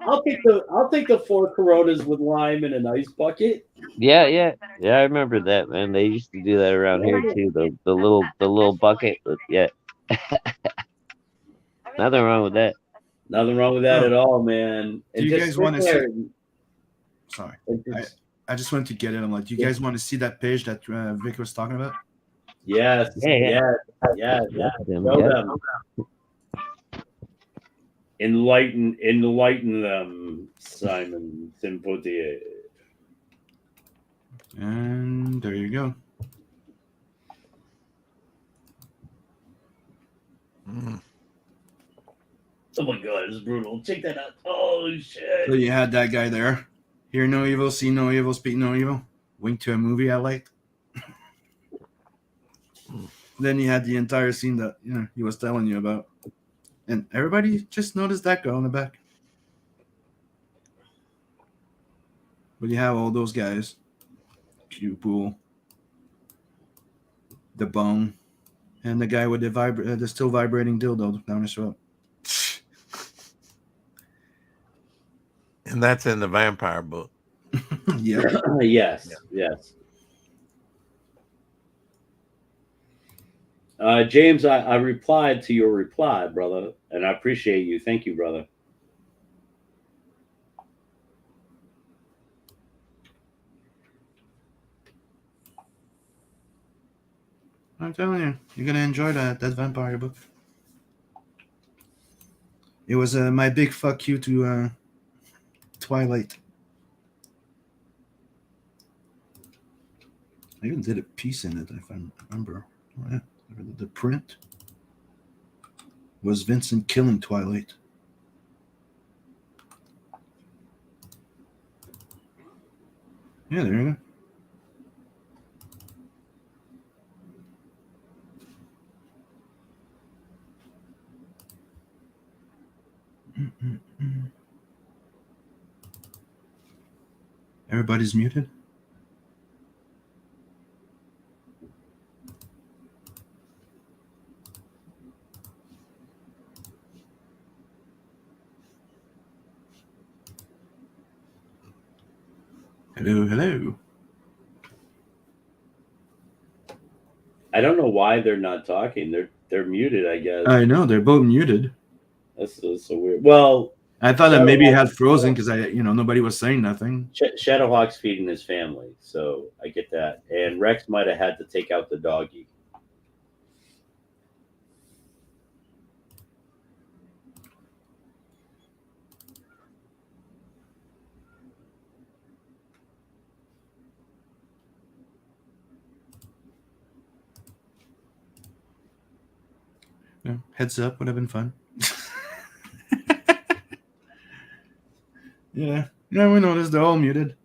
I'll take the 4 Coronas with lime in an ice bucket. Yeah. I remember that, man. They used to do that around here too. The little bucket. Yeah. Nothing wrong with that. Nothing wrong with that at all, man. Do you guys want to see? Sorry, I just wanted to get it. I'm like, do you guys want to see that page that Vic was talking about? Yes. Yeah. Show them. Enlighten them, Simon Simpotier. And there you go. Oh my god, it's brutal. Check that out. Oh shit. So you had that guy there. Hear no evil, see no evil, speak no evil. Wink to a movie I liked. Then you had the entire scene that he was telling you about. And everybody just noticed that girl in the back. But you have all those guys. Pupil, the bone, and the guy with the still vibrating dildo down his throat. And that's in the vampire book. Yeah. Yes. James, I replied to your reply, brother, and I appreciate you. Thank you, brother. I'm telling you, you're gonna enjoy that vampire book. It was my big fuck you to Twilight. I even did a piece in it, if I remember. Oh, yeah. The print was Vincent killing Twilight. Yeah, there you go. Everybody's muted. Hello, hello. I don't know why they're not talking. They're muted, I guess. I know they're both muted. That's so weird. Well, I thought that maybe it had frozen because nobody was saying nothing. Shadowhawk's feeding his family, so I get that. And Rex might have had to take out the doggy. Yeah, heads up would have been fun. Yeah, we noticed they're all muted.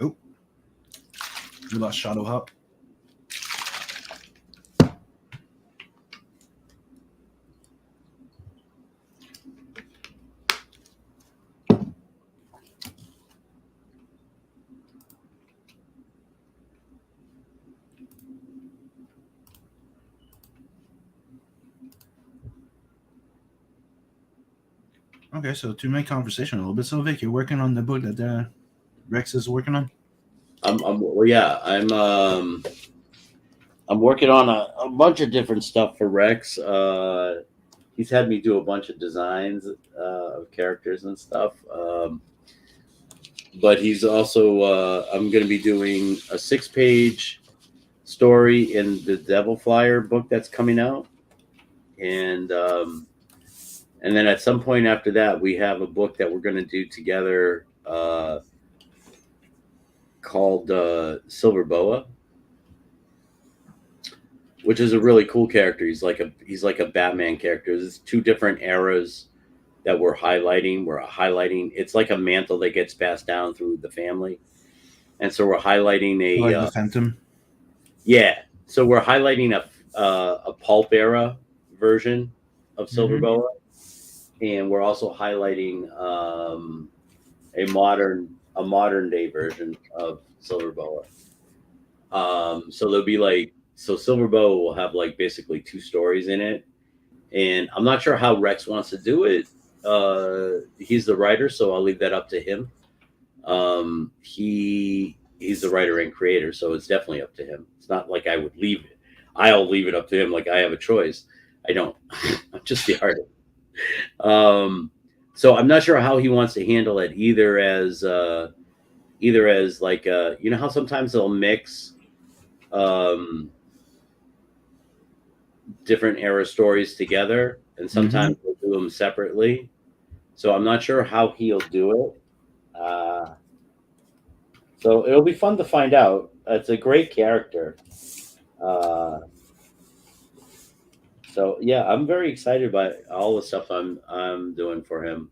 Oh, we lost Shadowhawk. Okay, so to make conversation a little bit, so Vic, you're working on the book that Rex is working on. I'm working on a bunch of different stuff for Rex. He's had me do a bunch of designs of characters and stuff. But he's also I'm going to be doing a 6-page story in the Devil Flyer book that's coming out, and then at some point after that, we have a book that we're going to do together called Silver Boa, which is a really cool character. He's like a Batman character. There's 2 different eras that we're highlighting. It's like a mantle that gets passed down through the family, and so we're highlighting the Phantom. Yeah, so we're highlighting a pulp era version of Silver Boa, and we're also highlighting a modern day version of Silver Boa. So there'll be Silver Boa will have basically 2 stories in it, and I'm not sure how Rex wants to do it. He's the writer, so I'll leave that up to him. He's the writer and creator, so it's definitely up to him. It's not like I would leave it. I'll leave it up to him like I have a choice. I don't. I'm just the artist. So I'm not sure how he wants to handle it, either as how sometimes they'll mix different era stories together, and sometimes they'll do them separately. So I'm not sure how he'll do it. So it'll be fun to find out. It's a great character. So yeah, I'm very excited by all the stuff I'm doing for him.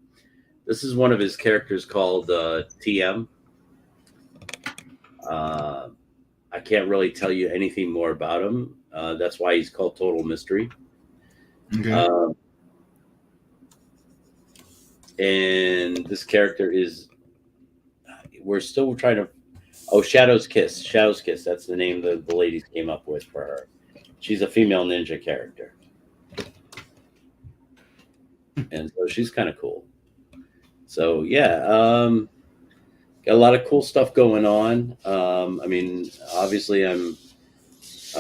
This is one of his characters called TM. I can't really tell you anything more about him. That's why he's called Total Mystery. Okay. And this character is, we're still trying to, Shadow's Kiss. Shadow's Kiss. That's the name the ladies came up with for her. She's a female ninja character. and so she's kind of cool. So yeah, got a lot of cool stuff going on. I mean, obviously, I'm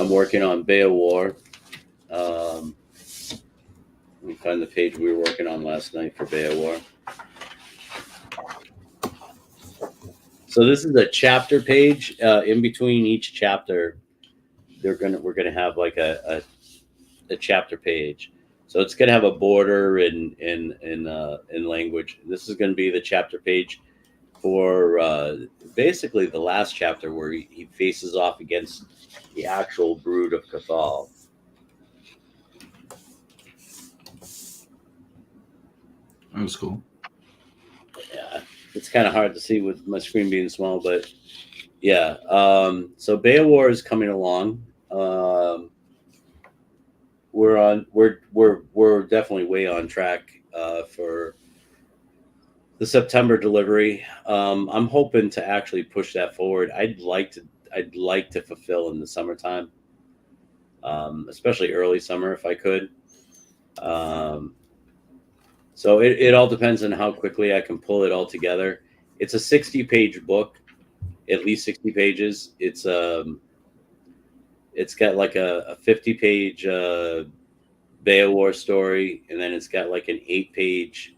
working on Beowar. Let me find the page we were working on last night for Beowar. So this is a chapter page. In between each chapter, we're gonna have like a chapter page. So it's gonna have a border in language. This is gonna be the chapter page for basically the last chapter where he faces off against the actual brood of Cathal. That was cool. Yeah, it's kind of hard to see with my screen being small, but yeah. So Beowar is coming along. We're definitely way on track for the September delivery. I'm hoping to actually push that forward. I'd like to fulfill in the summertime, especially early summer if I could. So it all depends on how quickly I can pull it all together. It's a 60-page book, at least 60 pages. It's got like a 50-page Beowar story, and then it's got like an 8-page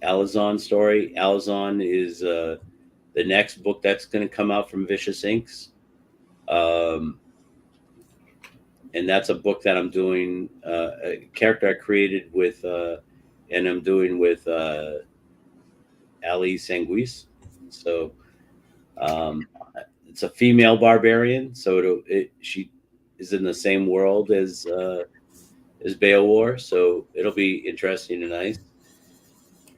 Alazan story. Alazan is the next book that's going to come out from Vicious Inks. And that's a book that I'm doing, a character I created with, and I'm doing with Ali Sanguis. So it's a female barbarian, so she is in the same world as Beowar, so it'll be interesting and nice.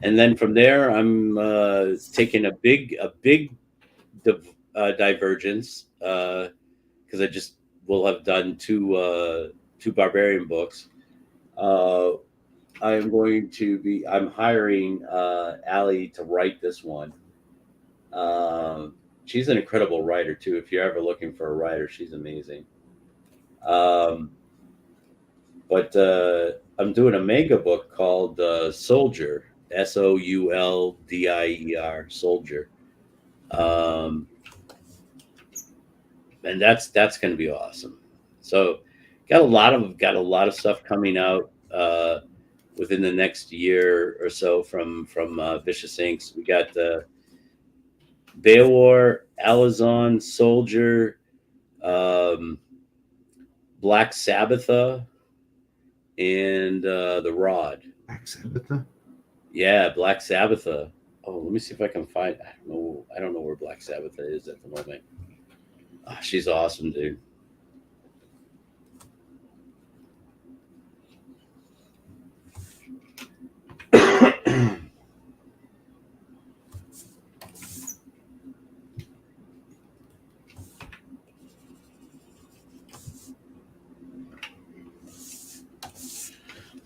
And then from there, I'm taking a big divergence because I just will have done two barbarian books. I'm hiring Ali to write this one. She's an incredible writer too. If you're ever looking for a writer, she's amazing. But I'm doing a manga book called Soldier, Souldier, Soldier. And that's going to be awesome. So got a lot of stuff coming out within the next year or so from Vicious Inks. We got Beowar, Alazan, Soldier, Black Sabbatha, and the Rod. Black Sabbatha? Yeah, Black Sabbatha. Oh, let me see if I can find. I don't know where Black Sabbatha is at the moment. Oh, she's awesome, dude.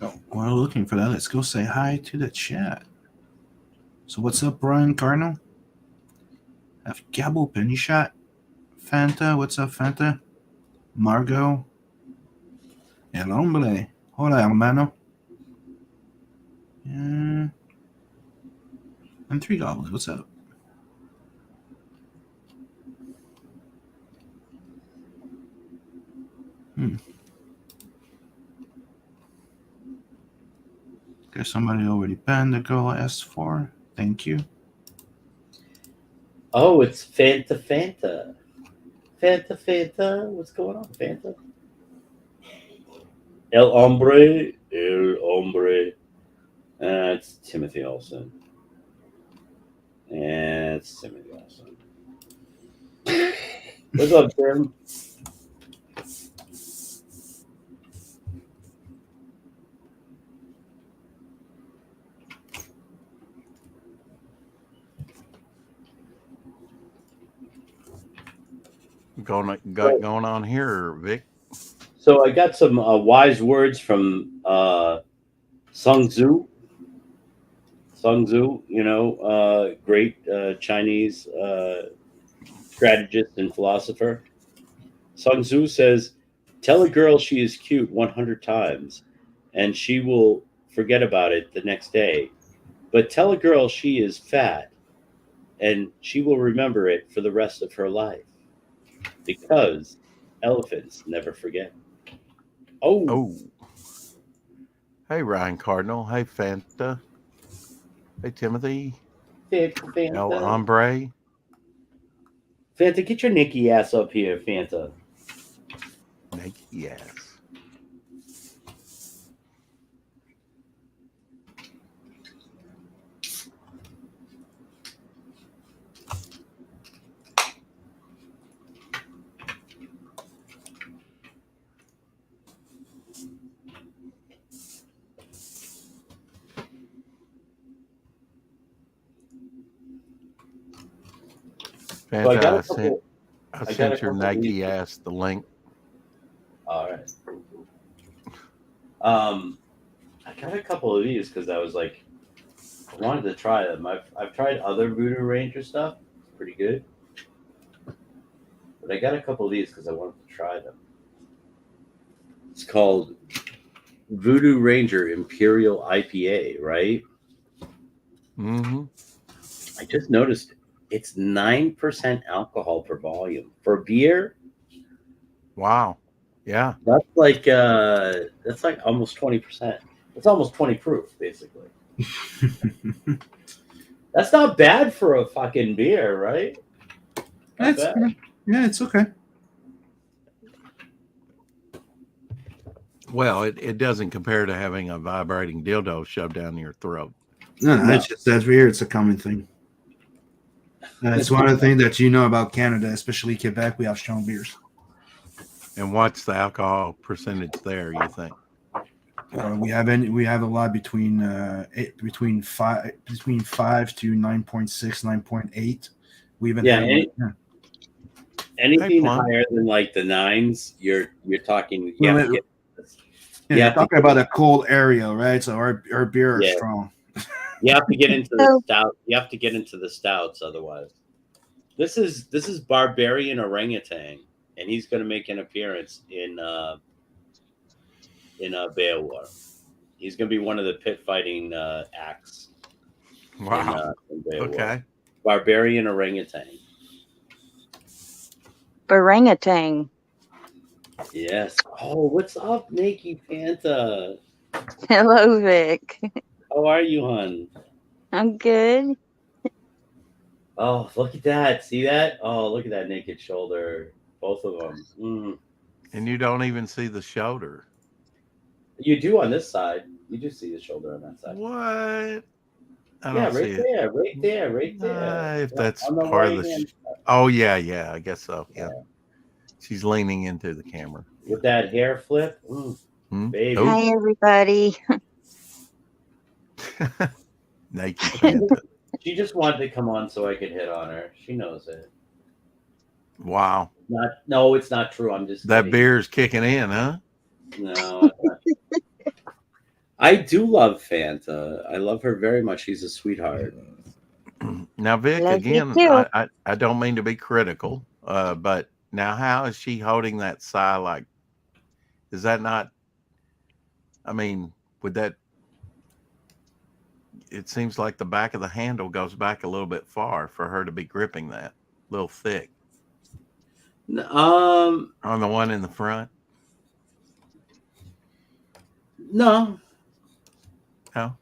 Oh, while looking for that, let's go say hi to the chat. So what's up, Brian Carno? Have Gabo Penny Shot. Fanta, what's up, Fanta? Margot. El hombre. Hola, hermano. Yeah. And Three Goblins, what's up? Guess somebody already banned the girl I asked for. Thank you. Oh, it's Fanta. Fanta. What's going on, Fanta? El hombre. It's Timothy Olsen. It's Timothy Olsen. What's up, Tim? Going on here, Vic? So I got some wise words from Sun Tzu. Sun Tzu, great Chinese strategist and philosopher. Sun Tzu says, "Tell a girl she is cute 100 times, and she will forget about it the next day. But tell a girl she is fat, and she will remember it for the rest of her life, because elephants never forget. Oh. Hey, Ryan Cardinal. Hey, Fanta. Hey, Timothy. Fanta. El Hombre. Fanta, get your Nikki ass up here, Fanta. Nikki ass. So I got a Fanta, couple. I sent your Nike ass the link. All right. I got a couple of these because I was like, I wanted to try them. I've tried other Voodoo Ranger stuff. It's pretty good. But I got a couple of these because I wanted to try them. It's called Voodoo Ranger Imperial IPA, right? Mm-hmm. I just noticed it's 9% alcohol per volume. For beer, Wow. Yeah. that's like almost 20%. It's almost 20 proof, basically. That's not bad for a fucking beer, right? Not bad. Yeah, it's okay. Well, it doesn't compare to having a vibrating dildo shoved down your throat. No, it's just that here it's a common thing. It's one of the things that you know about Canada, especially Quebec. We have strong beers. And what's the alcohol percentage there, you think? We have a lot between 5 to 9.6, 9.8. We even have anything higher than like the 9s, you're talking. You're talking about a cold area, right? So our beer are strong. You have to get into the stout. You have to get into the stouts, otherwise. This is Barbarian Orangutan, and he's going to make an appearance in Beowulf. He's going to be one of the pit fighting acts. Wow. In Beowulf. Okay. Barbarian Orangutan. Orangutan. Yes. Oh, what's up, Nikki Fanta? Hello, Vic. How are you, hon? I'm good. Oh, look at that. See that? Oh, look at that naked shoulder. Both of them. Mm. And you don't even see the shoulder. You do on this side. You do see the shoulder on that side. What? I don't see it. Right there. If that's part of the... Oh, yeah. I guess so. Yeah. She's leaning into the camera. With that hair flip. Baby. Hi, everybody. Naked Fanta. She just wanted to come on so I could hit on her. She knows it. Wow. No, it's not true. I'm just that kidding. Beer's kicking in, huh? No. I do love Fanta. I love her very much. She's a sweetheart. Now, Vic, again, I don't mean to be critical, but now how is she holding that sigh? Like, is that not? I mean, would that? It seems like the back of the handle goes back a little bit far for her to be gripping that, a little thick. On the one in the front. No. No.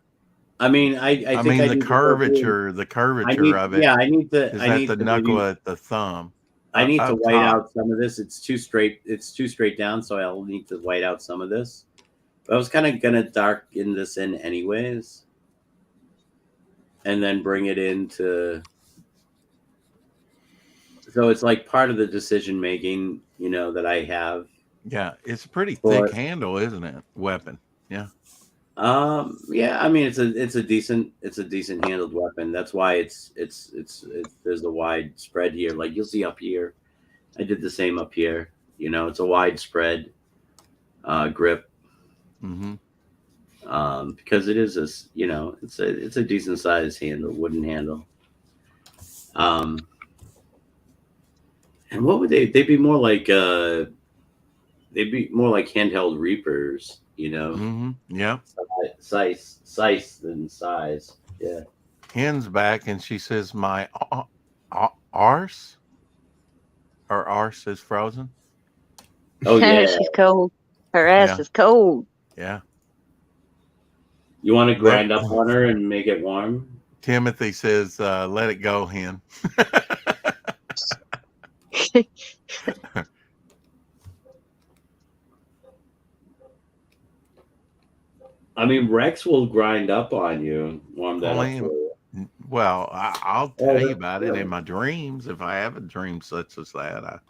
I mean, I think the curvature of it. Yeah, I need to. Is that the knuckle at the thumb? I need to white out some of this. It's too straight. It's too straight down, so I'll need to white out some of this. But I was kind of gonna darken this in anyways, and then bring it into. So it's like part of the decision making, that I have. Yeah, it's a pretty thick handle, isn't it? Weapon. Yeah. Yeah, I mean it's a decent handled weapon. That's why it's there's a wide spread here. Like you'll see up here. I did the same up here. It's a wide spread grip. Mm-hmm. Because it is it's a decent sized handle, wooden handle. And what would they'd be more like handheld Reapers, You know, Yeah. size than size. Yeah. Hen's back, and she says my arse or arse is frozen. Oh yeah. She's cold. Her ass Yeah. is cold. Yeah. You want to grind up on her and make it warm? Timothy says, "Let it go, Hen." I mean, Rex will grind up on you, warm that up for you. Well, I'll tell you about it in my dreams if I have a dream such as that.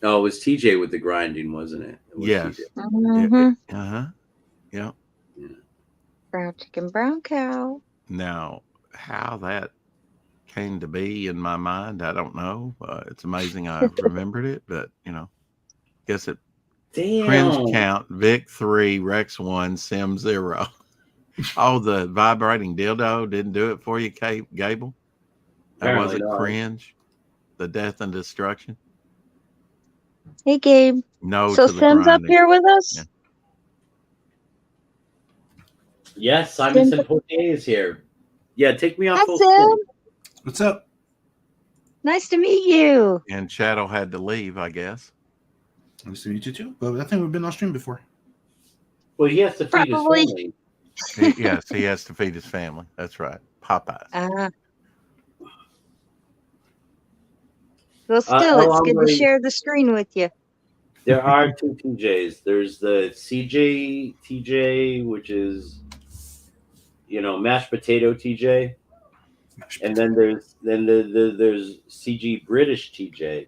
No, it was TJ with the grinding, wasn't it? It was Yes. Mhm. Yeah. Brown chicken, brown cow. Now, how that came to be in my mind, I don't know. It's amazing I remembered it, but guess it. Damn. Cringe count, Vic 3, Rex 1, Sim 0. Oh, the vibrating dildo didn't do it for you, Gable? That Apparently wasn't not. cringe? The death and destruction? Hey, Gabe. No So to the Sim's up grinding. here with us? Yeah. Yes, Simon Simpote is here. Yeah, take me off Hi, full Sim. screen. What's up? Nice to meet you. And Shadow had to leave, I guess. Nice to meet you too. But I think we've been on stream before. Well, he has to feed Probably. his family. Yes, he has to feed his family. That's right. Popeyes. Well, still, it's good to Along share the screen with you. There are two TJs. There's the CJ TJ, which is mashed potato TJ, and then there's there's CG British TJ,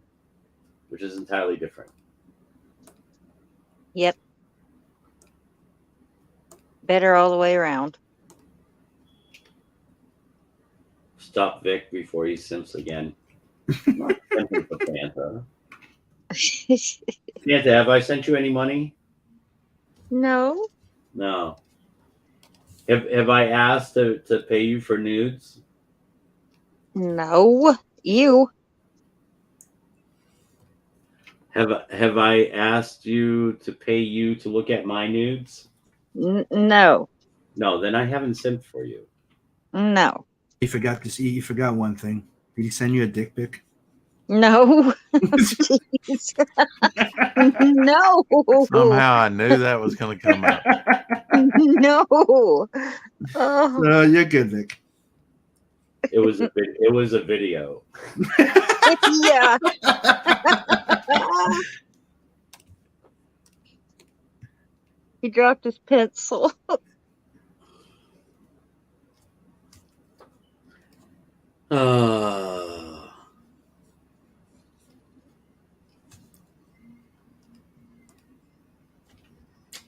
which is entirely different. Yep. Better all the way around. Stop Vic before he simps again. I'm not simping for Fanta. Fanta, have I sent you any money? No. No. Have I asked to pay you for nudes? No. You. Have I asked you to pay you to look at my nudes? No. No, then I haven't simped for you. No. You forgot this. You forgot one thing. Did he send you a dick pic? No. Jeez. No. Somehow I knew that was going to come up. No. Oh. You're good, Vic. It was a video. Yeah. He dropped his pencil.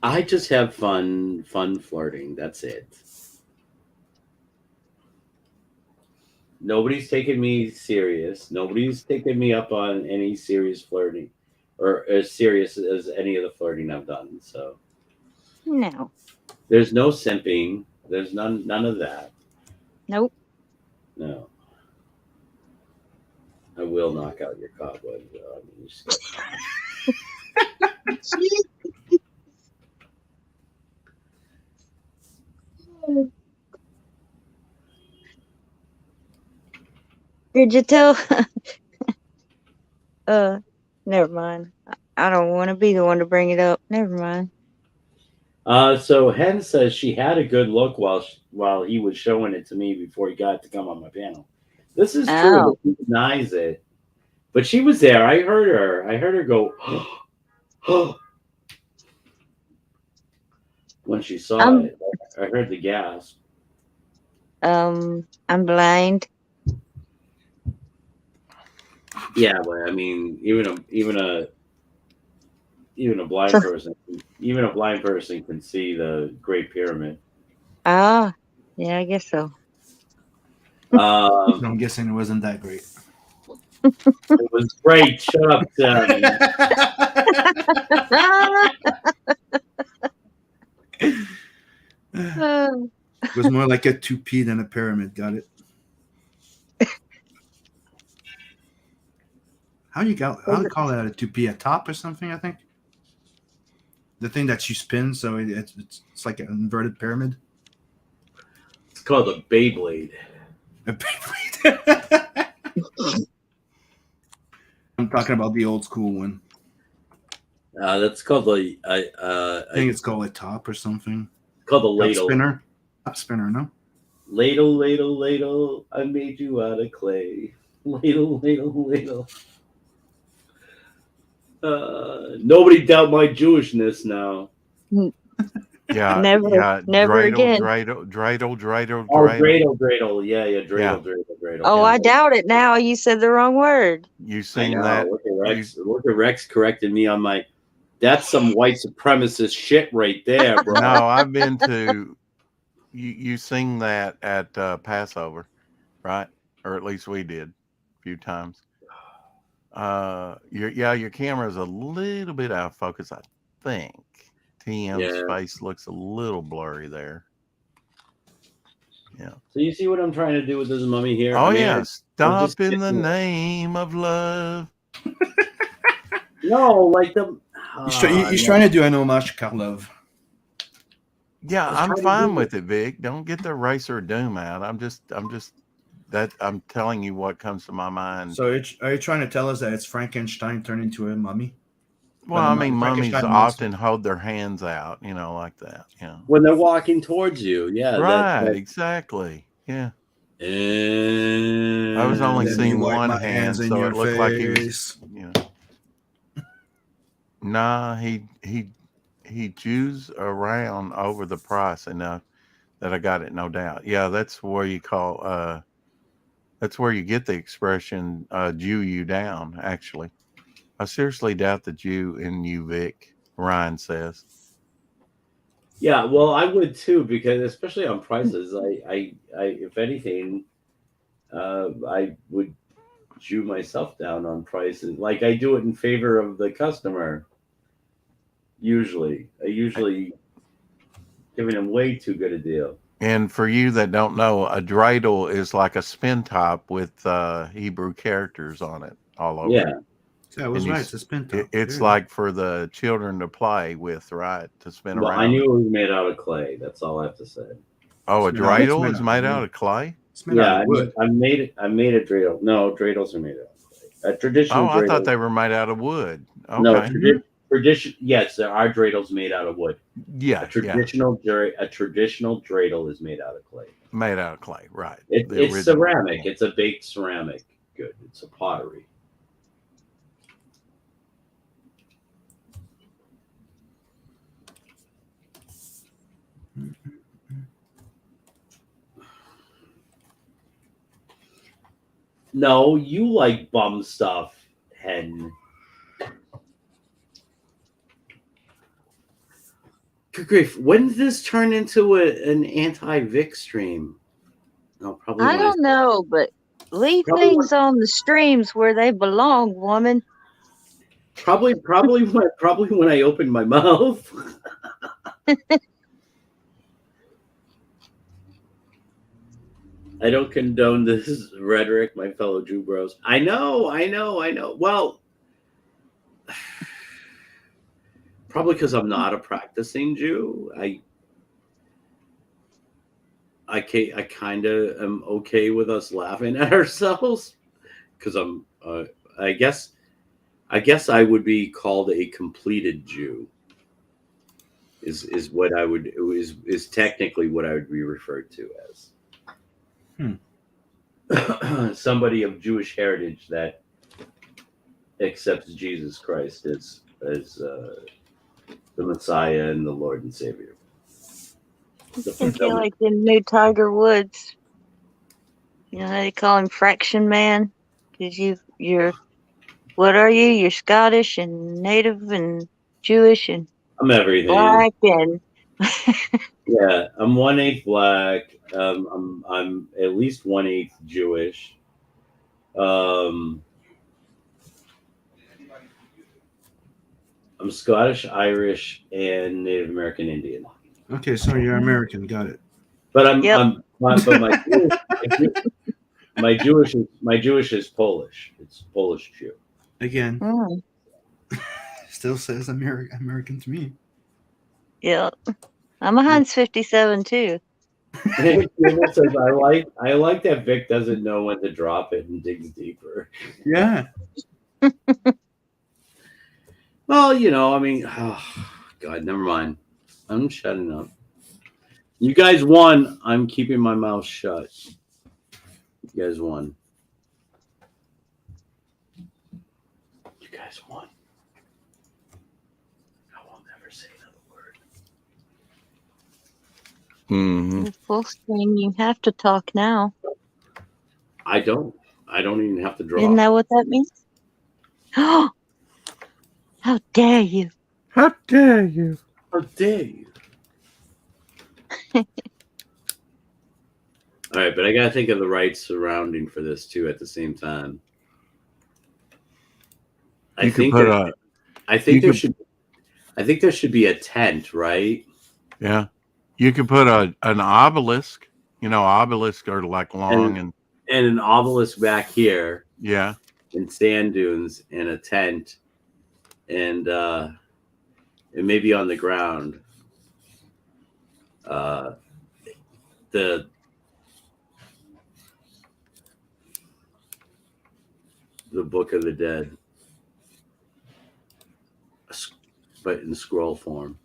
I just have fun flirting. That's it. Nobody's taking me serious. Nobody's taking me up on any serious flirting or as serious as any of the flirting I've done. So No. there's no simping. There's none of that. Nope. No. I will knock out your cobweb. Did you tell? Never mind. I don't want to be the one to bring it up. Never mind. So Hen says she had a good look while he was showing it to me before he got to come on my panel. This is true. He denies it, but she was there. I heard her. I heard her go, oh, when she saw it. I heard the gasp. I'm blind. Yeah, but I mean, even a blind person, even a blind person can see the Great Pyramid. Ah, yeah, I guess so. I'm guessing it wasn't that great. It was great. Shut up, Tim. It was more like a 2P than a pyramid. Got it? How do you call that a 2P? A top or something? I think The thing that you spin, so it's like an inverted pyramid. It's called a Beyblade. I'm talking about the old school one. That's called the I think it's called a top or something. called the ladle. Top spinner, no? Ladle, ladle, ladle. I made you out of clay. Ladle, ladle, ladle. Nobody doubt my Jewishness now. Yeah, Never- yeah. never again. Dreidel. Oh, dreidel. Yeah, dreidel. Oh, yeah. I doubt it now. You said the wrong word. You I sing know. that? Look at Rex correcting me on my. That's some white supremacist shit right there, bro. No, I've been to. You sing that at Passover, right? Or at least we did a few times. Your camera's a little bit out of focus, I think. TM's face looks a little blurry there. Yeah. So you see what I'm trying to do with this mummy here? Oh, I mean, yeah. Stop just in the getting- name of love. No, like the. He's trying to do an homage to Karlov. Yeah, was I'm trying to fine do with it, Vic. Don't get the Racer Doom out. I'm telling you what comes to my mind. So are you trying to tell us that it's Frankenstein turned into a mummy? Well, I mean, mummies Frankenstein often hold their hands out, like that. Yeah. When they're walking towards you, yeah. Right, exactly. Yeah. I was only Then seeing you wipe one my hand, hands in so your it looked like he was. face. Nah, he Jews around over the price enough that I got it, no doubt. Yeah, that's where you call. That's where you get the expression "Jew you down." Actually, I seriously doubt the Jew in you, Vic. Ryan says. Yeah, well, I would too, because especially on prices, I if anything, I would Jew myself down on prices. Like I do it in favor of the customer. I usually giving them way too good a deal. And for you that don't know, a dreidel is like a spin top with Hebrew characters on it all over. Yeah. Yeah, I was And right. It's a spin top. It's Yeah. like for the children to play with, right? To spin Well, around. I knew it was made out of clay. That's all I have to say. Oh, a It's made dreidel out is of made wood. out of clay? It's made out of wood. I made a dreidel. No, dreidels are made out of clay. A traditional Oh, I thought dreidel- they were made out of wood. Okay. No, tradition. Yes, there are dreidels made out of wood. Yeah, A traditional dreidel is made out of clay. made out of clay, right? It's The original. ceramic. It's a baked ceramic good. It's a pottery. No, you like bum stuff, Hen. Good grief. When did this turn into an anti-Vic stream? No, probably. I don't know, but leave Probably things on the streams where they belong, woman. Probably when I opened my mouth. I don't condone this rhetoric, my fellow Jew bros. I know. Well, probably because I'm not a practicing Jew. I kind of am okay with us laughing at ourselves because I'm. I guess I would be called a completed Jew. Is what I would is technically what I would be referred to as. Somebody of Jewish heritage that accepts Jesus Christ as the Messiah and the Lord and Savior. I feel like the new Tiger Woods. You know, they call him Fraction Man because you're. What are you? You're Scottish and Native and Jewish and I'm everything. Black and. Yeah, I'm 1/8 black. I'm at least 1/8 Jewish. I'm Scottish, Irish, and Native American Indian. Okay, so you're American. Got it. But Yep. my Jewish is Polish. It's Polish Jew. Again, Mm. still says American to me. Yeah. I'm a Heinz 57 too. Gilbert says, I like that Vic doesn't know when to drop it and digs deeper. Yeah. Well, I mean, oh, God, never mind. I'm shutting up. You guys won. I'm keeping my mouth shut. You guys won. You guys won. I will never say another word. Mm-hmm. Full screen, you have to talk now. I don't even have to draw. Isn't that what that means? Oh, how dare you! How dare you? How dare you? All right, but I gotta think of the right surrounding for this too at the same time. I think there should be a tent, right? Yeah. You could put an obelisk. Obelisks are like long and an obelisk back here. Yeah. And sand dunes and a tent and maybe on the ground. The Book of the Dead, but in scroll form.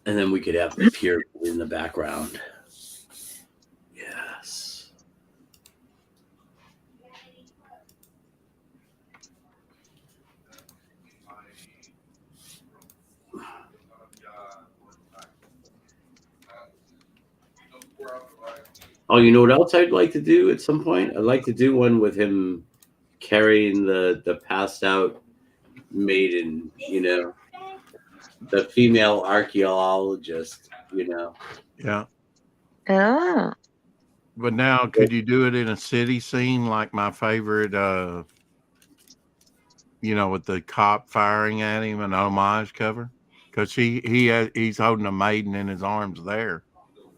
And then we could have the pyramid in the background. Yes. Oh, you know what else I'd like to do at some point? I'd like to do one with him carrying the passed out maiden, the female archaeologist, Yeah. Oh. But now, could you do it in a city scene like my favorite, with the cop firing at him, an homage cover? Because he's holding a maiden in his arms there.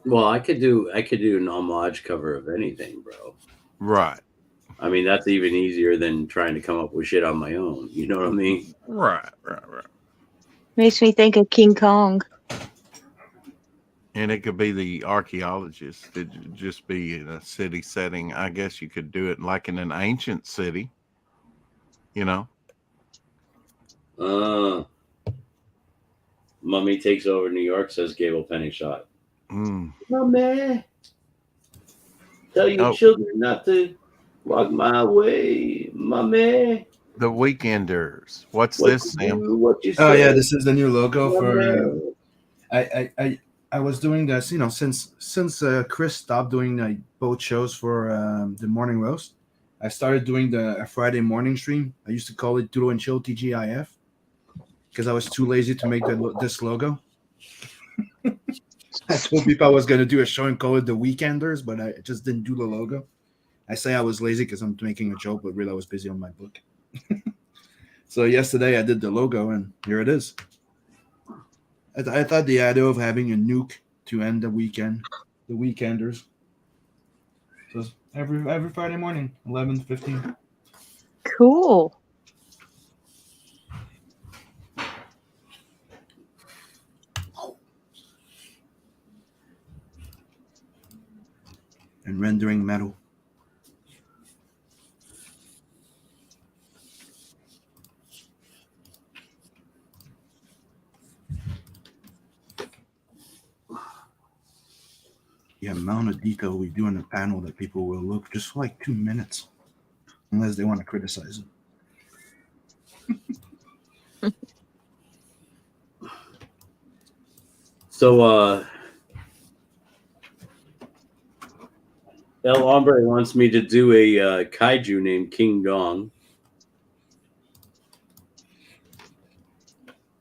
Well, I could do an homage cover of anything, bro. Right. I mean, that's even easier than trying to come up with shit on my own. You know what I mean? Right. Makes me think of King Kong. And it could be the archaeologist. It'd just be in a city setting. I guess you could do it like in an ancient city. Mummy Takes Over New York, says Gable Pennyshot. Mummy, tell your children not to walk my way, Mummy. The Weekenders. What's this, Sam? Yeah, this is the new logo for. I was doing this, since Chris stopped doing boat shows for the morning roast. I started doing a Friday morning stream. I used to call it Doodle and Chill TGIF because I was too lazy to make this logo. I told people I was going to do a show and call it The Weekenders, but I just didn't do the logo. I say I was lazy because I'm making a joke, but really I was busy on my book. So yesterday I did the logo, and here it is. I thought the idea of having a nuke to end the weekend, the Weekenders. So every Friday morning, 11:15. Cool. And rendering metal. The amount of detail we do in the panel that people will look just for like 2 minutes, unless they want to criticize it. So, El Hombre wants me to do a kaiju named King Dong.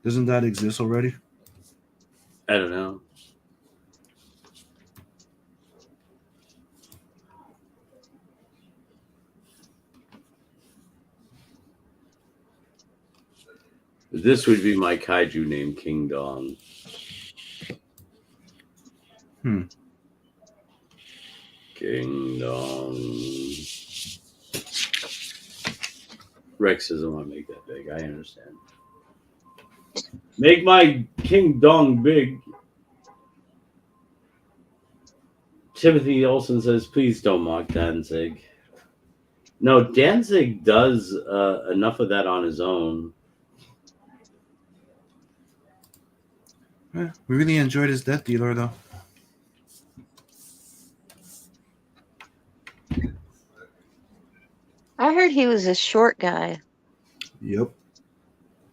Doesn't that exist already? I don't know. This would be my kaiju named King Dong. King Dong. Rex doesn't want to make that big. I understand. Make my King Dong big. Timothy Olsen says, please don't mock Danzig. No, Danzig does enough of that on his own. Yeah, we really enjoyed his Death Dealer, though. I heard he was a short guy, Yep.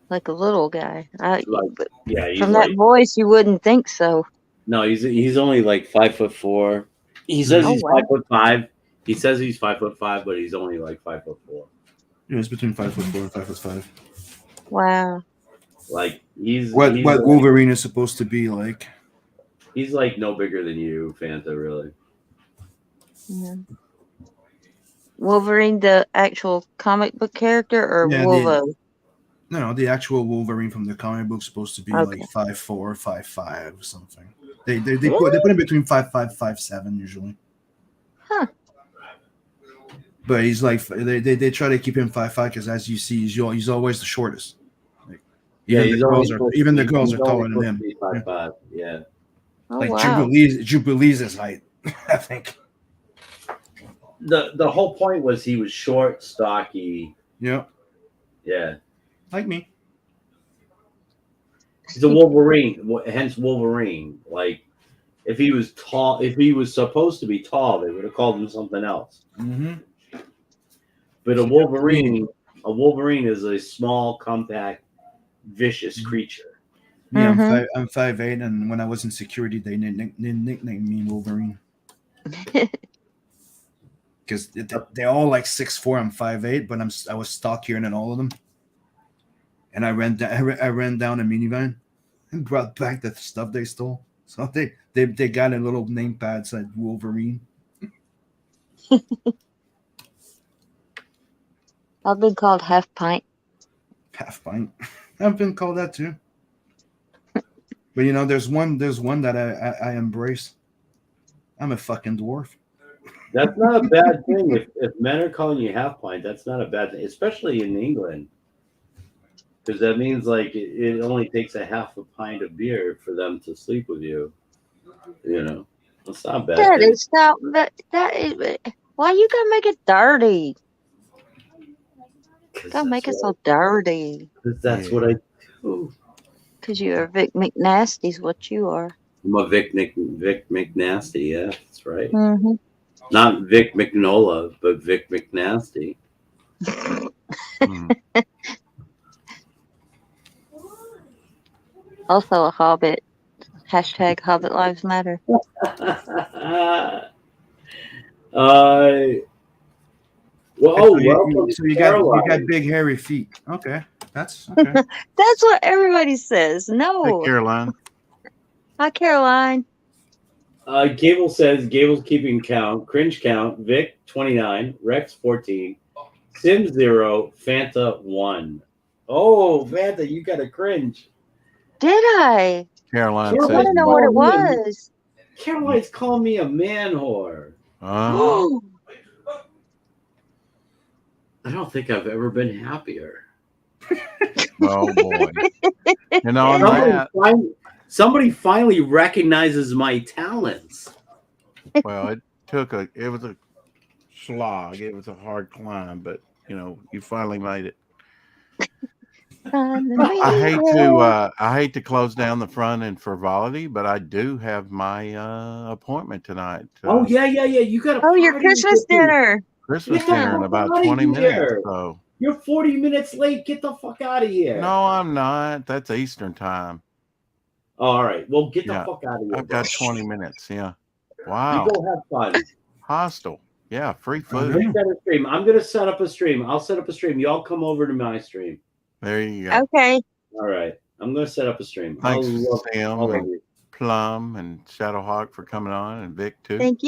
like a little guy. Yeah, he's From like, that voice, you wouldn't think so. no, he's only like 5'4". He says he's wow. 5'5". He says he's 5'5", but he's only like 5'4". Yeah, it's between 5'4" and 5'5". Wow. Like he's What like, Wolverine is supposed to be like. He's like no bigger than you, Fanta. Really. Yeah. Wolverine, the actual comic book character, or Yeah, Wolvo? No, the actual Wolverine from the comic book is supposed to be Okay. like 5'4", 5'5", or something. They put him between 5'5", 5'7" usually. Huh. But he's like they try to keep him 5'5" because as you see, he's always the shortest. Like, even the girls are taller than him. 5'5". Yeah. Oh, Like wow. Jubilee's his height, I think. The whole point was he was short, stocky. Yeah, Yeah. like me. He's a Wolverine, hence Wolverine. Like, if he was tall, if he was supposed to be tall, they would have called him something else. Mm-hmm. But a Wolverine is a small, compact, vicious creature. Yeah, Mhm. I'm 5'8", and when I was in security, they nicknamed me Wolverine because they're all like 6'4". I'm 5'8", but I was stockier than all of them. And I ran down a minivan and brought back the stuff they stole. So they got a little name pad said Wolverine. I've been called Half Pint. Half pint. I've been called that too. But there's one that I embrace. I'm a fucking dwarf. That's not a bad thing. If men are calling you half pint, that's not a bad thing, especially in England. Because that means like it only takes a half a pint of beer for them to sleep with you. That's not a bad. That thing. is not. That is. Why you gotta make it dirty? Gotta make it so dirty. Because that's what I do. Because you're Vic McNasty's what you are. I'm a Vic McNasty. Yeah, that's right. Mm-hmm. Not Vic McNola, but Vic McNasty. Also a Hobbit. Hashtag Hobbit Lives Matter. So you got big hairy feet. Okay, that's okay. That's what everybody says. No. Hey, Caroline. Hi, Caroline. Gable says Gable's keeping count. Cringe count. Vic 29, Rex 14, Sim 0, Fanta 1. Oh, Fanta, you got a cringe. Did I? Caroline I says. want to know what it was. Caroline's calling me a man whore. I don't think I've ever been happier. Oh boy! Somebody finally recognizes my talents. Well, it was a slog. It was a hard climb, but you finally made it. I hate to close down the front in frivolity, but I do have my appointment tonight. Oh yeah. You got your Christmas dinner. Christmas dinner in about 20 minutes. So you're 40 minutes late. Get the fuck out of here. No, I'm not. That's Eastern time. All right. Well, get the fuck out of here. I've got 20 minutes. Yeah. Wow. You go have fun. Hostel. Yeah. Free food. I'm going to set up a stream. I'll set up a stream. Y'all come over to my stream. There you go. Okay. All right. I'm going to set up a stream. Thanks, Sam, and Plum, and Shadowhawk for coming on, and Vic too. Thank you.